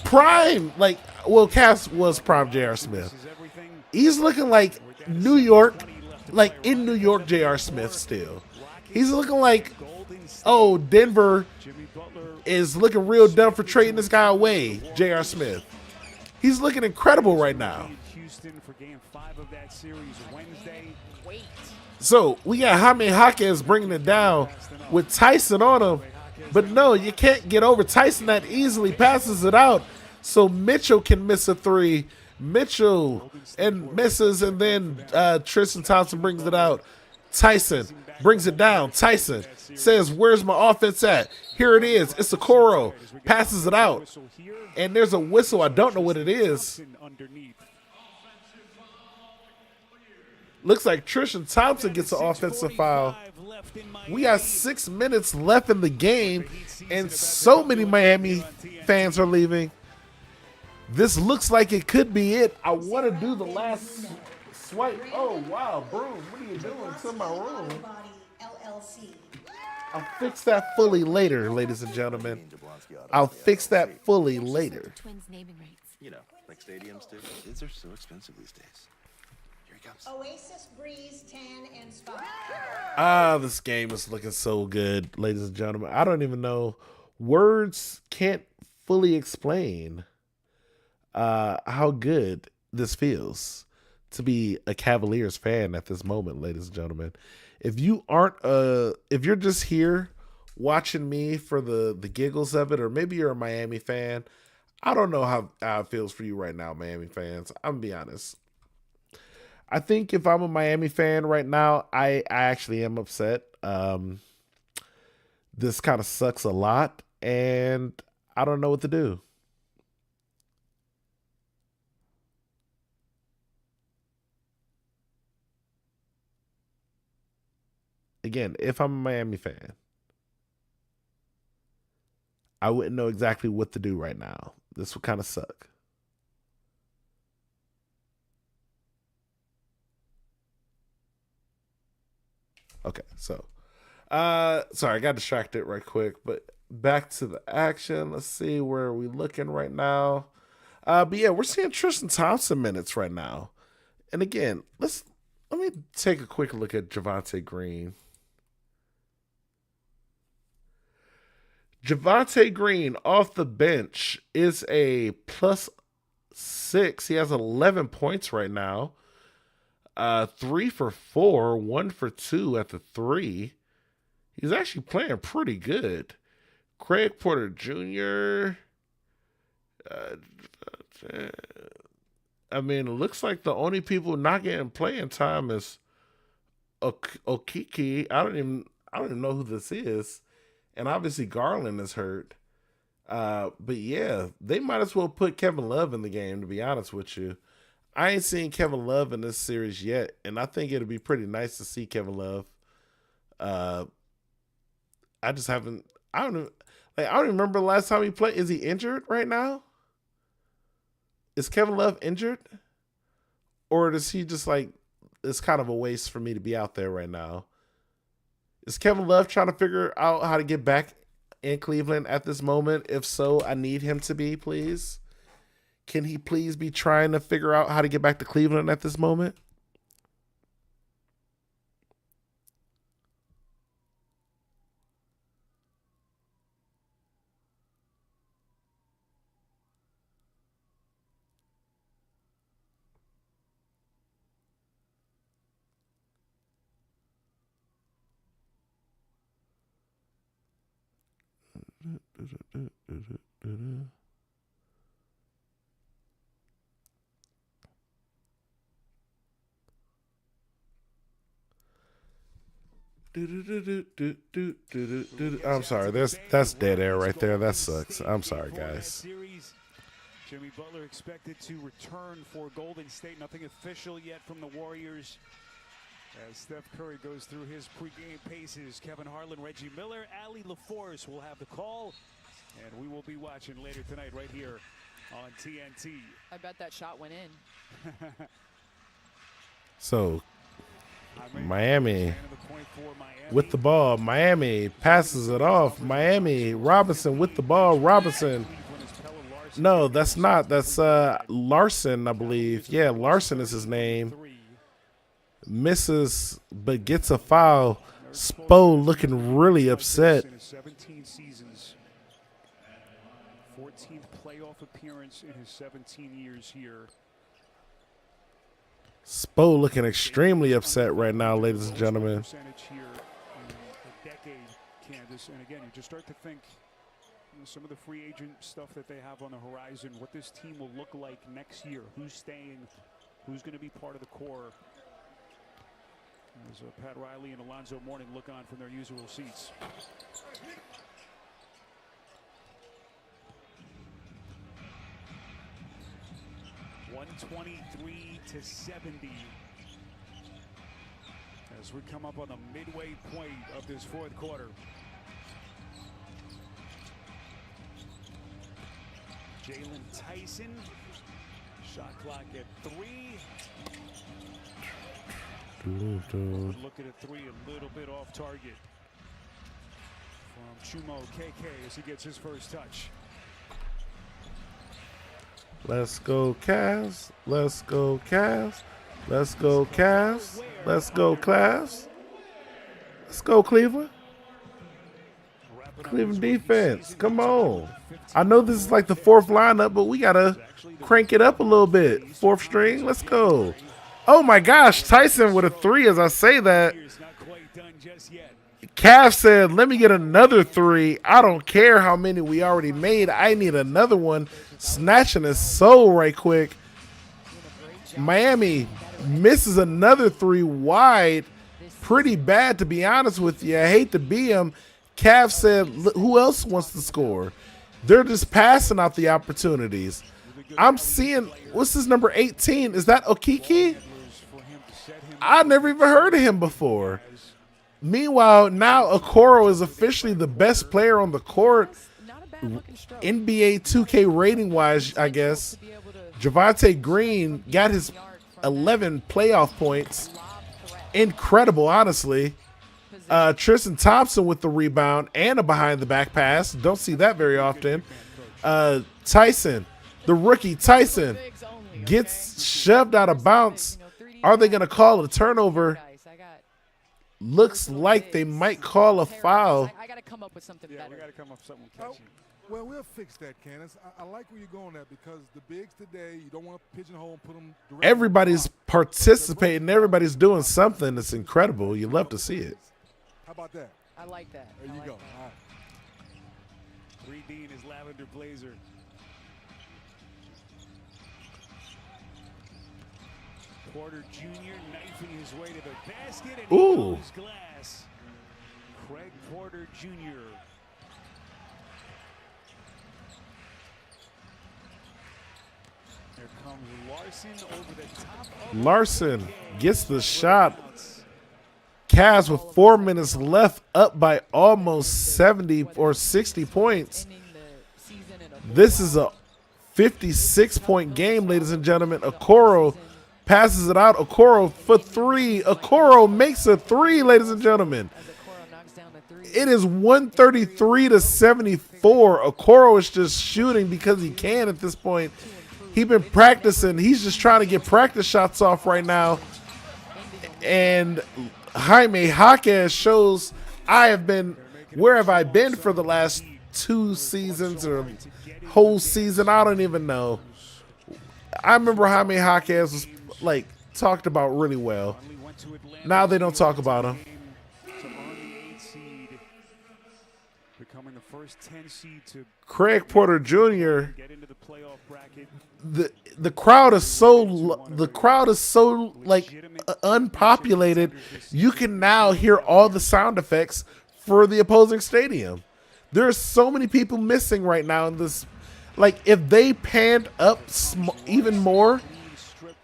prime, like, well, Cavs was prime J.R. Smith. He's looking like New York, like in New York J.R. Smith still. He's looking like, oh, Denver is looking real dumb for trading this guy away, J.R. Smith. He's looking incredible right now. So we got Jaime Jaquez bringing it down with Tyson on him. But no, you can't get over Tyson that easily. Passes it out so Mitchell can miss a three. Mitchell and misses, and then Tristan Thompson brings it out. Tyson brings it down. Tyson says, where's my offense at? Here it is. It's Okoro. Passes it out. And there's a whistle. I don't know what it is. Looks like Tristan Thompson gets an offensive foul. We got 6 minutes left in the game, and so many Miami fans are leaving. This looks like it could be it. I want to do the last swipe. Oh, wow, Broom, what are you doing to my room? I'll fix that fully later, ladies and gentlemen. I'll fix that fully later. You know, like stadiums do. Kids are so expensive these days. Here he comes. Oasis, Breeze, Tan, and Spa. Ah, this game is looking so good, ladies and gentlemen. I don't even know. Words can't fully explain how good this feels to be a Cavaliers fan at this moment, ladies and gentlemen. If you aren't if you're just here watching me for the giggles of it, or maybe you're a Miami fan, I don't know how it feels for you right now, Miami fans. I'm gonna be honest. I think if I'm a Miami fan right now, I actually am upset. This kind of sucks a lot, and I don't know what to do. Again, if I'm a Miami fan, I wouldn't know exactly what to do right now. This would kind of suck. Okay, so, sorry, I got distracted right quick, but back to the action. Let's see, where are we looking right now? But yeah, we're seeing Tristan Thompson minutes right now. And again, let me take a quick look at Javonte Green. Javonte Green off the bench is a plus 6. He has 11 points right now. 3 for 4, 1 for 2 at the 3. He's actually playing pretty good. Craig Porter Jr. I mean, it looks like the only people not getting playing time is Okiki. I don't even know who this is, and obviously Garland is hurt. But yeah, they might as well put Kevin Love in the game, to be honest with you. I ain't seen Kevin Love in this series yet, and I think it'd be pretty nice to see Kevin Love. I just haven't. I don't even remember the last time he played. Is he injured right now? Is Kevin Love injured, or does he just like? It's kind of a waste for me to be out there right now. Is Kevin Love trying to figure out how to get back in Cleveland at this moment? If so, I need him to be, please. Can he please be trying to figure out how to get back to Cleveland at this moment? I'm sorry. That's dead air right there. That sucks. I'm sorry, guys. Jimmy Butler expected to return for Golden State. Nothing official yet from the Warriors. As Steph Curry goes through his pregame paces, Kevin Harlan, Reggie Miller, Allie LaForce will have the call, and we will be watching later tonight right here on TNT. I bet that shot went in. So, Miami with the ball. Miami passes it off. Miami, Robinson with the ball. Robinson. No, that's not. That's Larson, I believe. Yeah, Larson is his name. Misses, but gets a foul. Spo looking really upset. 17 seasons. 14th playoff appearance in his 17 years here. Spo looking extremely upset right now, ladies and gentlemen. Percentage here in a decade, Candace. And again, you just start to think some of the free agent stuff that they have on the horizon, what this team will look like next year, who's staying, who's going to be part of the core. As Pat Riley and Alonzo Mourning look on from their usual seats. (123-70) as we come up on the midway point of this fourth quarter. Jalen Tyson, shot clock at 3. Look at a 3 a little bit off target from Chumo KK as he gets his first touch. Let's go Cavs. Let's go Cavs. Let's go Cavs. Let's go Cavs. Let's go Cleveland. Cleveland defense. Come on. I know this is like the fourth lineup, but we got to crank it up a little bit. Fourth string. Let's go. Oh my gosh, Tyson with a 3 as I say that. Cav said, let me get another 3. I don't care how many we already made. I need another one. Snatching his soul right quick. Miami misses another 3 wide. Pretty bad, to be honest with you. I hate to be him. Cav said, who else wants to score? They're just passing out the opportunities. I'm seeing, what's his number 18? Is that Okiki? I never even heard of him before. Meanwhile, now Okoro is officially the best player on the court. NBA 2K rating-wise, I guess. Javonte Green got his 11 playoff points. Incredible, honestly. Tristan Thompson with the rebound and a behind-the-back pass. Don't see that very often. Tyson, the rookie Tyson, gets shoved out of bounds. Are they going to call a turnover? Looks like they might call a foul. I got to come up with something better. We got to come up with something catchy. Well, we'll fix that, Candace. I like where you're going at because the bigs today, you don't want to pigeonhole and put them directly. Everybody's participating. Everybody's doing something that's incredible. You love to see it. How about that? I like that. There you go. All right. 3D in his lavender blazer. Porter Jr. knifing his way to the basket and he Ooh. goes glass. Craig Porter Jr. Here comes Larson over the top of Larson gets the shot. Cavs with 4 minutes left, up by almost 70 or 60 points. This is a 56-point game, ladies and gentlemen. Okoro passes it out. Okoro for three. Okoro makes a three, ladies and gentlemen. It is 133 to 74. Okoro is just shooting because he can at this point. He's been practicing. He's just trying to get practice shots off right now. And Jaime Jaquez shows where have I been for the last 2 seasons or whole season? I don't even know. I remember Jaime Jaquez was like talked about really well. Now they don't talk about him. Becoming the first 10 seed to Craig Porter Jr. get into the playoff bracket. The crowd is so like unpopulated. You can now hear all the sound effects for the opposing stadium. There's so many people missing right now in this. Like if they panned up even more,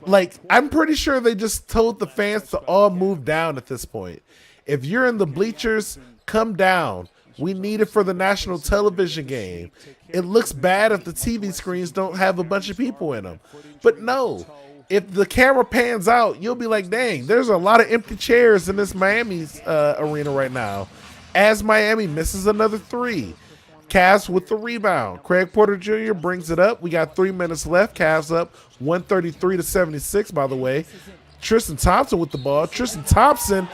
like I'm pretty sure they just told the fans to all move down at this point. If you're in the bleachers, come down. We need it for the national television game. It looks bad if the TV screens don't have a bunch of people in them. But no, if the camera pans out, you'll be like, dang, there's a lot of empty chairs in this Miami arena right now. As Miami misses another three. Cavs with the rebound. Craig Porter Jr. brings it up. We got 3 minutes left. Cavs up 133 to 76, by the way. Tristan Thompson with the ball. Tristan Thompson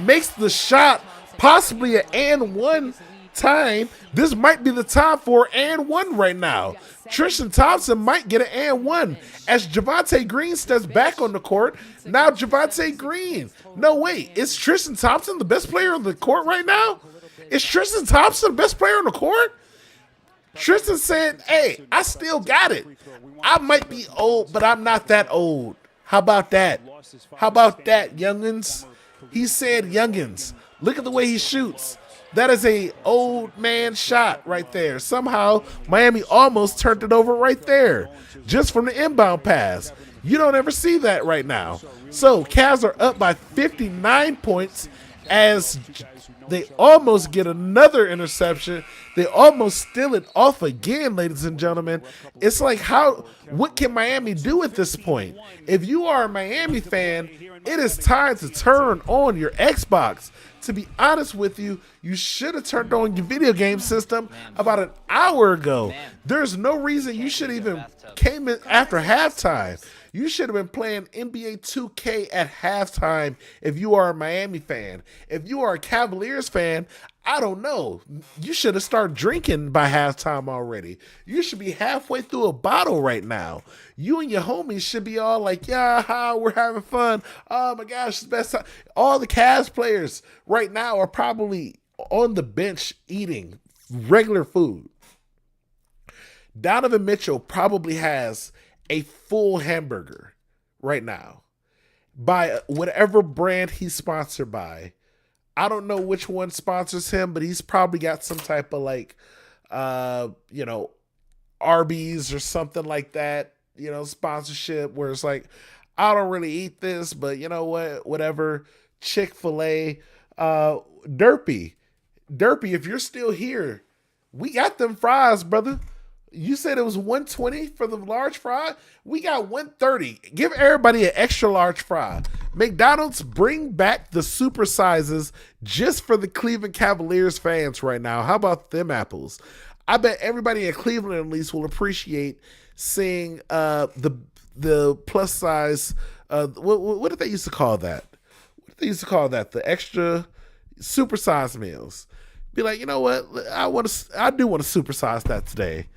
makes the shot, possibly an and one time. This might be the time for and one right now. Tristan Thompson might get an and one as Javonte Green steps back on the court. Now Javonte Green. No, wait. Is Tristan Thompson the best player on the court right now? Is Tristan Thompson the best player on the court? Tristan said, hey, I still got it. I might be old, but I'm not that old. How about that? How about that, youngins? He said youngins. Look at the way he shoots. That is a old man shot right there. Somehow, Miami almost turned it over right there. Just from the inbound pass. You don't ever see that right now. So, Cavs are up by 59 points as they almost get another interception. They almost steal it off again, ladies and gentlemen. It's like, what can Miami do at this point? If you are a Miami fan, it is time to turn on your Xbox. To be honest with you, you should have turned on your video game system about an hour ago. There's no reason you should even came in after halftime. You should have been playing NBA 2K at halftime if you are a Miami fan. If you are a Cavaliers fan, I don't know. You should have started drinking by halftime already. You should be halfway through a bottle right now. You and your homies should be all like, yeah, we're having fun. Oh my gosh, it's the best time. All the Cavs players right now are probably on the bench eating regular food. Donovan Mitchell probably has a full hamburger right now by whatever brand he's sponsored by. I don't know which one sponsors him, but he's probably got some type of like, Arby's or something like that, sponsorship where it's like, I don't really eat this, but you know what, whatever. Chick-fil-A, Derpy, if you're still here, we got them fries, brother. You said it was 120 for the large fry. We got 130. Give everybody an extra large fry. McDonald's, bring back the super sizes just for the Cleveland Cavaliers fans right now. How about them apples? I bet everybody in Cleveland at least will appreciate seeing the plus size. What did they used to call that? What did they used to call that? The extra super size meals. Be like, you know what? I do want to supersize that today.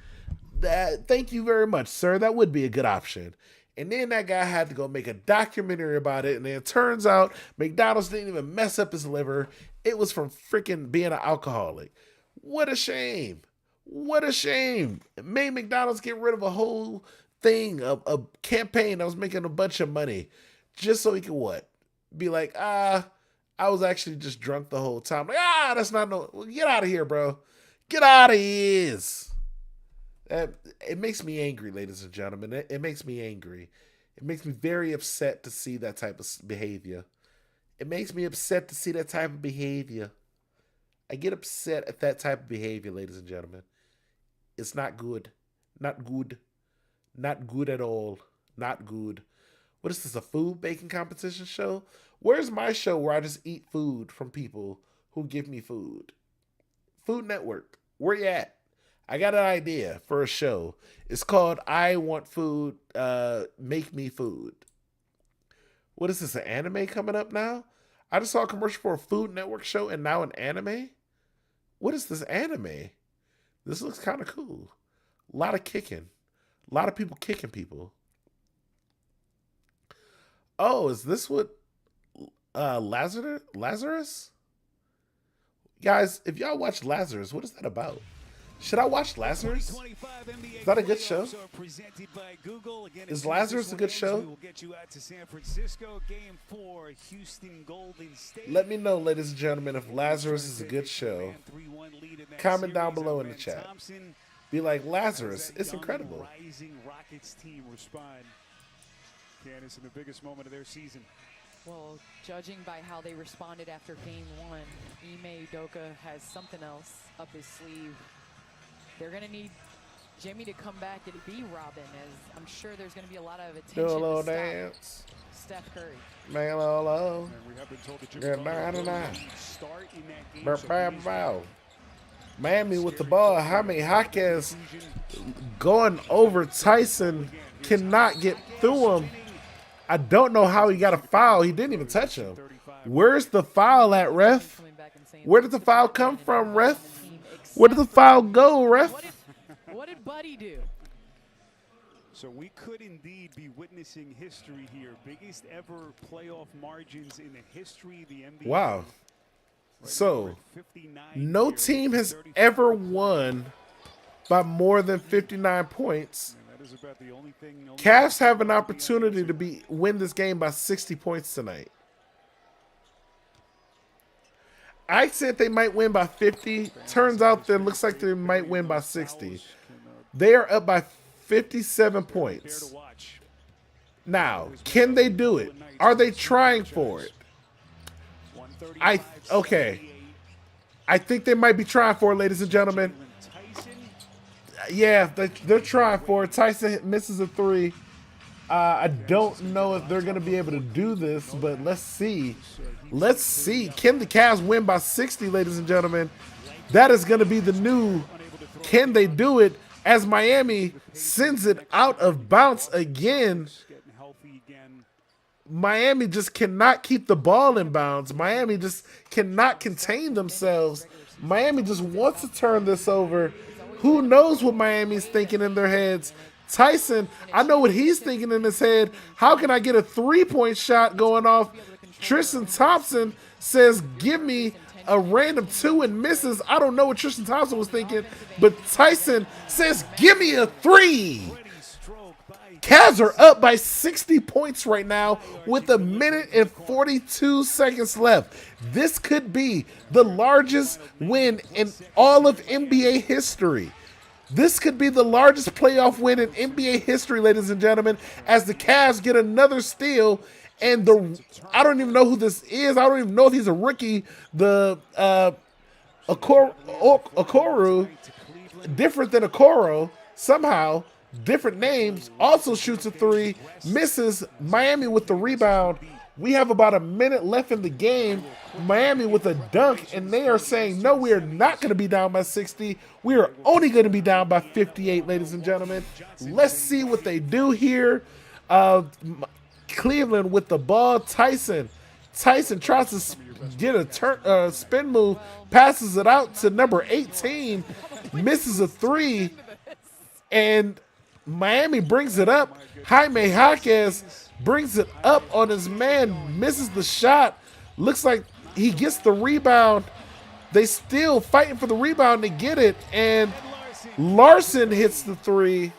Thank you very much, sir. That would be a good option. And then that guy had to go make a documentary about it. And then it turns out McDonald's didn't even mess up his liver. It was from freaking being an alcoholic. What a shame. What a shame. It made McDonald's get rid of a whole thing, a campaign that was making a bunch of money. Just so he could what? Be like, I was actually just drunk the whole time. Like, that's not no. Well, get out of here, bro. Get out of here. It makes me angry, ladies and gentlemen. It makes me angry. It makes me very upset to see that type of behavior. It makes me upset to see that type of behavior. I get upset at that type of behavior, ladies and gentlemen. It's not good. Not good. Not good at all. Not good. What is this, a food baking competition show? Where's my show where I just eat food from people who give me food? Food Network. Where you at? I got an idea for a show. It's called I Want Food, Make Me Food. What is this, an anime coming up now? I just saw a commercial for a Food Network show and now an anime? What is this anime? This looks kind of cool. A lot of kicking. A lot of people kicking people. Oh, is this what Lazarus? Guys, if y'all watch Lazarus, what is that about? Should I watch Lazarus? Is that a good show? Is Lazarus a good show? Let me know, ladies and gentlemen, if Lazarus is a good show. Comment down below in the chat. Be like, Lazarus, it's incredible. Candace, in the biggest moment of their season. Well, judging by how they responded after game one, Ime Udoka has something else up his sleeve. They're going to need Jimmy to come back and be Robin, as I'm sure there's going to be a lot of attention Do a little to dance. Steph Curry. Man, low. And we have been told that Good night, start in that game. Miami with the ball. Jaime Jaquez going over Tyson. Cannot get through him. I don't know how he got a foul. He didn't even touch him. Where's the foul at, ref? Where did the foul come from, ref? Where did the foul go, ref? What did Buddy do? So we could indeed be witnessing history here. Biggest ever playoff margins in the history of the NBA. Wow. So, no team has ever won by more than 59 points. Cavs have an opportunity to win this game by 60 points tonight. I said they might win by 50. Turns out it looks like they might win by 60. They are up by 57 points. Now, can they do it? Are they trying for it? Okay. I think they might be trying for it, ladies and gentlemen. Yeah, they're trying for it. Tyson misses a three. I don't know if they're going to be able to do this, but let's see. Let's see. Can the Cavs win by 60, ladies and gentlemen? That is going to be the new can they do it, as Miami sends it out of bounds again. Miami just cannot keep the ball in bounds. Miami just cannot contain themselves. Miami just wants to turn this over. Who knows what Miami's thinking in their heads? Tyson, I know what he's thinking in his head. How can I get a three-point shot going off? Tristan Thompson says, give me a random two and misses. I don't know what Tristan Thompson was thinking, but Tyson says, give me a three. Cavs are up by 60 points right now with 1 minute and 42 seconds left. This could be the largest win in all of NBA history. This could be the largest playoff win in NBA history, ladies and gentlemen, as the Cavs get another steal. And I don't even know who this is. I don't even know if he's a rookie. The Okoro, different than Okoro, somehow, different names, also shoots a three, misses. Miami with the rebound. We have about a minute left in the game. Miami with a dunk, and they are saying, no, we are not going to be down by 60. We are only going to be down by 58, ladies and gentlemen. Let's see what they do here. Cleveland with the ball. Tyson tries to get a spin move, passes it out to number 18, misses a three, and Miami brings it up. Jaime Jaquez brings it up on his man, misses the shot. Looks like he gets the rebound. They still fighting for the rebound to get it, and Larson hits the three.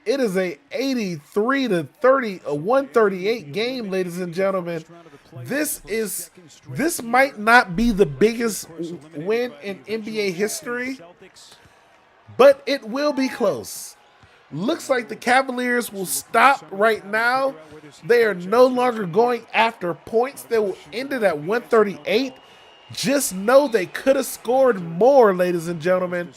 It is a 83-30, a 138 game, ladies and gentlemen. This might not be the biggest win in NBA history, but it will be close. Looks like the Cavaliers will stop right now. They are no longer going after points. They will end it at 138. Just know they could have scored more, ladies and gentlemen.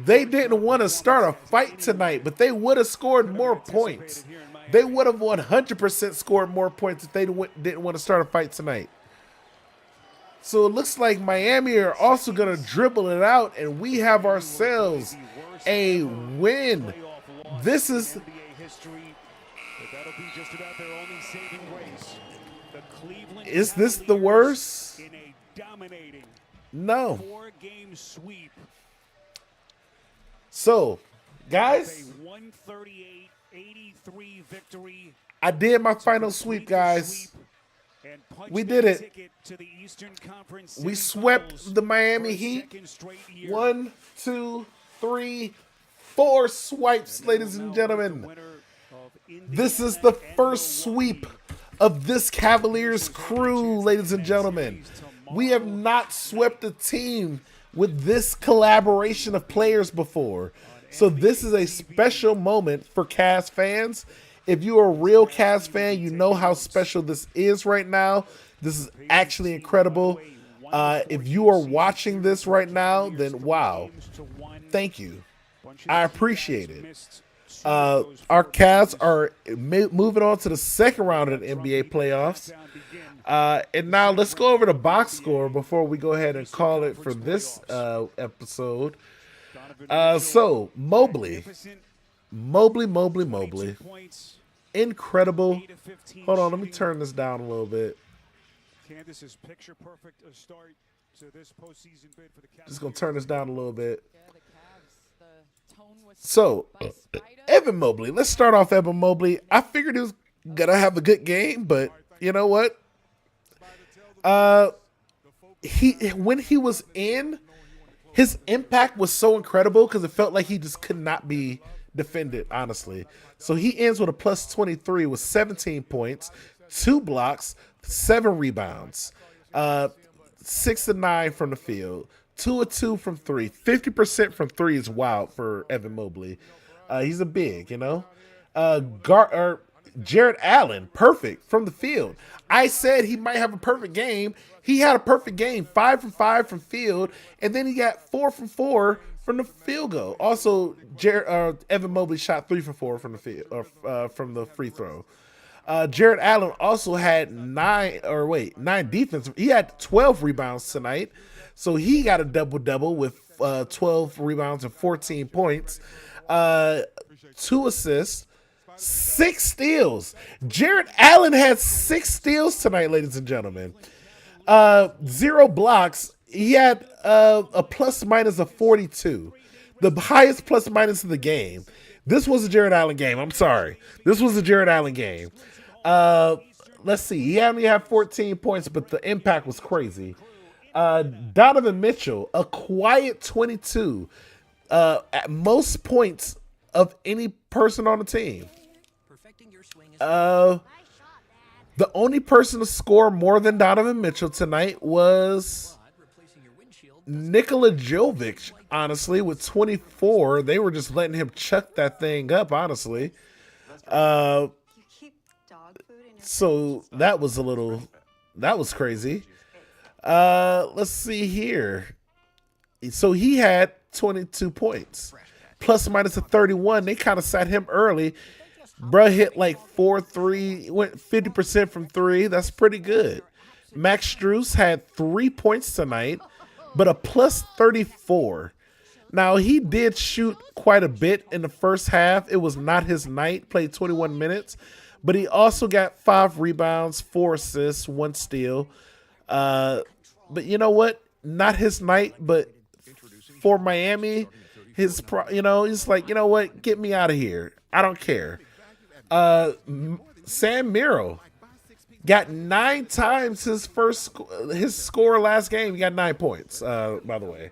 They didn't want to start a fight tonight, but they would have scored more points. They would have 100% scored more points if they didn't want to start a fight tonight. So it looks like Miami are also going to dribble it out, and we have ourselves a win. This is... Is this the worst? No. So, guys, I did my final sweep, guys. We did it. We swept the Miami Heat. 1, 2, 3, 4 swipes, ladies and gentlemen. This is the first sweep of this Cavaliers crew, ladies and gentlemen. We have not swept a team with this collaboration of players before. So this is a special moment for Cavs fans. If you are a real Cavs fan, you know how special this is right now. This is actually incredible. If you are watching this right now, then wow. Thank you. I appreciate it. Our Cavs are moving on to the second round of the NBA playoffs. And now let's go over the box score before we go ahead and call it for this episode. So Mobley. Incredible. Hold on, let me turn this down a little bit. Candace's picture perfect start to this postseason bid for the Cavs. Just gonna turn this down a little bit. So, Evan Mobley. Let's start off Evan Mobley. I figured he was gonna have a good game, but you know what? When he was in, his impact was so incredible because it felt like he just could not be defended, honestly. So he ends with a plus 23 with 17 points, 2 blocks, 7 rebounds, 6 of 9 from the field, 2 of 2 from 3. 50% from 3 is wild for Evan Mobley. He's a big, you know. Jared Allen, perfect from the field. I said he might have a perfect game. He had a perfect game, 5 from 5 from field, and then he got 4 from 4 from the field goal. Also, Evan Mobley shot 3 from 4 from the field, from the free throw. Jared Allen also had 9 defense. He had 12 rebounds tonight, so he got a double-double with 12 rebounds and 14 points, 2 assists, 6 steals. Jared Allen had 6 steals tonight, ladies and gentlemen. 0 blocks. He had a plus-minus of 42, the highest plus-minus of the game. This was a Jared Allen game. I'm sorry. This was a Jared Allen game. Let's see. He only had 14 points, but the impact was crazy. Donovan Mitchell, a quiet 22, at most points of any person on the team. The only person to score more than Donovan Mitchell tonight was Nikola Jovic, honestly, with 24. They were just letting him chuck that thing up, honestly. So that was crazy. Let's see here. So he had 22 points. Plus or minus a 31. They kind of sat him early. Bruh hit like 4-3, went 50% from 3. That's pretty good. Max Strus had 3 points tonight, but a plus 34. Now, he did shoot quite a bit in the first half. It was not his night, played 21 minutes. but he also got 5 rebounds, 4 assists, 1 steal. But you know what? Not his night, but for Miami, he's like, you know what? Get me out of here. I don't care. Sam Merrill got 9 times his score last game. He got 9 points, by the way.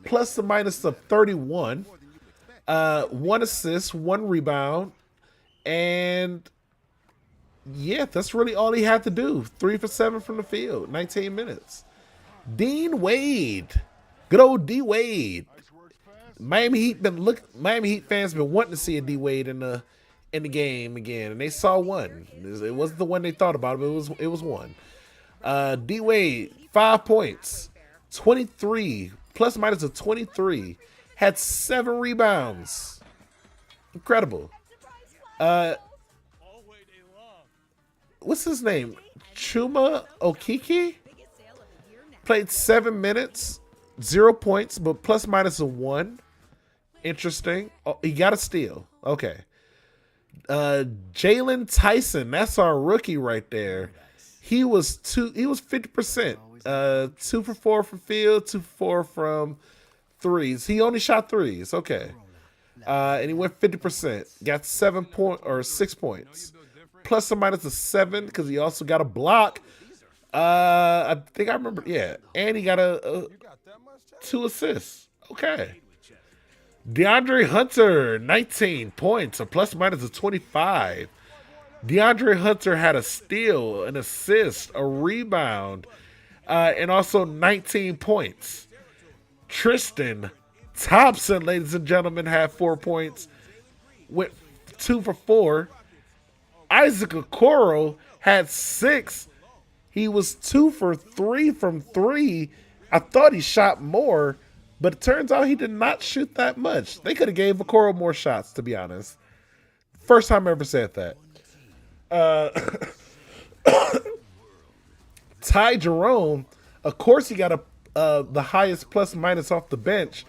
Plus the minus of 31. 1 assist, 1 rebound. And yeah, that's really all he had to do. 3 for 7 from the field, 19 minutes. Dean Wade. Good old D Wade. Miami Heat fans been wanting to see a D Wade in the game again, and they saw one. It wasn't the one they thought about, but it was one. D Wade, 5 points, 23 plus minus of 23, had 7 rebounds. Incredible. What's his name? Chuma Okeke played 7 minutes, 0 points, but plus minus of 1. Interesting. Oh, he got a steal. Okay. Jalen Tyson, that's our rookie right there. He was 50%. 2 for 4 from field, 2 for 4 from threes. He only shot threes. Okay. And he went 50%. Got 6 points. Plus or minus a 7 because he also got a block. I think I remember. Yeah, and he got a 2 assists. Okay. DeAndre Hunter, 19 points, a plus minus of 25. DeAndre Hunter had a steal, an assist, a rebound, and also 19 points. Tristan Thompson, ladies and gentlemen, had 4 points, went 2 for 4. Isaac Okoro had 6. He was 2 for 3 from 3. I thought he shot more, but it turns out he did not shoot that much. They could have gave Okoro more shots, to be honest. First time I ever said that. Ty Jerome, of course he got the highest plus minus off the bench.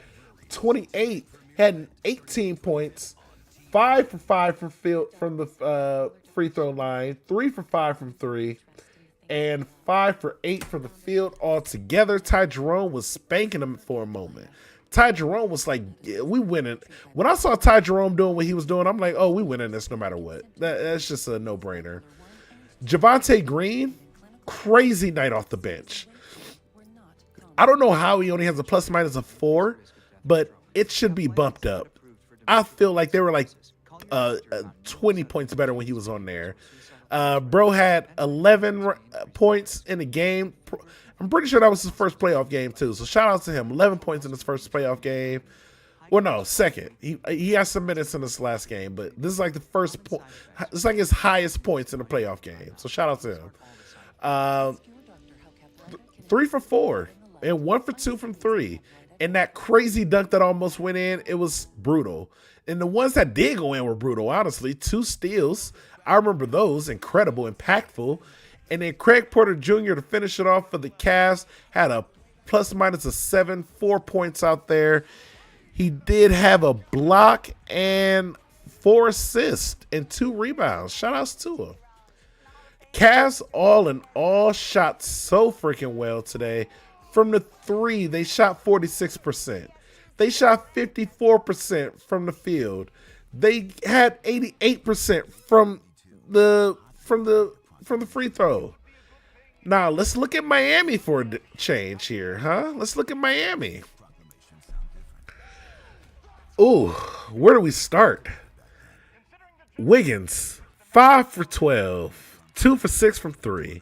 28, had 18 points, 5 for 5 from the free throw line, 3 for 5 from 3, and 5 for 8 from the field altogether. Ty Jerome was spanking him for a moment. Ty Jerome was like, yeah, we winning. When I saw Ty Jerome doing what he was doing, I'm like, oh, we winning this no matter what. That's just a no-brainer. Javonte Green, crazy night off the bench. I don't know how he only has a plus minus of 4, but it should be bumped up. I feel like they were like 20 points better when he was on there. Bro had 11 points in the game. I'm pretty sure that was his first playoff game too. So shout out to him. 11 points in his first playoff game. Well, no, second. He has some minutes in this last game, but this is like the first point. It's like his highest points in a playoff game. So shout out to him. 3 for 4 and 1 for 2 from 3. And that crazy dunk that almost went in, it was brutal. And the ones that did go in were brutal, honestly. 2 steals. I remember those. Incredible, impactful. And then Craig Porter Jr. to finish it off for the Cavs had a plus minus of 7, 4 points out there. He did have a block and 4 assists and 2 rebounds. Shout outs to him. Cavs all in all shot so freaking well today. From the 3, they shot 46%. They shot 54% from the field. They had 88% from the free throw. Now let's look at Miami for a change here, huh? Let's look at Miami. Ooh, where do we start? Wiggins, 5 for 12, 2 for 6 from 3,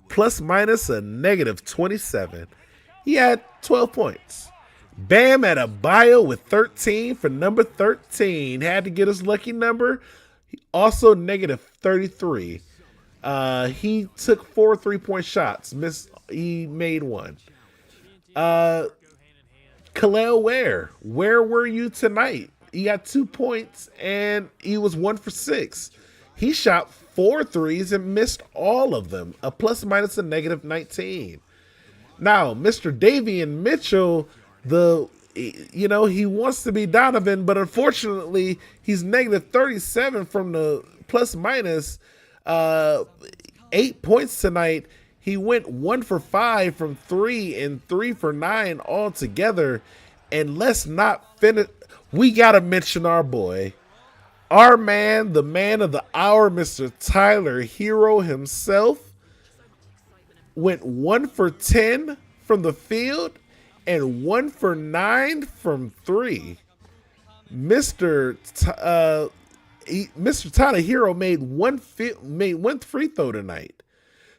plus minus a negative 27. He had 12 points. Bam Adebayo with 13 for number 13. Had to get his lucky number. Also negative 33. He took 4 3-point shots. He made 1. Kel'el Ware, where were you tonight? He got 2 points and he was 1 for 6. He shot 4 threes and missed all of them. A plus minus a negative 19. Now, Mr. Davion Mitchell, he wants to be Donovan, but unfortunately, he's negative 37 from the plus minus. 8 points tonight. He went 1 for 5 from 3 and 3 for 9 altogether. And let's not finish. We got to mention our boy, our man, the man of the hour, Mr. Tyler Hero himself. Went 1 for 10 from the field and 1 for 9 from 3. Mr. Tyler Hero made one free throw tonight.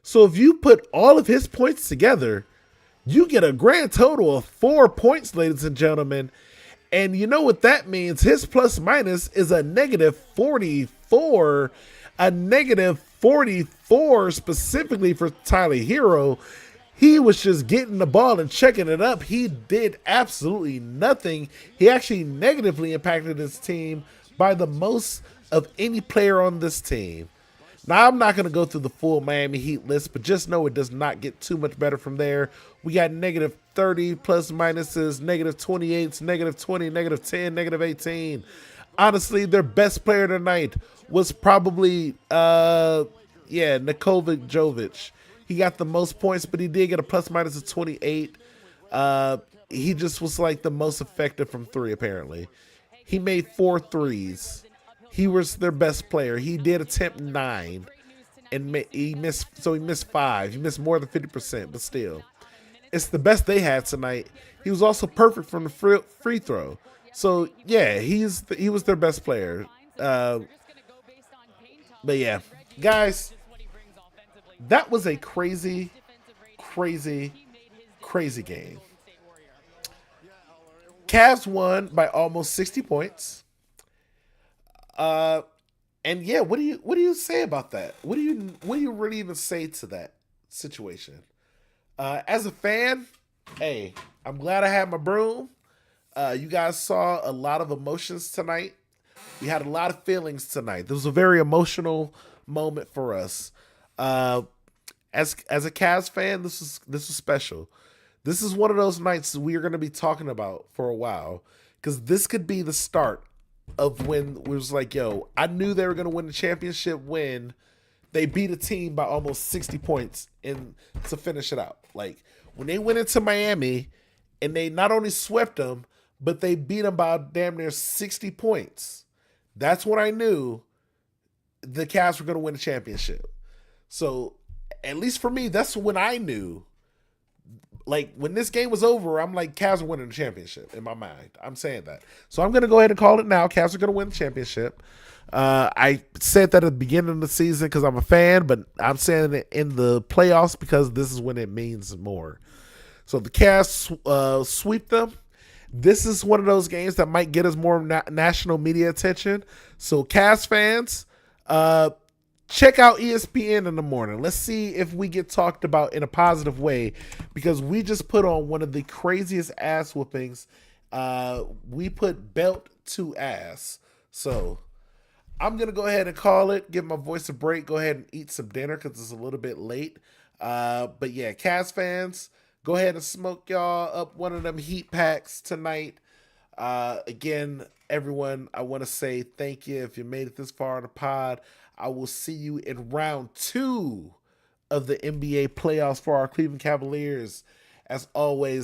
So if you put all of his points together, you get a grand total of 4 points, ladies and gentlemen. And you know what that means? His plus minus is a negative 44. A negative 44 specifically for Tyler Hero. He was just getting the ball and checking it up. He did absolutely nothing. He actually negatively impacted his team by the most of any player on this team. Now, I'm not going to go through the full Miami Heat list, but just know it does not get too much better from there. We got negative 30 plus minuses, negative 28s, negative 20, negative 10, negative 18. Honestly, their best player tonight was probably, Nikola Jovic. He got the most points, but he did get a plus minus of 28. He just was like the most effective from 3, apparently. He made 4 threes. He was their best player. He did attempt 9, and he missed 5. He missed more than 50%, but still, it's the best they had tonight. He was also perfect from the free throw. So yeah, he was their best player. But yeah, guys, that was a crazy game. Cavs won by almost 60 points. And yeah, what do you say about that? What do you really even say to that situation? As a fan, hey, I'm glad I had my broom. You guys saw a lot of emotions tonight. We had a lot of feelings tonight. This was a very emotional moment for us. As a Cavs fan, this was special. This is one of those nights we are going to be talking about for a while, because this could be the start of when it was like, yo, I knew they were going to win the championship when they beat a team by almost 60 points to finish it out. Like, when they went into Miami and they not only swept them, but they beat them by damn near 60 points. That's when I knew the Cavs were going to win the championship. So, at least for me, that's when I knew. Like, when this game was over, I'm like, Cavs are winning the championship in my mind. I'm saying that. So I'm going to go ahead and call it now. Cavs are going to win the championship. I said that at the beginning of the season because I'm a fan, but I'm saying it in the playoffs because this is when it means more. So the Cavs sweep them. This is one of those games that might get us more national media attention. So Cavs fans, check out ESPN in the morning. Let's see if we get talked about in a positive way, because we just put on one of the craziest ass whoopings. We put belt to ass. So I'm going to go ahead and call it, give my voice a break, go ahead and eat some dinner because it's a little bit late. But yeah, Cavs fans, go ahead and smoke y'all up one of them heat packs tonight. Again, everyone, I want to say thank you if you made it this far in the pod. I will see you in round 2 of the NBA playoffs for our Cleveland Cavaliers. As always,